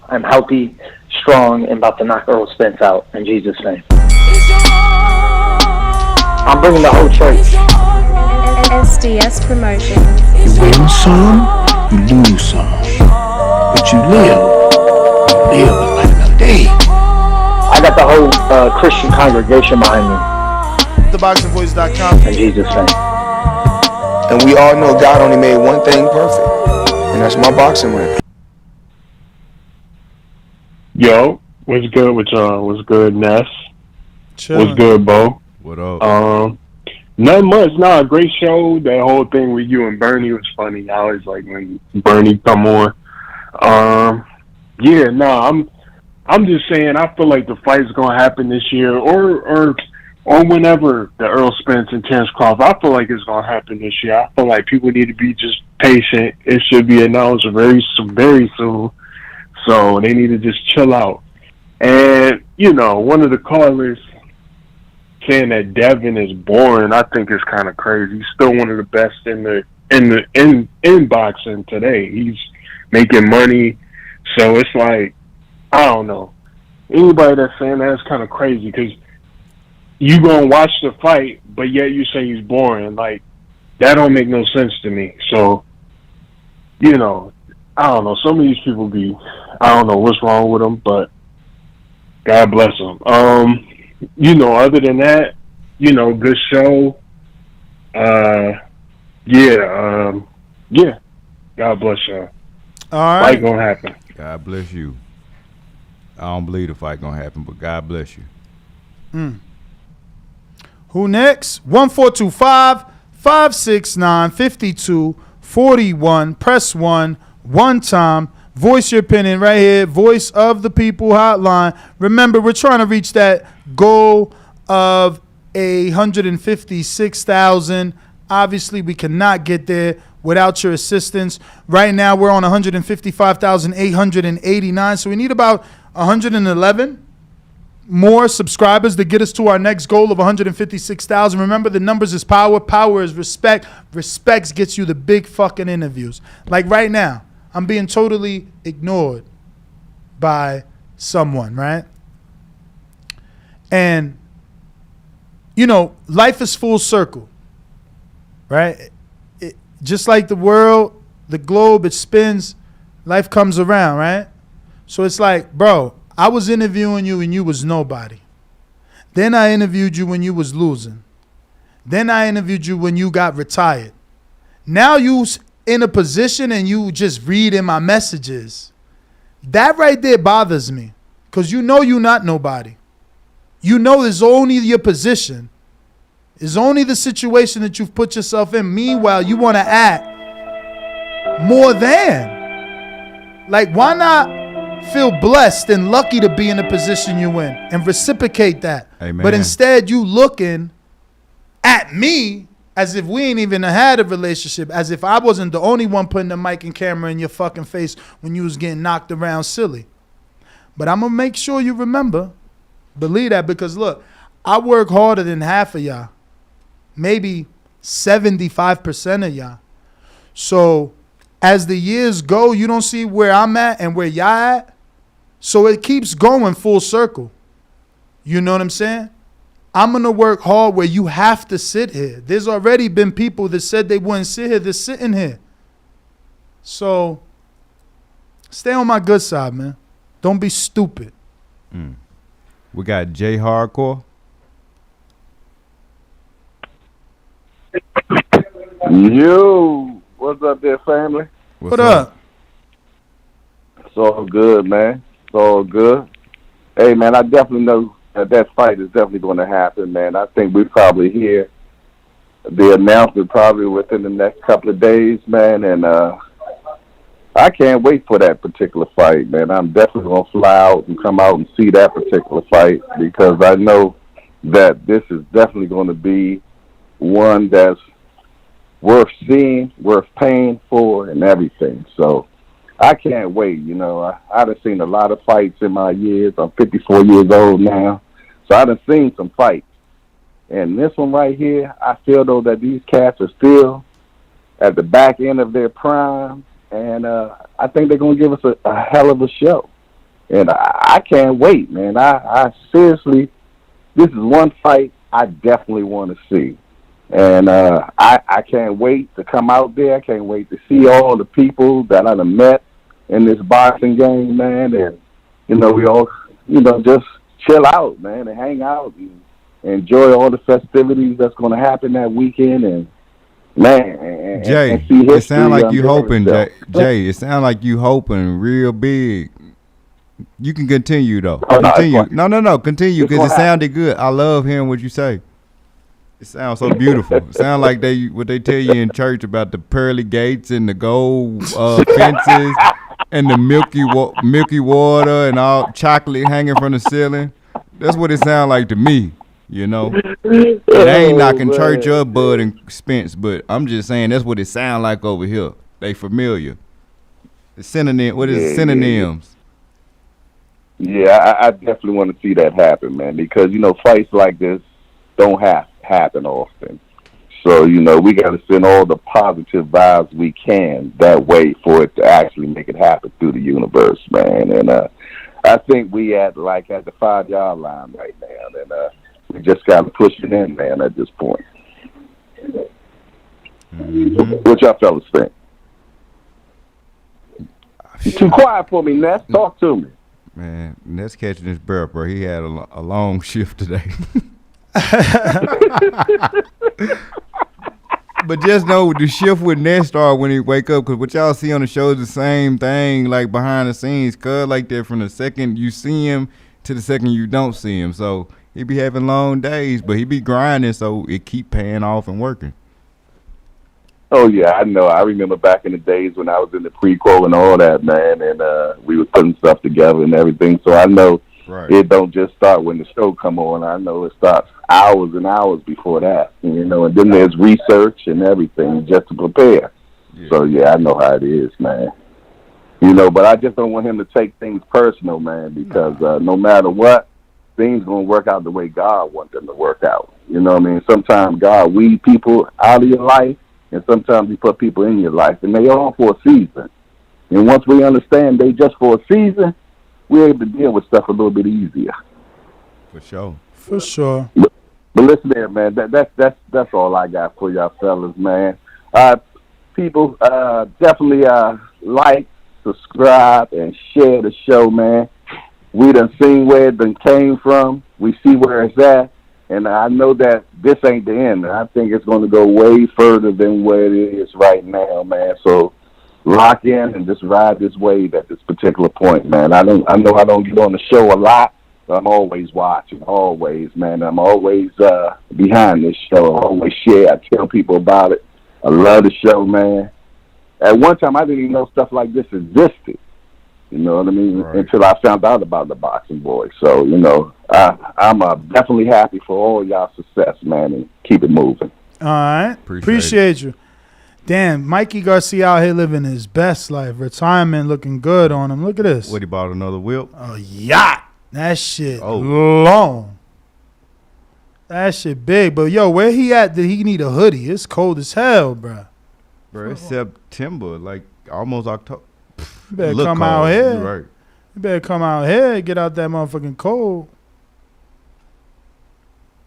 I'm healthy, strong, and about to knock Errol Spence out in Jesus' name. I'm bringing the whole church. SDS Promotions. You win some, you lose some. But you live like another day. I got the whole Christian congregation behind me. TheBoxingVoice.com. In Jesus' name. And we all know God only made one thing perfect, and that's my boxing ring. Yo, what's good with y'all? What's good, Ness? Chilling. What's good, Bo? What up? Not much. Nah, great show. That whole thing with you and Bernie was funny. I always like when Bernie come on. I'm just saying. I feel like the fight's gonna happen this year, or whenever the Errol Spence and Terence Crawford. I feel like it's gonna happen this year. I feel like people need to be just patient. It should be announced very soon. So they need to just chill out. And one of the callers saying that Devin is boring, I think is kind of crazy. He's still one of the best in boxing today. He's making money, so it's like, I don't know. Anybody that's saying that is kind of crazy because you gonna watch the fight, but yet you say he's boring. Like, that don't make no sense to me. So, I don't know. Some of these people be, I don't know what's wrong with them, but God bless them. Other than that, good show. Yeah. God bless y'all. All right. Fight gonna happen. God bless you. I don't believe the fight gonna happen, but God bless you. Who next? 1425-569-5241. Press 1. One time. Voice your opinion right here. Voice of the People hotline. Remember, we're trying to reach that goal of 156,000. Obviously, we cannot get there without your assistance. Right now, we're on 155,889. So we need about 111 more subscribers to get us to our next goal of 156,000. Remember, the numbers is power. Power is respect. Respect gets you the big fucking interviews. Like right now, I'm being totally ignored by someone, right? And, life is full circle, right? Just like the world, the globe, it spins, life comes around, right? So it's like, bro, I was interviewing you and you was nobody. Then I interviewed you when you was losing. Then I interviewed you when you got retired. Now you in a position and you just reading my messages. That right there bothers me. Because you're not nobody. It's only your position. It's only the situation that you've put yourself in. Meanwhile, you want to act more than. Like, why not feel blessed and lucky to be in the position you're in and reciprocate that? Amen. But instead, you looking at me as if we ain't even had a relationship, as if I wasn't the only one putting the mic and camera in your fucking face when you was getting knocked around silly. But I'm going to make sure you remember, believe that, because look, I work harder than half of y'all. Maybe 75% of y'all. So as the years go, you don't see where I'm at and where y'all at. So it keeps going full circle. You know what I'm saying? I'm going to work hard where you have to sit here. There's already been people that said they wouldn't sit here. They're sitting here. So stay on my good side, man. Don't be stupid. We got Jay Hardcore. Yo, what's up there, family? What up? It's all good, man. It's all good. Hey, man, I definitely know that fight is definitely going to happen, man. I think we probably hear the announcement probably within the next couple of days, man, and I can't wait for that particular fight, man. I'm definitely going to fly out and come out and see that particular fight because I know that this is definitely going to be one that's worth seeing, worth paying for, and everything. So I can't wait. I've seen a lot of fights in my years. I'm 54 years old now, so I've seen some fights. And this one right here, I feel though that these cats are still at the back end of their prime, and I think they're gonna give us a hell of a show. And I can't wait, man. I seriously, this is one fight I definitely want to see. And I can't wait to come out there. I can't wait to see all the people that I've met in this boxing game, man. And, we all, just chill out, man, and hang out and enjoy all the festivities that's going to happen that weekend. And, man, Jay, and see it sounds like you hoping, itself. Jay, it sounds like you hoping real big. You can continue, though. Oh, continue. No, continue, It's because it gonna sounded good. I love hearing what you say. It sounds so beautiful. It sounds like what they tell you in church about the pearly gates and the gold fences and the milky water and all chocolate hanging from the ceiling. That's what it sounds like to me, And I ain't knocking church up, Bud and Spence, but I'm just saying that's what it sounds like over here. They familiar. The synonym. What is synonyms? Yeah, I definitely want to see that happen, man, because, fights like this don't happen often. So, we got to send all the positive vibes we can that way for it to actually make it happen through the universe, man. And I think we at the 5-yard line right now, and we just got to push it in, man, at this point. What y'all fellas think? You too quiet for me, Ness. Talk to me. Man, Ness catching his breath, bro. He had a long shift today. But just know the shift with Ness start when he wake up, because what y'all see on the show is the same thing, like behind the scenes, cuz like that from the second you see him to the second you don't see him. So he be having long days, but he be grinding, so it keep paying off and working. Oh, yeah, I know. I remember back in the days when I was in the pre-quo and all that, man, and we were putting stuff together and everything. So I know it don't just start when the show come on. I know it starts hours and hours before that, you know, and then there's research and everything just to prepare. Yeah. So, yeah, I know how it is, man. You know, but I just don't want him to take things personal, man, because no matter what, things going to work out the way God wants them to work out. You know what I mean? Sometimes God weed people out of your life, and sometimes he put people in your life, and they all for a season. And once we understand they just for a season, we're able to deal with stuff a little bit easier. For sure. For sure. But listen there, man. That's all I got for y'all fellas, man. People, definitely like, subscribe, and share the show, man. We done seen where it done came from. We see where it's at. And I know that this ain't the end. I think it's going to go way further than where it is right now, man. So lock in and just ride this wave at this particular point, man. I know I don't get on the show a lot, but I'm always watching, always, man. I'm always behind this show. I always share. I tell people about it. I love the show, man. At one time, I didn't even know stuff like this existed. You know what I mean? Right. Until I found out about the Boxing Boys. So, you know, I'm definitely happy for all y'all success, man, and keep it moving. All right. Appreciate you. Damn, Mikey Garcia out here living his best life. Retirement looking good on him. Look at this. What, he bought another whip? A yacht. That shit long. That shit big. But, yo, where he at? Did he need a hoodie? It's cold as hell, bro. Bro, it's September, like almost October. You better come out here. Right. You better come out here and get out that motherfucking cold.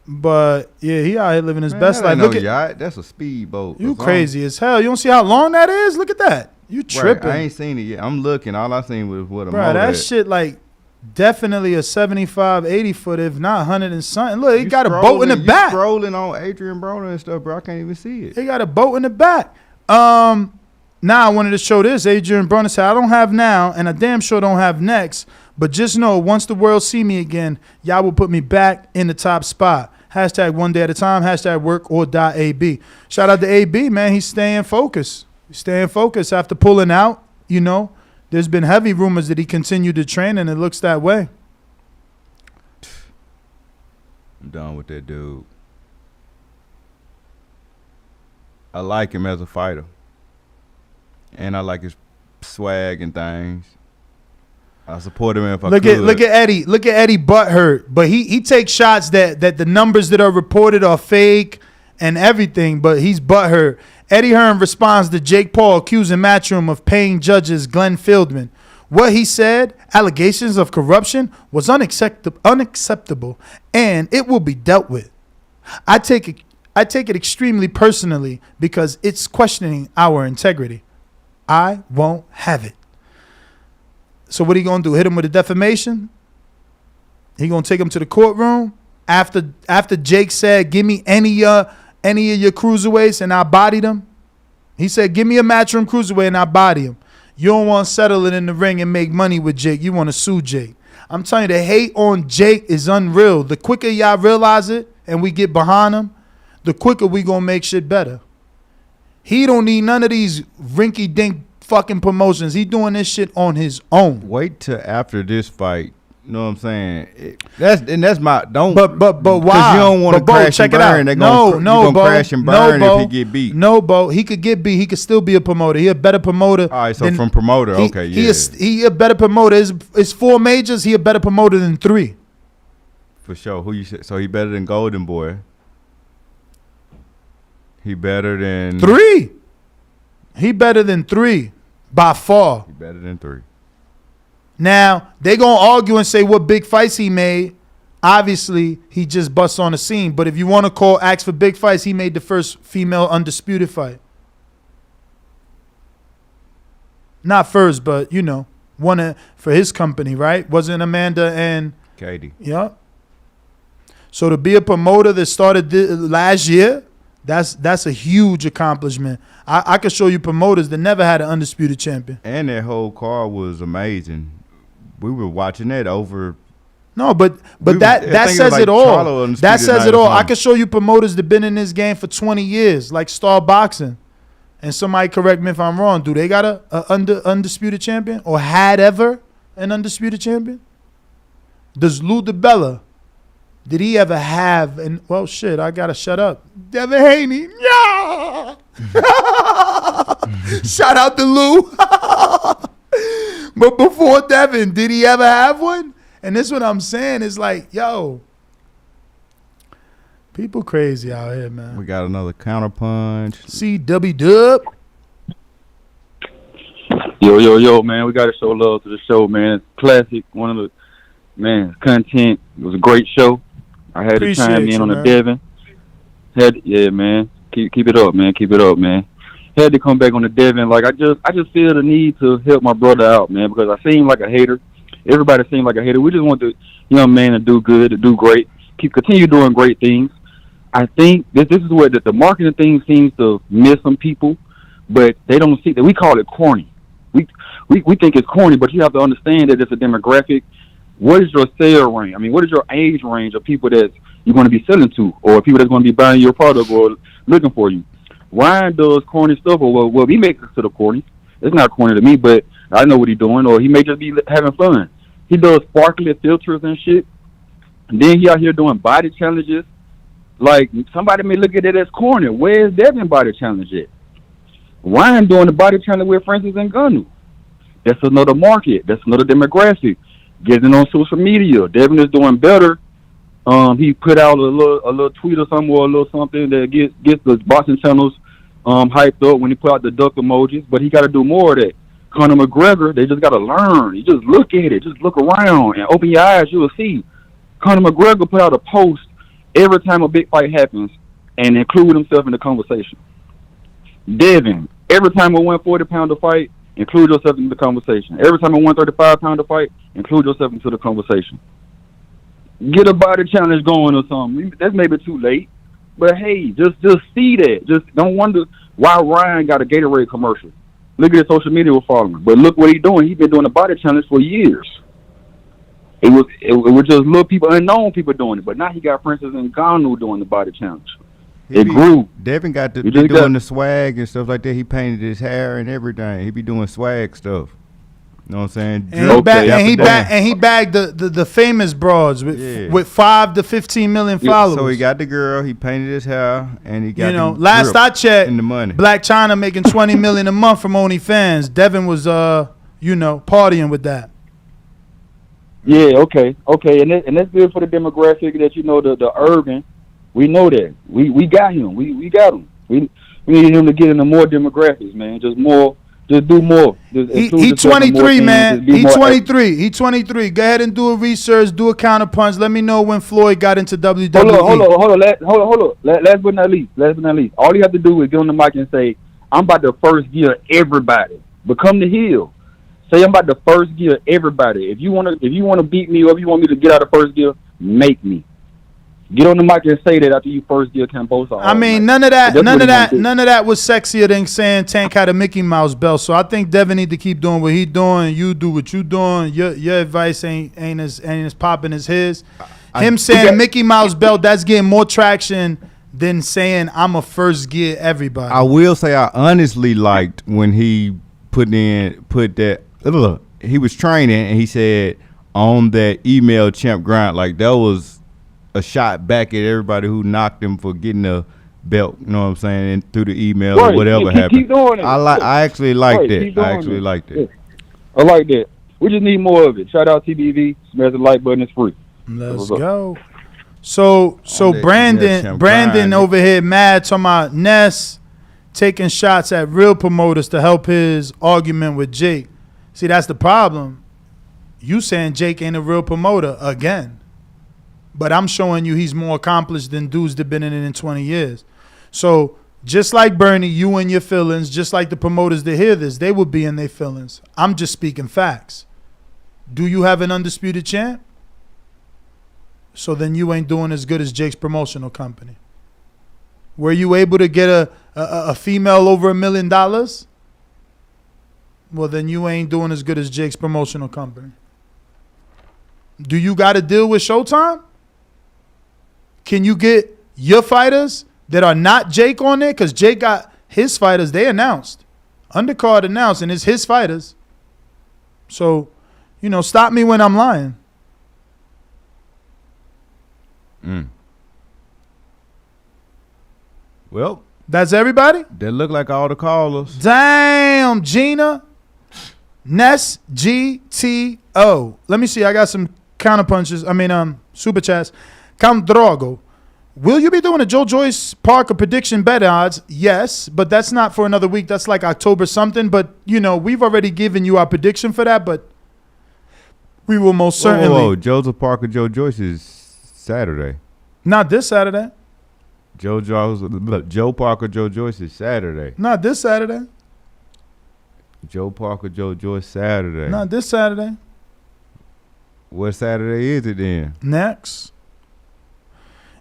But yeah, he out here living his best life. Look at yacht. That's a speedboat. You crazy as hell. You don't see how long that is? Look at that. You tripping. Right. I ain't seen it yet. I'm looking. All I seen was what a bro. That shit like definitely a 75, 80 foot, if not 100 and something. Look, he got a boat in the back. Scrolling on Adrian Broner and stuff, bro. I can't even see it. He got a boat in the back. Now I wanted to show this. Adrian Broner said, I don't have now, and I damn sure don't have next. But just know, once the world see me again, y'all will put me back in the top spot. Hashtag one day at a time. Hashtag work or die AB. Shout out to AB, man. He's staying focused. He's staying focused after pulling out. You know, there's been heavy rumors that he continued to train, and it looks that way. I'm done with that dude. I like him as a fighter. And I like his swag and things. I support him if I could. Look at Eddie. Look at Eddie butthurt. But he takes shots that the numbers that are reported are fake and everything, but he's butthurt. Eddie Hearn responds to Jake Paul accusing Matchroom of paying judges Glenn Fieldman. What he said, allegations of corruption, was unacceptable, and it will be dealt with. I take it extremely personally because it's questioning our integrity. I won't have it. So what he gonna do? Hit him with a defamation? He gonna take him to the courtroom after Jake said, "Give me any of your cruiserweights and I bodied him." He said, "Give me a Matchroom cruiserweight and I body him." You don't want to settle it in the ring and make money with Jake. You want to sue Jake. I'm telling you, the hate on Jake is unreal. The quicker y'all realize it and we get behind him, the quicker we gonna make shit better. He don't need none of these rinky-dink fucking promotions. He doing this shit on his own. Wait till after this fight. You know what I'm saying? That's my don't. But why? Because you don't want to crash and burn. They're gonna crash and burn if he get beat. No, Bo. He could get beat. He could still be a promoter. He a better promoter. All right, so from promoter, okay, yeah. He a better promoter. It's 4 majors. He a better promoter than 3. For sure. Who you said? So he better than Golden Boy. He better than 3. He better than 3 by far. He better than 3. Now, they going to argue and say what big fights he made. Obviously, he just busts on the scene. But if you want to ask for big fights, he made the first female undisputed fight. Not first, but one for his company, right? Wasn't Amanda and Katie? Yeah. So to be a promoter that started last year, that's a huge accomplishment. I could show you promoters that never had an undisputed champion. And that whole card was amazing. We were watching that over. No, but that says it all. That says it all. I could show you promoters that been in this game for 20 years, like Star Boxing. And somebody correct me if I'm wrong. Do they got a undisputed champion or had ever an undisputed champion? Does Lou DiBella, did he ever have? And well, shit, I gotta shut up. Devin Haney, yeah. Shout out to Lou. But before Devin, did he ever have one? And this is what I'm saying is like, yo, people crazy out here, man. We got another counterpunch. CW Dub. Yo, man. We got to show love to the show, man. It's classic. One of the, man, content. It was a great show. I had to chime in on the Devin. Yeah, man. Keep it up, man. Keep it up, man. Had to come back on the Devin. Like, I just feel the need to help my brother out, man, because I seem like a hater. Everybody seems like a hater. We just want the young man to do good, to do great, continue doing great things. I think this is where the marketing thing seems to miss some people, but they don't see that. We call it corny. We think it's corny, but you have to understand that it's a demographic. What is your sale range? I mean, what is your age range of people that you're going to be selling to, or people that's going to be buying your product or looking for you? Ryan does corny stuff, or well, he makes it to the corny. It's not corny to me, but I know what he's doing, or he may just be having fun. He does sparkly filters and shit. And then he out here doing body challenges. Like, somebody may look at it as corny. Where's Devin body challenge at? Ryan doing the body challenge with Francis Ngannou. That's another market. That's another demographic. Getting on social media. Devin is doing better. He put out a little tweet or something, or a little something that gets the boxing channels hyped up when he put out the duck emojis. But he got to do more of that. Conor McGregor, they just got to learn. You just look at it. Just look around and open your eyes. You will see. Conor McGregor put out a post every time a big fight happens and include himself in the conversation. Devin, every time a 140-pounder fight, include yourself in the conversation. Every time a 135-pounder fight, include yourself into the conversation. Get a body challenge going or something. That's maybe too late. But, hey, just see that. Just don't wonder why Ryan got a Gatorade commercial. Look at his social media following. But look what he's doing. He's been doing a body challenge for years. It was just little people, unknown people doing it. But now he got Francis Ngannou doing the body challenge. It grew. Devin got to be doing the swag and stuff like that. He painted his hair and everything. He be doing swag stuff. You know what I'm saying? And he bagged the famous broads with 5 to 15 million followers. So he got the girl, he painted his hair, and he got the last I checked, in the money. Black China making $20 million a month from OnlyFans. Devin was partying with that. Yeah, okay, and that's good for the demographic that the urban. We know that we got him. We got him. We need him to get into more demographics, man. Just do more. He 23, man. He 23. He 23. Go ahead and do a research. Do a counterpunch. Let me know when Floyd got into WWE. Hold on. Last but not least. All you have to do is get on the mic and say, "I'm about to first gear everybody. Become the heel. Say I'm about to first gear everybody. If you wanna beat me, or if you want me to get out of first gear, make me." Get on the mic and say that after you first gear Cambosa. I mean, none of that was sexier than saying Tank had a Mickey Mouse belt. So I think Devin need to keep doing what he doing. You do what you doing. Your advice ain't as popping as his. Him saying Mickey Mouse belt, that's getting more traction than saying I'm a first gear everybody. I will say I honestly liked when he put that. Look, he was training and he said on that email champ grind, like that was a shot back at everybody who knocked him for getting a belt, you know what I'm saying, and through the email or whatever happened. Keep doing it. I actually liked it. I actually liked it. I like that. We just need more of it. Shout out TBV. Smash the like button. It's free. Let's go. So Brandon over here mad talking about Ness taking shots at real promoters to help his argument with Jake. See, that's the problem. You saying Jake ain't a real promoter again. But I'm showing you he's more accomplished than dudes that been in it in 20 years. So Just like Bernie, you in your feelings, just like the promoters that hear this, they would be in their feelings. I'm just speaking facts. Do you have an undisputed champ? So then you ain't doing as good as Jake's promotional company. Were you able to get a female over $1 million? Well, then you ain't doing as good as Jake's promotional company. Do you got to deal with Showtime? Can you get your fighters that are not Jake on there? Because Jake got his fighters. They announced. Undercard announced, and it's his fighters. So, stop me when I'm lying. Well, that's everybody? That look like all the callers. Damn, Gina. Ness GTO. Let me see. I got some counter punches. Super chats. Count Drogo. Will you be doing a Joe Joyce Parker prediction bet odds? Yes, but that's not for another week. That's like October something. But, we've already given you our prediction for that. But we will most certainly. Whoa. Joseph Parker, Joe Joyce is Saturday. Not this Saturday. Joe Parker, Joe Joyce is Saturday. Not this Saturday. Joe Parker, Joe Joyce Saturday. Not this Saturday. What Saturday is it then? Next.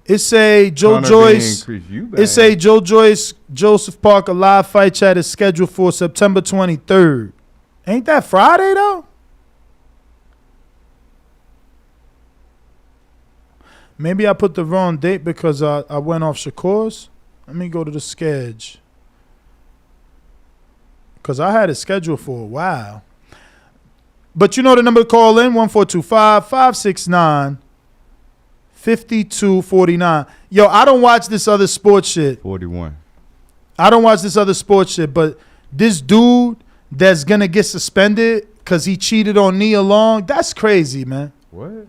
It say Joe Connor Joyce. Bean, It say Joe Joyce, Joseph Parker live fight chat is scheduled for September 23rd. Ain't that Friday though? Maybe I put the wrong date because I went off Shakur's. Let me go to the schedule. Because I had it scheduled for a while. But you know the number to call in, 1-425-569-5249. Yo, I don't watch this other sports shit. 41. I don't watch this other sports shit, but this dude that's going to get suspended because he cheated on Nia Long, that's crazy, man. What?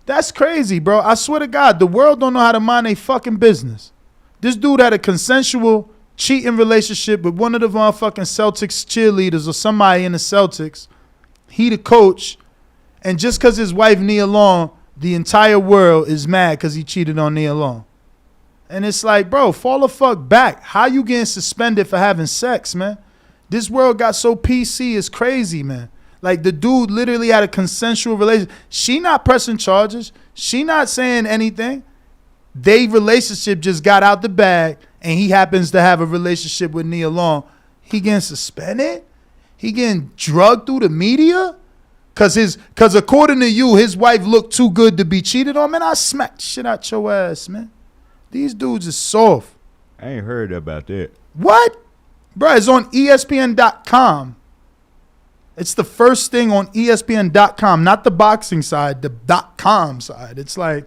That's crazy, bro. I swear to God, the world don't know how to mind their fucking business. This dude had a consensual cheating relationship with one of the motherfucking Celtics cheerleaders or somebody in the Celtics. He the coach. And just because his wife Nia Long, the entire world is mad because he cheated on Nia Long. And it's like, bro, fall the fuck back. How you getting suspended for having sex, man? This world got so PC, it's crazy, man. Like, the dude literally had a consensual relationship. She not pressing charges. She not saying anything. They relationship just got out the bag, and he happens to have a relationship with Nia Long. He getting suspended? He getting drugged through the media? Cause according to you, his wife looked too good to be cheated on. Man, I smacked shit out your ass, man. These dudes is soft. I ain't heard about that. What? Bro, it's on ESPN.com. It's the first thing on ESPN.com, not the boxing side, the .com side. It's like,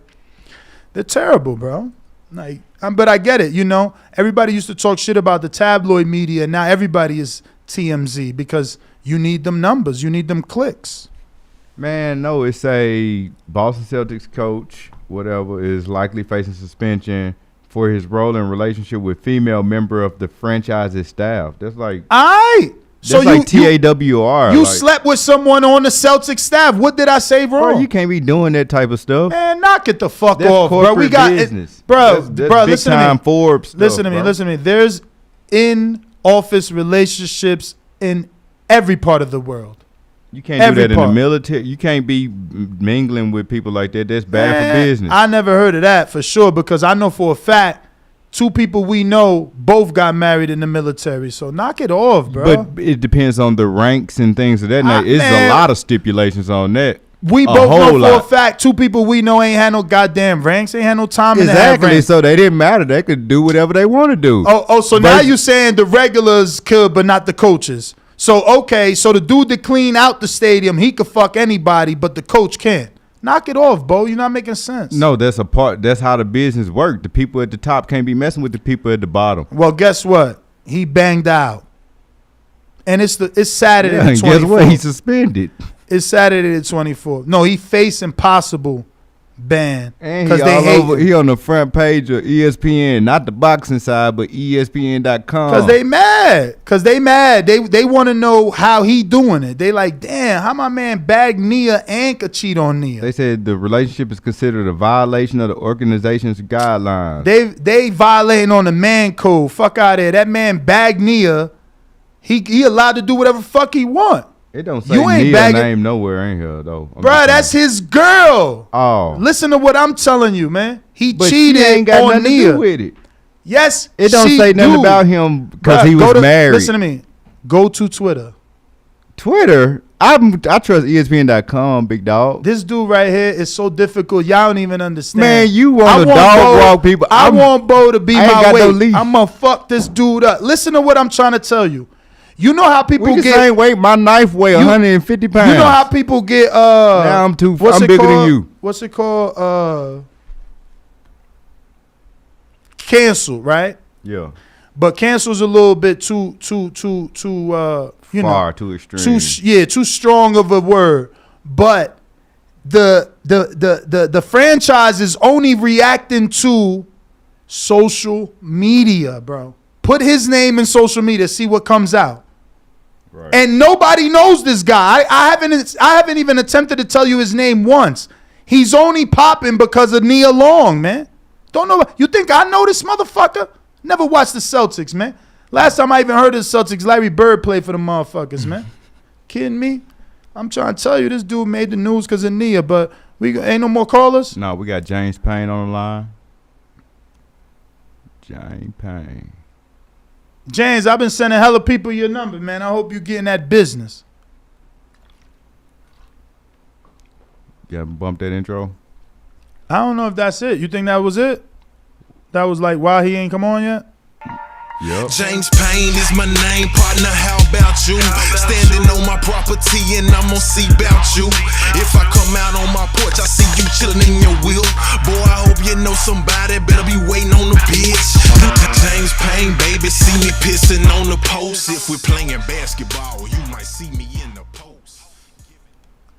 they're terrible, bro. Like, but I get it, Everybody used to talk shit about the tabloid media. Now everybody is TMZ because you need them numbers. You need them clicks. Man, no, it's a Boston Celtics coach, whatever, is likely facing suspension for his role in relationship with female member of the franchise's staff. That's like... So that's like TAWR. You slept with someone on the Celtics staff. What did I say wrong? Bro, you can't be doing that type of stuff. Man, knock it the fuck that's off, bro. We got business. Bro, that's listen big time to me. Forbes stuff, listen to me. Listen to me. There's in-office relationships in every part of the world. You can't do that in the military. You can't be mingling with people like that. That's bad for business. I never heard of that for sure because I know for a fact 2 people we know both got married in the military. So knock it off, bro. But it depends on the ranks and things of that nature. It's a lot of stipulations on that. We both know for a fact 2 people we know ain't had no goddamn ranks, ain't had no time in the Exactly. So they didn't matter. They could do whatever they want to do. So now you saying the regulars could, but not the coaches. So, okay, so the dude that clean out the stadium, he could fuck anybody, but the coach can't. Knock it off, Bo. You're not making sense. No, that's a part. That's how the business works. The people at the top can't be messing with the people at the bottom. Well, guess what? He banged out. And it's Saturday the 24th. Guess what? He's suspended. It's Saturday the 24th. No, he facing possible ban And because he they all hate over. He on the front page of ESPN, not the boxing side, but ESPN.com. because they mad. They want to know how he doing it. They like, damn, how my man bag Nia and could cheat on Nia. They said the relationship is considered a violation of the organization's guidelines. They violating on the man code. Fuck out of here. That man bag Nia. He allowed to do whatever fuck he want. It don't say You ain't Nia bagging, name nowhere in here though. bruh. That's his girl. Oh, listen to what I'm telling you, man. He but cheated she ain't got on nothing Nia. to do with it. Yes, It don't she say nothing do. about him because Bruh, he was married. Listen to me. Go to Twitter. Twitter. I trust ESPN.com, big dog. This dude right here is so difficult. Y'all don't even understand. Man, you want to dog walk people. I want Bo to be I ain't my got no weight. leash. I'm gonna fuck this dude up. Listen to what I'm trying to tell you. You know how people We the get same weight. My knife weigh 150 pounds. You know how people get Now I'm what's I'm it bigger called? than you. What's it called? Canceled, right? Yeah. But cancel's a little bit too you Far, know, too extreme. too strong of a word. But the franchise is only reacting to social media, bro. Put his name in social media, see what comes out. Right. And nobody knows this guy. I haven't even attempted to tell you his name once. He's only popping because of Nia Long, man. Don't know. You think I know this motherfucker? Never watched the Celtics, man. Last time I even heard of the Celtics, Larry Bird played for the motherfuckers, man. Kidding me? I'm trying to tell you, this dude made the news because of Nia, but we ain't no more callers? No, we got James Payne on the line. James Payne. James, I've been sending hella people your number, man. I hope you getting that business. You haven't bumped that intro? I don't know if that's it. You think that was it? That was like why he ain't come on yet? Yep. James Payne is my name, partner. How about you? Standing on my property and I'm gonna see about you. If I come out on my porch, I see you chilling in your wheel. Boy, I hope you know somebody better be waiting on the bitch. James Payne, baby, see me pissing on the post. If we're playing basketball, you might see me in the post.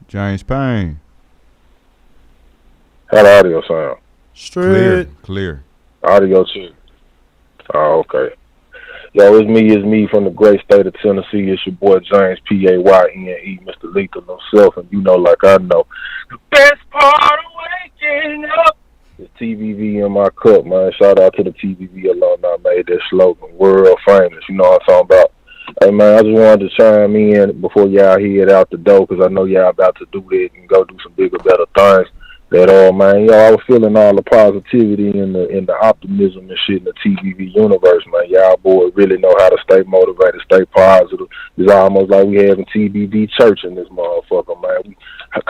James Payne. How the audio sound? Straight. Clear. Audio too. Oh, okay. Yo, it's me from the great state of Tennessee. It's your boy James Payne, Mr. Lethal himself, and you know, like I know, the best part of waking up is TVV in my cup, man. Shout out to the TVV alumni made that slogan world famous. You know what I'm talking about? Hey man, I just wanted to chime in before y'all head out the door because I know y'all about to do that and go do some bigger, better things. That man, I was feeling all the positivity and the optimism and shit in the TVV universe, man. Y'all boys really know how to stay motivated, stay positive. It's almost like we having TVV church in this motherfucker, man. We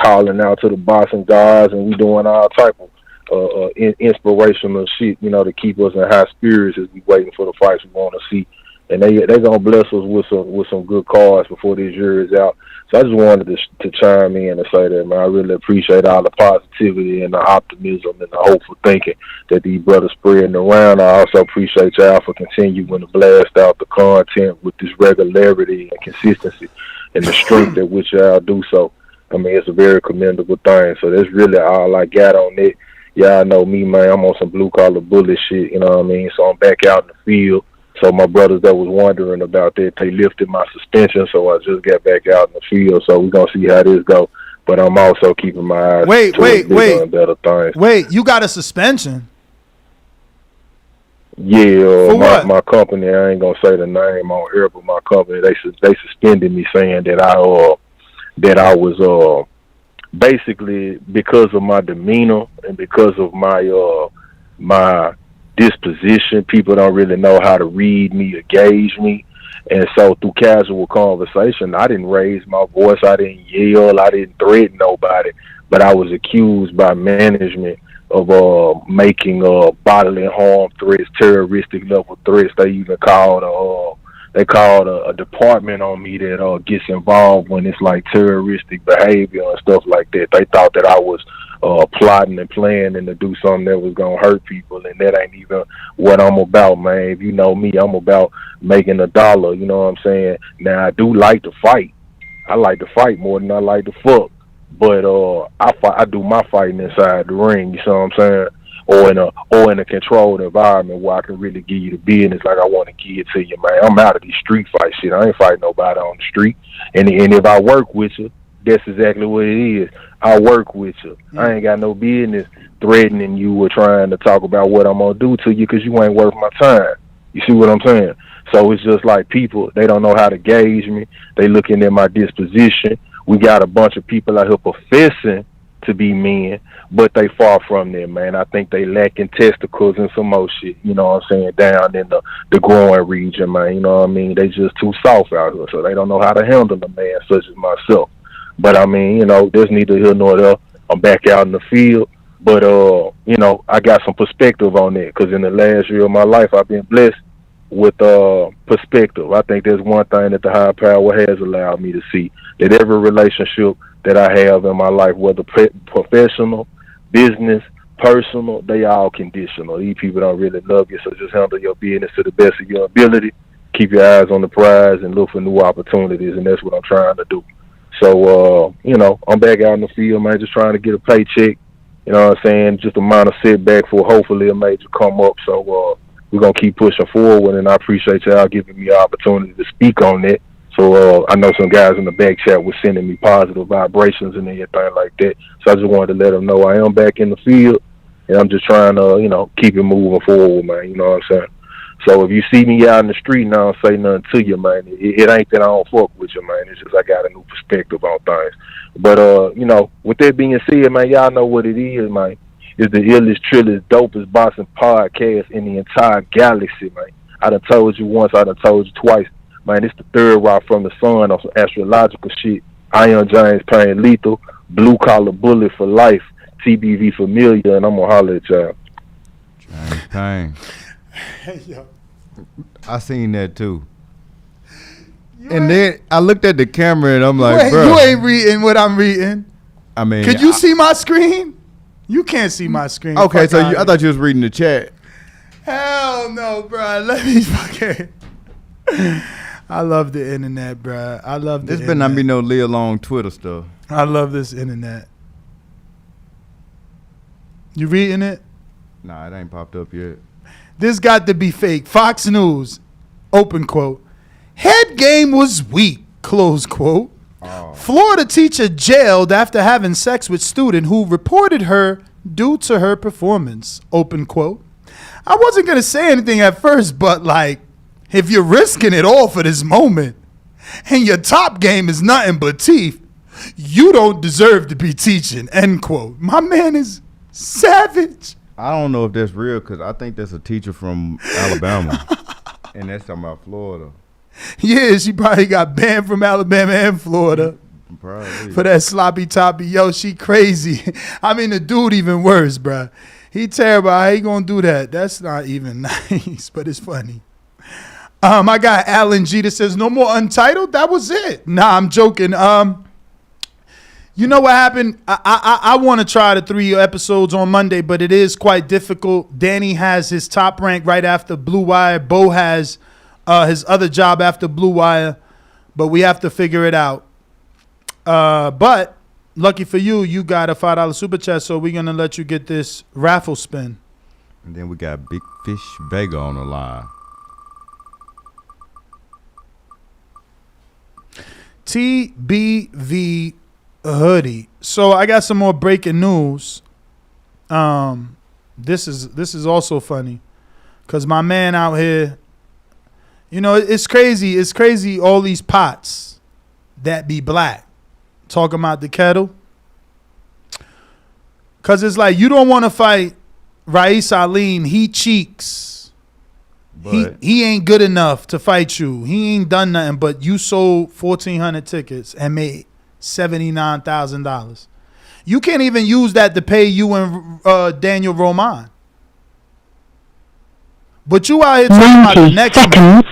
calling out to the boxing gods and we doing all type of inspirational shit, you know, to keep us in high spirits as we waiting for the fights we want to see. And they gonna bless us with some good cards before this year is out. So I just wanted to chime in and say that, man, I really appreciate all the positivity and the optimism and the hopeful thinking that these brothers spreading around. I also appreciate y'all for continuing to blast out the content with this regularity and consistency and the strength at which y'all do so. I mean, it's a very commendable thing. So that's really all I got on it. Y'all know me, man. I'm on some blue-collar bullet shit, you know what I mean? So I'm back out in the field. So my brothers that was wondering about that, they lifted my suspension, so I just got back out in the field. So we're going to see how this go. But I'm also keeping my eyes Wait. on better things. Wait, you got a suspension? Yeah, my company, I ain't going to say the name on air, but my company, they suspended me saying that I was basically because of my demeanor and because of my disposition, people don't really know how to read me or gauge me. And so through casual conversation, I didn't raise my voice, I didn't yell, I didn't threaten nobody, but I was accused by management of making bodily harm threats, terroristic level threats. They even called a department on me that gets involved when it's like terroristic behavior and stuff like that. They thought that I was plotting and planning to do something that was gonna hurt people, and that ain't even what I'm about, man. If you know me, I'm about making a dollar, you know what I'm saying? Now I do like to fight. I like to fight more than I like to fuck. But I do my fighting inside the ring. You see what I'm saying? Or in a controlled environment where I can really give you the business like I want to give it to you, man. I'm out of these street fight shit. I ain't fighting nobody on the street. And if I work with you, that's exactly what it is. I work with you. I ain't got no business threatening you or trying to talk about what I'm gonna do to you because you ain't worth my time. You see what I'm saying? So it's just like people, they don't know how to gauge me. They looking at my disposition. We got a bunch of people out here professing to be men, but they far from there, man. I think they lacking testicles and some more shit, you know what I'm saying, down in the growing region, man. You know what I mean? They just too soft out here, so they don't know how to handle a man such as myself. But I mean, you know, there's neither here nor there. I'm back out in the field, but you know, I got some perspective on that because in the last year of my life, I've been blessed with perspective. I think there's one thing that the higher power has allowed me to see, that every relationship that I have in my life, whether professional, business, personal, they all conditional. These people don't really love you, so just handle your business to the best of your ability. Keep your eyes on the prize and look for new opportunities, and that's what I'm trying to do. So, you know, I'm back out in the field, man, just trying to get a paycheck. You know what I'm saying? Just a minor setback for hopefully a major come up. So we're going to keep pushing forward, and I appreciate y'all giving me an opportunity to speak on that. So I know some guys in the back chat were sending me positive vibrations and everything like that. So I just wanted to let them know I am back in the field, and I'm just trying to, you know, keep it moving forward, man. You know what I'm saying? So if you see me out in the street and I don't say nothing to you, man, it ain't that I don't fuck with you, man. It's just I got a new perspective on things. But, you know, with that being said, man, y'all know what it is, man. It's the illest, trillest, dopest boxing podcast in the entire galaxy, man. I done told you once, I done told you twice. Man, it's the third rock from the sun on some astrological shit. Iron James Payne Lethal, Blue Collar Bullet for life, TBV Familiar, and I'm gonna holler at y'all. James Payne. Hey, yo. I seen that too. And then I looked at the camera and I'm like, bro. You ain't reading what I'm reading. I mean. Could you see my screen? You can't see my screen. Okay, so I thought you was reading the chat. Hell no, bro. Let me fucking. I love the internet, bro. I love this. Better not be no Lil Long Twitter stuff. I love this internet. You reading it? Nah, it ain't popped up yet. This got to be fake. Fox News, open quote. Head game was weak, close quote. Oh. Florida teacher jailed after having sex with student who reported her due to her performance, open quote. I wasn't going to say anything at first, but like, if you're risking it all for this moment and your top game is nothing but teeth, you don't deserve to be teaching, end quote. My man is savage. I don't know if that's real because I think that's a teacher from Alabama. And that's talking about Florida. Yeah, she probably got banned from Alabama and Florida. Probably. For that sloppy toppy. Yo, she crazy. I mean, the dude even worse, bruh. He terrible. How he gonna do that? That's not even nice, but it's funny. I got Alan G that says, no more Untitled? That was it. Nah, I'm joking. You know what happened? I want to try the 3 episodes on Monday, but it is quite difficult. Danny has his top rank right after Blue Wire. Bo has his other job after Blue Wire, but we have to figure it out. But lucky for you, you got a $5 super chat, so we're going to let you get this raffle spin. And then we got Big Fish Vega on the line. TBV hoodie. So I got some more breaking news. This is also funny because my man out here, you know, it's crazy. It's crazy. All these pots that be black talking about the kettle. Because it's like you don't want to fight Rais Alim. He cheeks. He ain't good enough to fight you. He ain't done nothing, but you sold 1,400 tickets and made $79,000. You can't even use that to pay you and Daniel Roman. But you out here talking about the next man.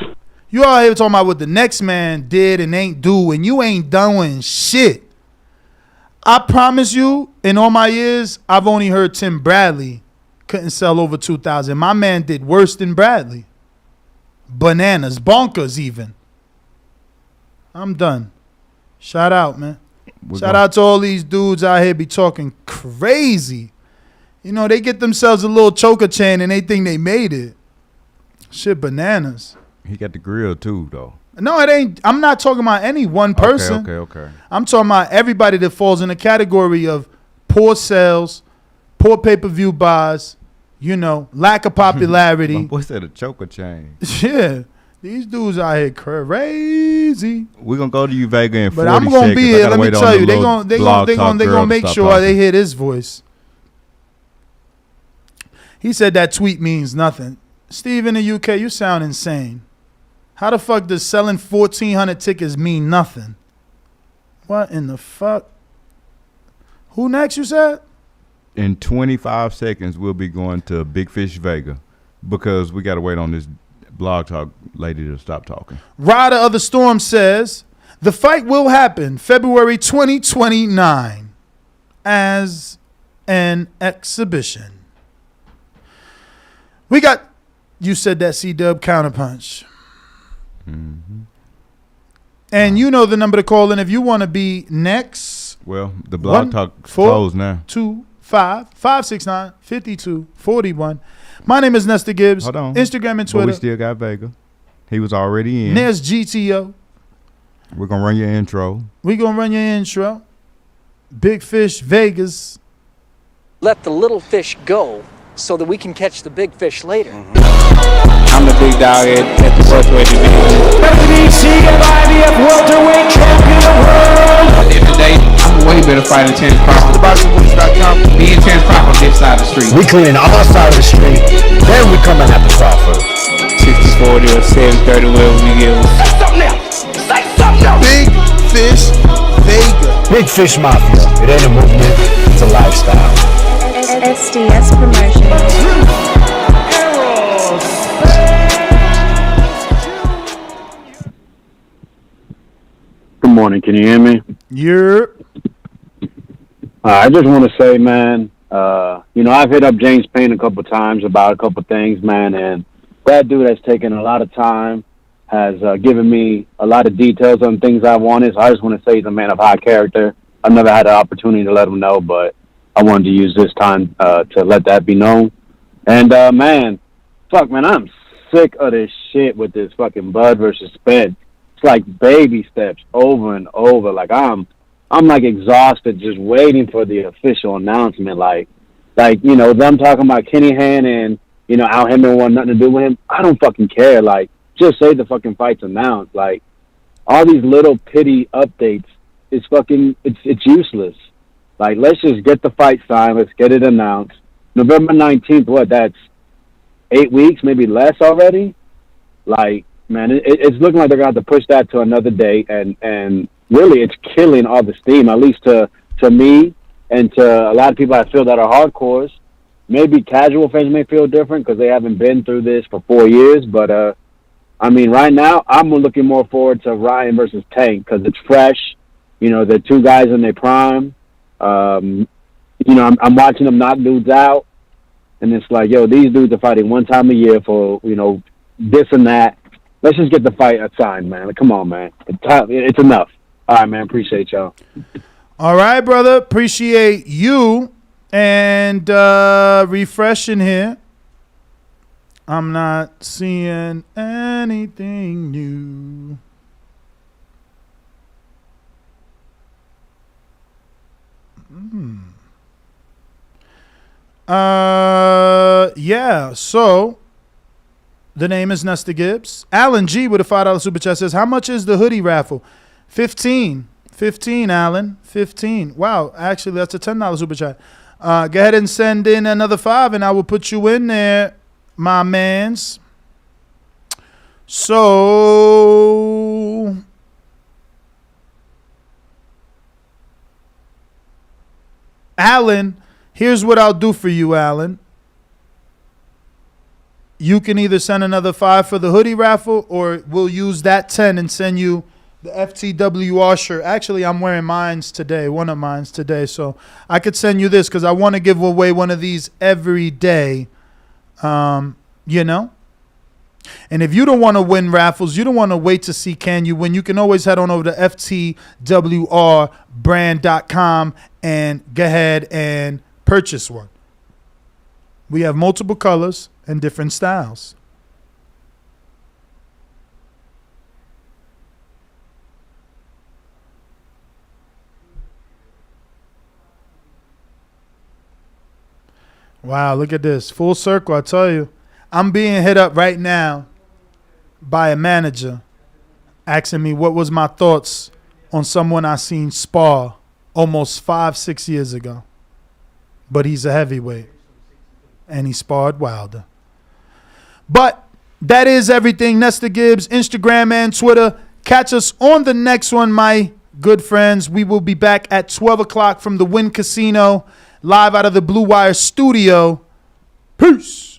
You out here talking about what the next man did and ain't do, and you ain't doing shit. I promise you, in all my years, I've only heard Tim Bradley couldn't sell over 2,000. My man did worse than Bradley. Bananas, bonkers even. I'm done. Shout out, man. Shout out to all these dudes out here be talking crazy. You know, they get themselves a little choker chain and they think they made it. Shit, bananas. He got the grill too, though. No, it ain't. I'm not talking about any one person. Okay. I'm talking about everybody that falls in the category of poor sales, poor pay-per-view buys, you know, lack of popularity. My boy said a choker chain. Yeah. These dudes out here crazy. We're going to go to you, Vega, in 40 But I'm going to be here. Let me tell you, they gonna make sure they hear this voice. He said that tweet means nothing. Steve in the UK, you sound insane. How the fuck does selling 1,400 tickets mean nothing? What in the fuck? Who next, you said? In 25 seconds, we'll be going to Big Fish Vega because we got to wait on this blog talk lady to stop talking. Rider of the Storm says, the fight will happen February 2029 as an exhibition. We got, you said that C-Dub counterpunch. Mm-hmm. And you know the number to call in if you want to be next. Well, the blog talk's closed now. 2-5-569-5241. My name is Nestor Gibbs. Hold on. Instagram and Twitter. But we still got Vega. He was already in. There's GTO. We're going to run your intro. We're going to run your intro. Big Fish Vegas. Let the little fish go so that we can catch the big fish later. I'm the big dog at the welterweight division. WBC and IBF welterweight champion of the world. At the end of the day, I'm a way better fighter than Terence Crawford. TheBoxingBoots.com. Me and Terence Crawford on this side of the street. We cleaning our side of the street, then we coming at the Crawford. 60-40 or 70-30, whatever we get. Say something else. Say something else. Big Fish Vega. Big Fish Mafia. It ain't a movement, it's a lifestyle. SDS Promotion. Errol Good morning. Can you hear me? Yeah. I just want to say, man, I've hit up James Payne a couple times about a couple things, man, and that dude has taken a lot of time, has given me a lot of details on things I wanted. So I just want to say he's a man of high character. I've never had the opportunity to let him know, but I wanted to use this time to let that be known. And, man, I'm sick of this shit with this fucking Bud versus Spence. It's like baby steps over and over. Like, I'm like exhausted just waiting for the official announcement. Like, them talking about Kinahan and, how Haymon want nothing to do with him. I don't fucking care. Like, just say the fucking fight's announced. Like, all these little pity updates is fucking, it's useless. Like, let's just get the fight signed. Let's get it announced. November 19th, that's 8 weeks, maybe less already? Like, man, it's looking like they're going to have to push that to another date. And really, it's killing all the steam, at least to me and to a lot of people I feel that are hardcores. Maybe casual fans may feel different because they haven't been through this for 4 years. But, right now, I'm looking more forward to Ryan versus Tank because it's fresh. They're two guys in their prime. I'm watching them knock dudes out. And it's like, these dudes are fighting one time a year for, this and that. Let's just get the fight signed, man. Like, come on, man. It's enough. All right, man. Appreciate y'all. All right, brother. Appreciate you. And refreshing here. I'm not seeing anything new. Yeah, so the name is Nestor Gibbs. Alan G with a $5 super chat says, how much is the hoodie raffle? 15, Alan. 15. Wow, actually that's a $10 super chat. Go ahead and send in another 5 and I will put you in there, my mans. So Alan, here's what I'll do for you, Alan. You can either send another 5 for the hoodie raffle, or we'll use that 10 and send you the FTWR shirt. Actually, I'm wearing mine's today, one of mine's today, so I could send you this because I want to give away one of these every day. And if you don't want to win raffles, you don't want to wait to see can you win, you can always head on over to ftwrbrand.com and go ahead and purchase one. We have multiple colors and different styles. Wow, look at this. Full circle, I tell you. I'm being hit up right now by a manager asking me what was my thoughts on someone I seen spar almost 5-6 years ago. But he's a heavyweight. And he sparred Wilder. But that is everything. Nestor Gibbs, Instagram and Twitter. Catch us on the next one, my good friends. We will be back at 12 o'clock from the Wynn Casino, live out of the Blue Wire studio. Peace.